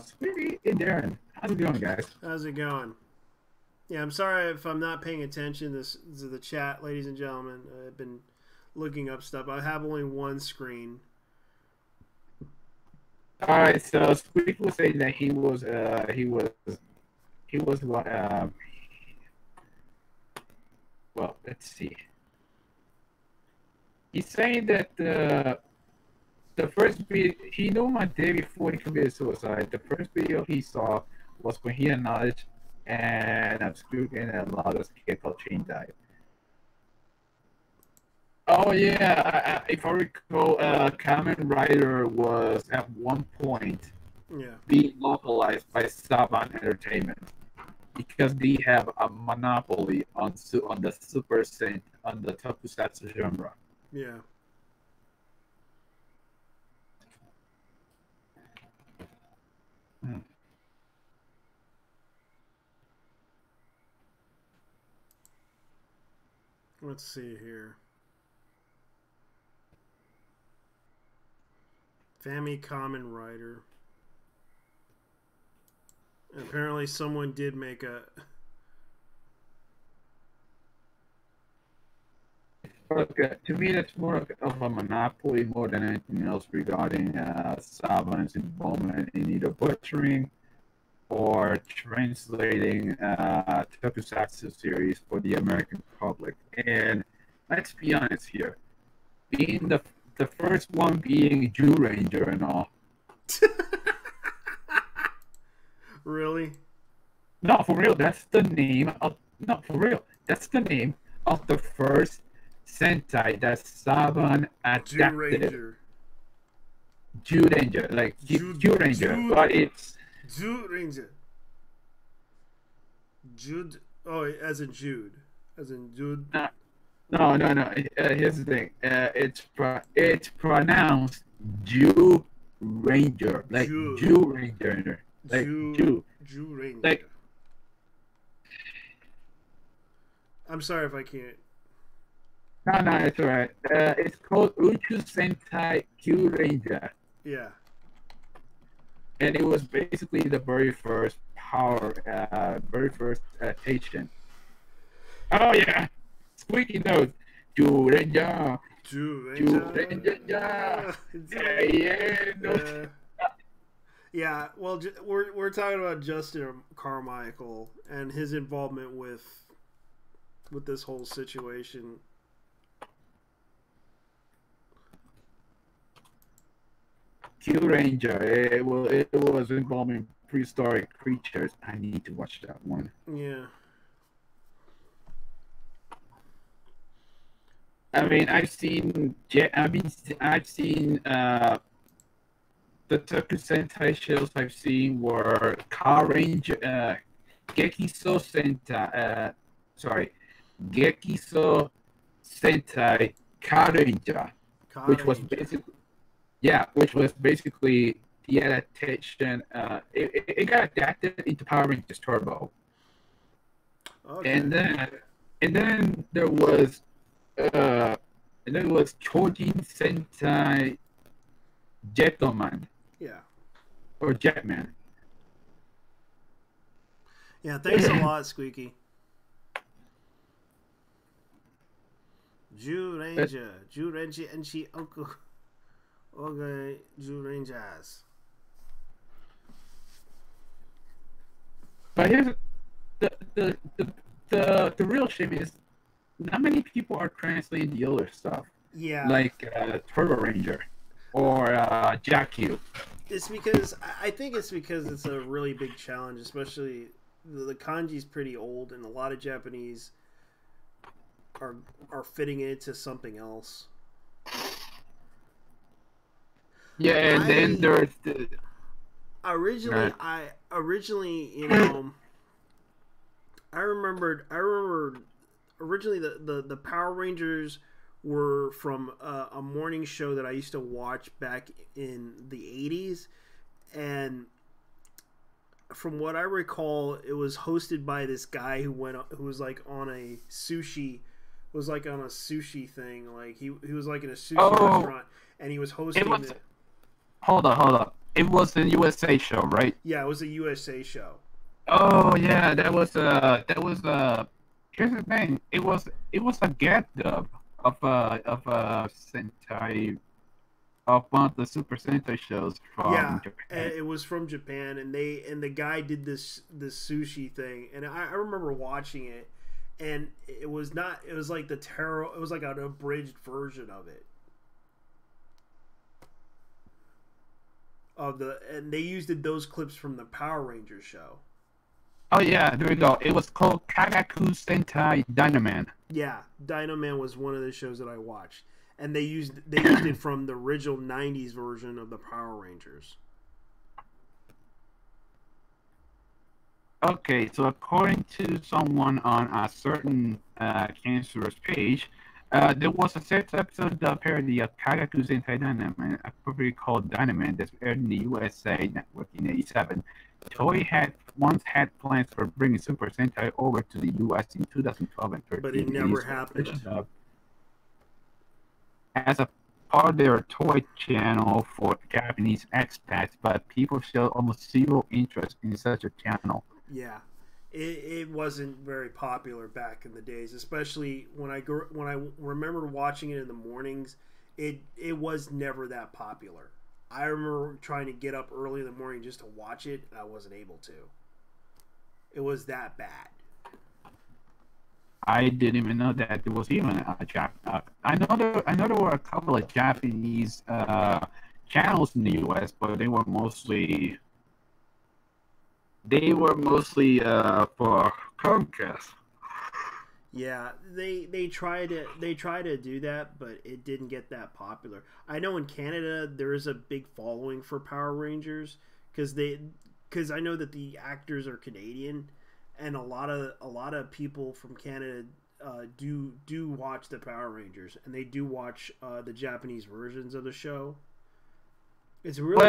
Sweetie and Darren. How's it going, guys? How's it going? Yeah, I'm sorry if I'm not paying attention. This is the chat, ladies and gentlemen. I've been looking up stuff. I have only one screen. All right, so Squeak was saying that he was well, let's see. He's saying that the first video he knew my day before he committed suicide. The first video he saw was when he acknowledged and Squeak and a lot of kid called Chain died. Oh yeah, if I recall, Kamen Rider was at one point being localized by Saban Entertainment because they have a monopoly on the Super Sentai, on the tokusatsu genre. Yeah. Let's see here. Famicom Rider. Apparently someone did make a... Okay, to me, that's more of a monopoly more than anything else regarding Saban's involvement in either butchering or translating tokusatsu series for the American public. And let's be honest here, being the first one being Jew Ranger and all. Really? No, for real. That's the name of That's the name of the first Sentai that Saban adapted. Jew Ranger, like Jew Ranger, but it's Jew Ranger. Jude. Oh, as in Jude, as in Jude. No. Here's the thing. It's pronounced Jew Ranger, like Jew Ranger, like Jew Ranger. Like, I'm sorry if I can't. No, it's alright. It's called Uchu Sentai Q Ranger. Yeah. And it was basically the very first adaptation. Oh yeah, Squeaky knows. Jew Ranger. Yeah. Well, we're talking about Justin Carmichael and his involvement with this whole situation. Q Ranger. It was involving prehistoric creatures. I need to watch that one. Yeah. I mean, I've seen the Toku Sentai shows I've seen were Car Ranger, Gekiso Sentai, Gekiso Sentai Car Ranger, which was basically Yeah, which was basically the adaptation. It got adapted into Power Rangers Turbo, Okay. and then there was uh, and then it was Chojin Sentai Jetman Yeah. or Jetman. Yeah. Thanks a lot, Squeaky. Ju Ranger, and she Uncle. Okay, Ju Rangers. But here's the the, the the real shame is not many people are translating the older stuff, Yeah. like Turbo Ranger or Jack Q. It's because I think it's because it's a really big challenge, especially the kanji's pretty old, and a lot of Japanese are fitting it into something else. Yeah, and then there's the Originally, Right. I remembered originally the Power Rangers were from a morning show that I used to watch back in the 80s, and from what I recall, it was hosted by this guy who was like on a sushi thing, like he was like in a sushi restaurant, and he was hosting hold on. It was a USA show, right? Yeah, it was a USA show. Oh yeah, that was here's the thing. It was a get dub of Sentai, of one of the Super Sentai shows from Japan. And it was from Japan, and the guy did this sushi thing, and I remember watching it, and it was like it was like an abridged version of it. And they used those clips from the Power Rangers show. Oh yeah, there we go. It was called Kagaku Sentai Dynaman. Yeah, Dynaman was one of the shows that I watched, and they used it from the original '90s version of the Power Rangers. Okay, so according to someone on a certain cancerous page, there was a sixth episode parody of Kagaku Sentai Dynaman, appropriately called Dynaman, that aired in the USA Network in '87. Toei once had plans for bringing Super Sentai over to the US in 2012 and 13. But it never happened. As a part of their toy channel for Japanese expats, but people showed almost zero interest in such a channel. Yeah, it wasn't very popular back in the days, especially when I remember watching it in the mornings. It was never that popular. I remember trying to get up early in the morning just to watch it, and I wasn't able to. It was that bad. I didn't even know that there was even a I know there were a couple of Japanese channels in the U.S., but they were mostly for Comcast. Yeah, they try to do that, but it didn't get that popular. I know in Canada there is a big following for Power Rangers because I know that the actors are Canadian, and a lot of people from Canada do watch the Power Rangers, and they do watch the Japanese versions of the show. It's really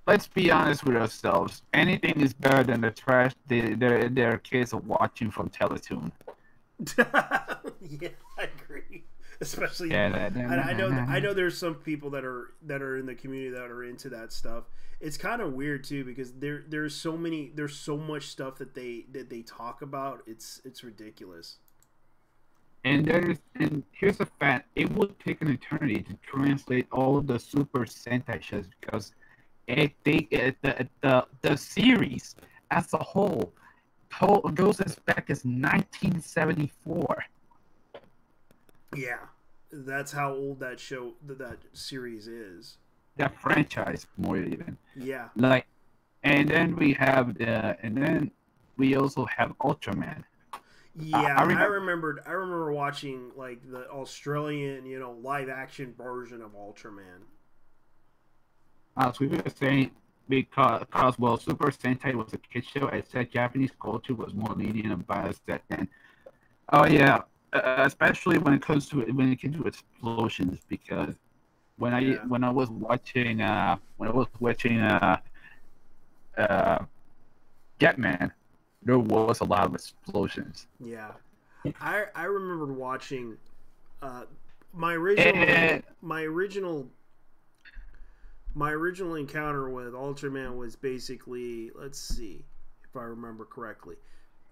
let's be honest with ourselves. Anything is better than the trash their kids are watching from Teletoon. Yeah, I agree. Especially, I know there's some people that are in the community that are into that stuff. It's kind of weird too because there's so much stuff that they talk about. It's ridiculous. And here's a fact: it would take an eternity to translate all of the Super Sentai shows because the series as a whole goes as back as 1974. Yeah, that's how old that series is. That franchise, more even. Yeah. And then we also have Ultraman. Yeah, I remember watching like the Australian, live action version of Ultraman. As we were saying, because Super Sentai was a kid show, I said Japanese culture was more lenient and biased back then. Oh yeah, especially when it came to explosions, because When Yeah. I was watching Jetman, there was a lot of explosions. Yeah, I remember watching my original And my original encounter with Ultraman was basically, let's see if I remember correctly.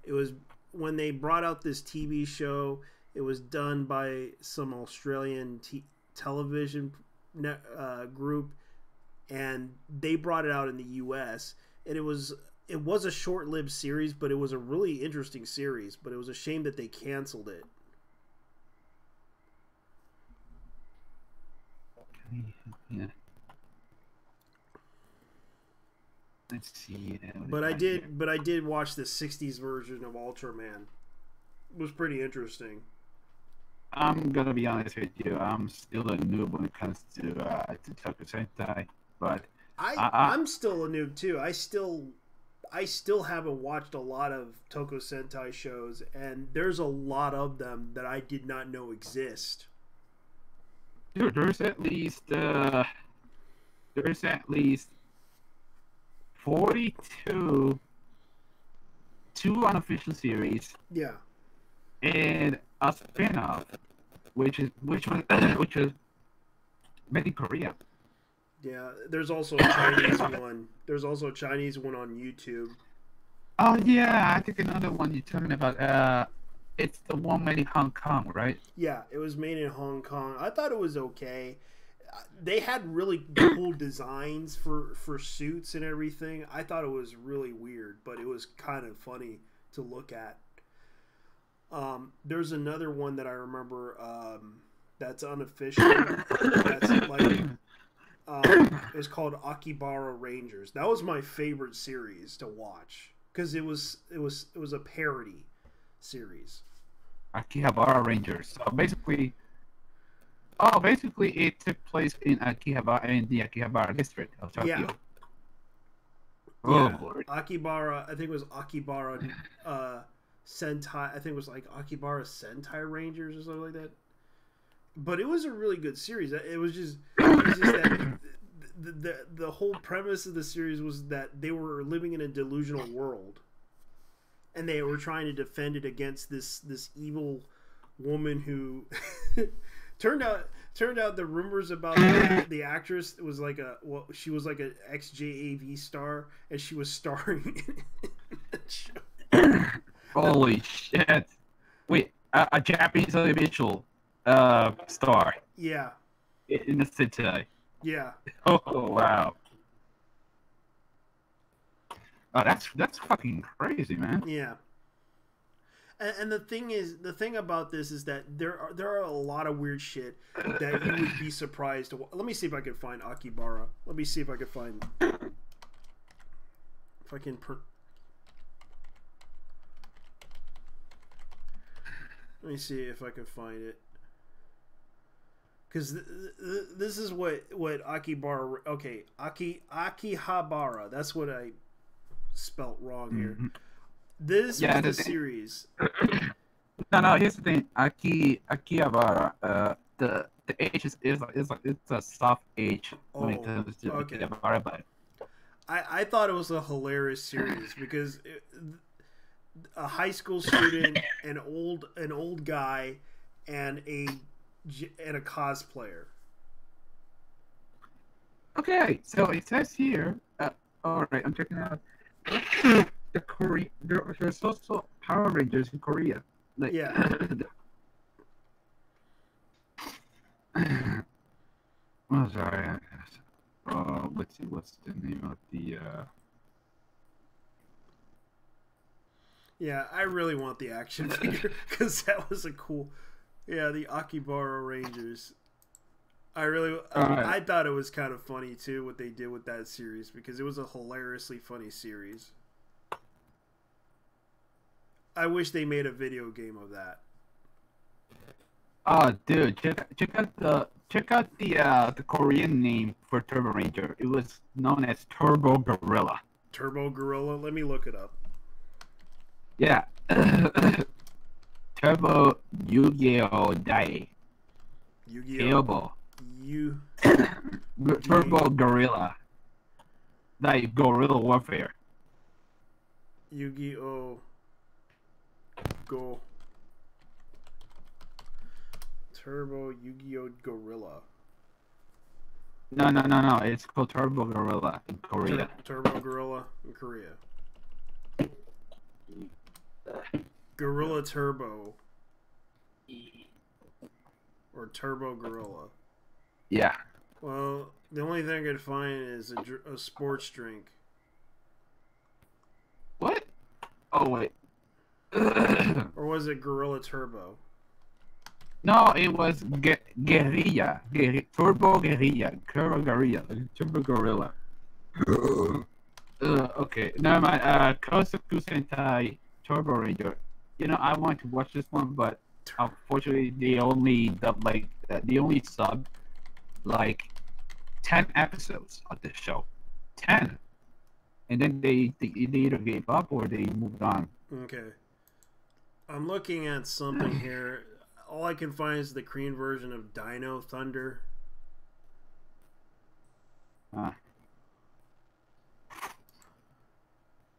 It was when they brought out this TV show. It was done by some Australian television group, and they brought it out in the U.S. and it was a short-lived series, but it was a really interesting series. But it was a shame that they canceled it. yeah. Let's see. But I did watch the '60s version of Ultraman. It was pretty interesting. I'm gonna be honest with you. I'm still a noob when it comes to Toku Sentai, but I'm still a noob too. I still haven't watched a lot of Toko Sentai shows, and there's a lot of them that I did not know exist. dude, there's at least 42 two unofficial series Yeah, and a spin-off, which was made in Korea. yeah. There's also a Chinese one. There's also a Chinese one on YouTube. Oh yeah, I think another one you're talking about. It's the one made in Hong Kong, right? Yeah, it was made in Hong Kong. I thought it was okay. They had really cool designs for suits and everything. I thought it was really weird, but it was kind of funny to look at. There's another one that I remember that's unofficial. That's like it's called Akibara Rangers. That was my favorite series to watch because it was a parody series. Akihabara Rangers. So basically, it took place in the Akihabara district of Tokyo. Yeah. Oh Yeah. Lord. Akibara, I think it was Akibara Sentai. I think it was like Akibara Sentai Rangers or something like that. But it was a really good series. It was just that the whole premise of the series was that they were living in a delusional world, and they were trying to defend it against this evil woman who turned out the rumors about the actress was like she was like an ex-JAV star, and she was starring in that show. Holy shit! Wait, a Japanese individual star Yeah, in the city. yeah. Oh wow! Oh, that's fucking crazy, man. Yeah. And the thing about this is that there are a lot of weird shit that you would be surprised to. Let me see if I can find Akibara. Let me see if I can find. If I can. Let me see if I can find it. Because this is what Akibara. Okay, Akihabara. That's what I spelt wrong here. Mm-hmm. This Yeah, was the series. No. Here's the thing. Akihabara. The H is like it's a soft H when it comes to okay. Akihabara, but I thought it was a hilarious series because a high school student, an old guy, and a cosplayer. okay. So it says here. All right, I'm checking out. There's also Power Rangers in Korea. Like, Yeah. Oh, sorry. Let's see. What's the name of the? Yeah, I really want the action figure because that was a cool. Yeah, the Akibara Rangers. I thought it was kind of funny too what they did with that series because it was a hilariously funny series. I wish they made a video game of that. Oh, dude, check out the Korean name for Turbo Ranger. It was known as Turbo Gorilla. Turbo Gorilla. Let me look it up. Yeah. Turbo Yu-Gi-Oh! Dai. Yu-Gi-Oh! Kyobo. You Turbo Gorilla. Like Gorilla Warfare. Yu-Gi-Oh! Go. Turbo Yu-Gi-Oh! Gorilla. No. It's called Turbo Gorilla in Korea. Turbo Gorilla in Korea. Gorilla Turbo. Or Turbo Gorilla. Yeah. Well, the only thing I could find is a sports drink. What? Oh wait. Or was it Gorilla Turbo? No, it was Guerrilla. Turbo Guerrilla. Turbo Gorilla. Okay. Never mind. Kosaku Sentai Turbo Ranger. You know, I want to watch this one, but unfortunately, they only sub like 10 episodes of the show. 10. And then they either gave up or they moved on. Okay. I'm looking at something here. All I can find is the Korean version of Dino Thunder. I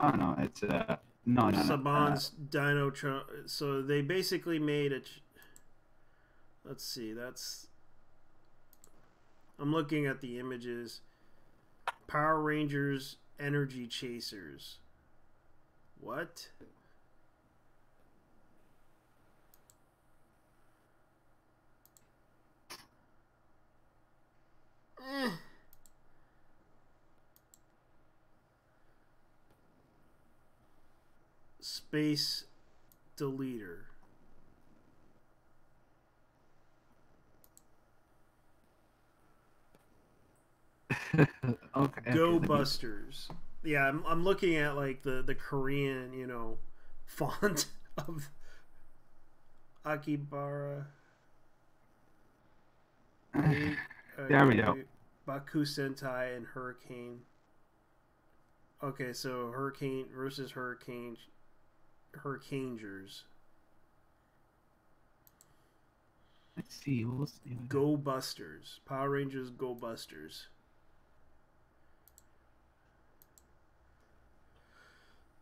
don't know. It's no. Saban's Dino. So they basically made a. Let's see. That's. I'm looking at the images. Power Rangers Energy Chasers. What? Space Deleter. Okay. Go Busters. Yeah, I'm looking at like the Korean, you know, font of Akibara. There we go. Baku Sentai and Hurricane. Okay, so Hurricane versus Hurricane. Hurricanegers. Let's see. What's the name? Go Busters. Power Rangers Go Busters.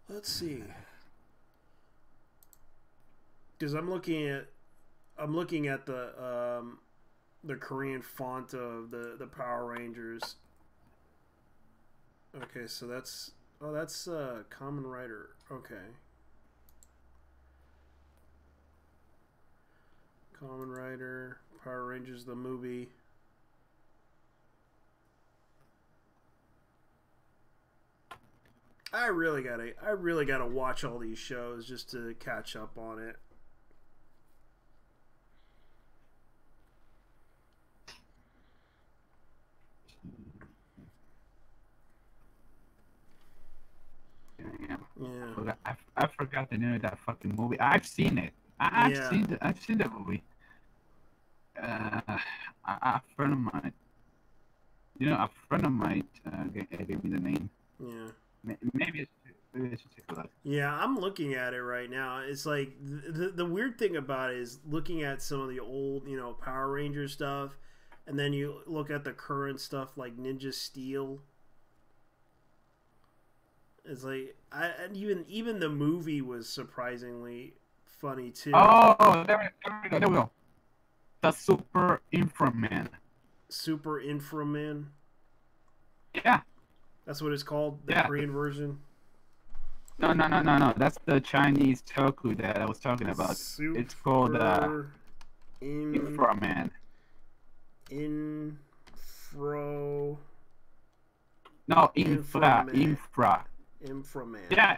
Let's see. Because I'm looking at the Korean font of the Power Rangers. Okay, so that's Kamen Rider. Okay. Kamen Rider, Power Rangers the movie. I really gotta watch all these shows just to catch up on it. Yeah. I forgot the name of that fucking movie. I've seen it. I've seen the movie. A friend of mine. A friend of mine gave me the name. Yeah. Maybe I should take a look. Yeah, I'm looking at it right now. It's like the weird thing about it is looking at some of the old, Power Ranger stuff, and then you look at the current stuff like Ninja Steel. It's like and even the movie was surprisingly funny too. Oh, there we go. The Super Inframan. Super Inframan. Yeah. That's what it's called. The Korean version. No. That's the Chinese toku that I was talking about. It's called Inframan. No, Infra. Inframan. Yeah.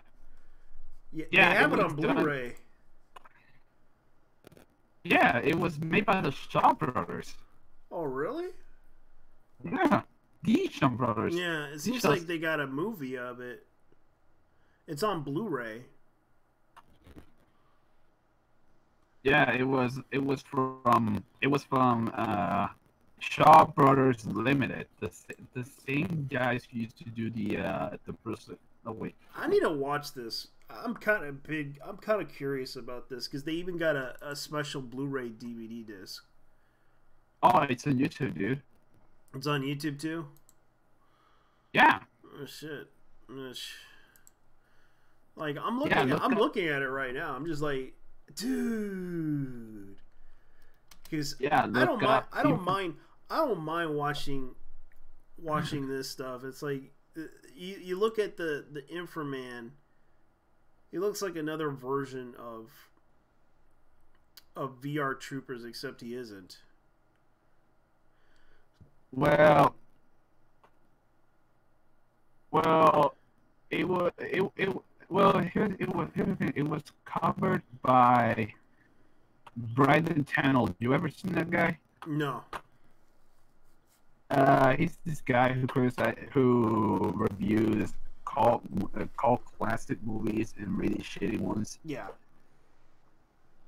Yeah, they have it on Blu-ray. Yeah, it was made by the Shaw Brothers. Oh, really? Yeah, the Shaw Brothers. Yeah, it seems like they got a movie of it. It's on Blu-ray. Yeah, it was from Shaw Brothers Limited. The same guys who used to do the Bruce. Oh wait. I need to watch this. I'm kind of curious about this because they even got a special Blu-ray DVD disc. Oh, it's on YouTube, dude. It's on YouTube too. Yeah. Oh shit. Like I'm Yeah, looking at it right now. I'm just like, dude. Because Yeah, I don't mind. up. I don't mind watching this stuff. It's like you look at the Inframan. He looks like another version of VR Troopers, except he isn't. Well, here's the thing. It was covered by Bryden Channel. You ever seen that guy? No. He's this guy who reviews cult classic movies and really shitty ones. Yeah.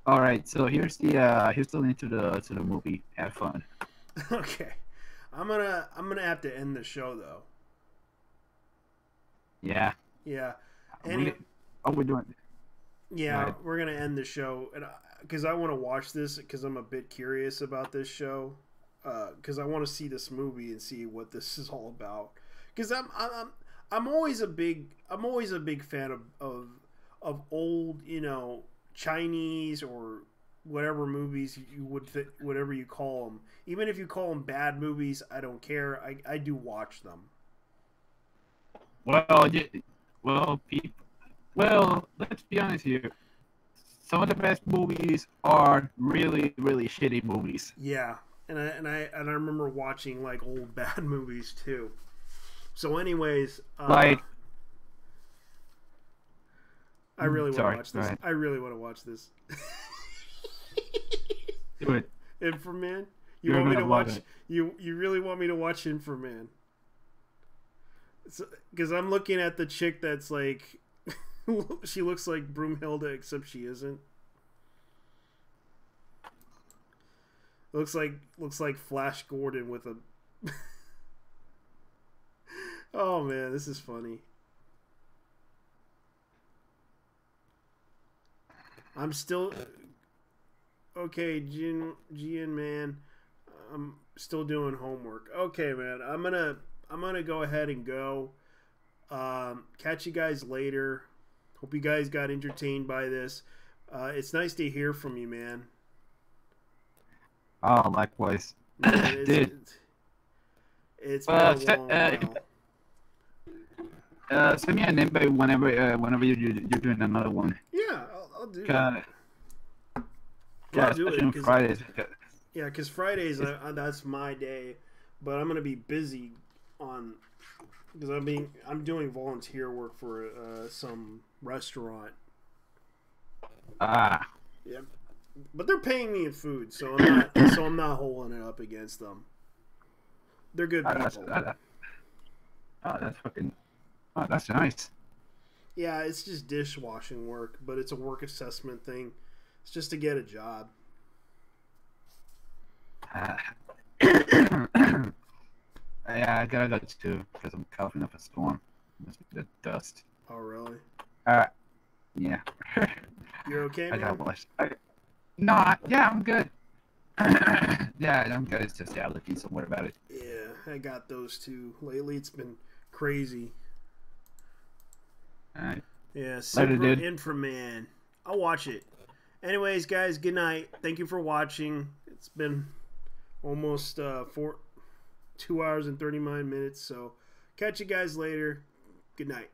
All right, so here's the link to the movie. Have fun. Okay. I'm gonna have to end the show though. Yeah. Yeah. We're doing. Yeah, Right. we're gonna end the show, and because I want to watch this, because I'm a bit curious about this show, because I want to see this movie and see what this is all about. Because I'm always a big fan of old, Chinese or whatever movies you would whatever you call them. Even if you call them bad movies, I don't care. I do watch them. Well, let's be honest here. Some of the best movies are really, really shitty movies. Yeah, and I remember watching like old bad movies too. So, anyways, Like, I really want to sorry, watch go this. ahead. I really want to watch this. do it. Inframan. You You're want me to gonna love watch? it. You really want me to watch Inframan? Because I'm looking at the chick that's like, she looks like Broomhilda, except she isn't. Looks like Flash Gordon with a. Oh man, this is funny. I'm still okay, Gian man. I'm still doing homework. Okay, man. I'm gonna go ahead and go. Catch you guys later. Hope you guys got entertained by this. It's nice to hear from you, man. Oh, likewise. Man, Dude. it's been a long while. Send me an invite whenever you're doing another one. Yeah, I'll do that. Yeah, I'll do especially on it, Fridays. Yeah, because Fridays that's my day, but I'm gonna be busy because I'm doing volunteer work for some restaurant. Ah, Yeah, but they're paying me in food, so I'm not holding it up against them. They're good people. that's fucking. Oh, that's nice. Yeah, it's just dishwashing work, but it's a work assessment thing. It's just to get a job. Yeah, I gotta go too because I'm coughing up a storm. Must be the dust. Oh, really? Yeah. You're okay, I man? gotta wash. Yeah, I'm good. Yeah, I'm good. It's just allergies. Don't worry about it. Yeah, I got those too. Lately, it's been crazy. Alright. Yeah, Later, Super dude. Inframan. I'll watch it. Anyways, guys, good night. Thank you for watching. It's been almost 2 hours and 39 minutes. So, catch you guys later. Good night.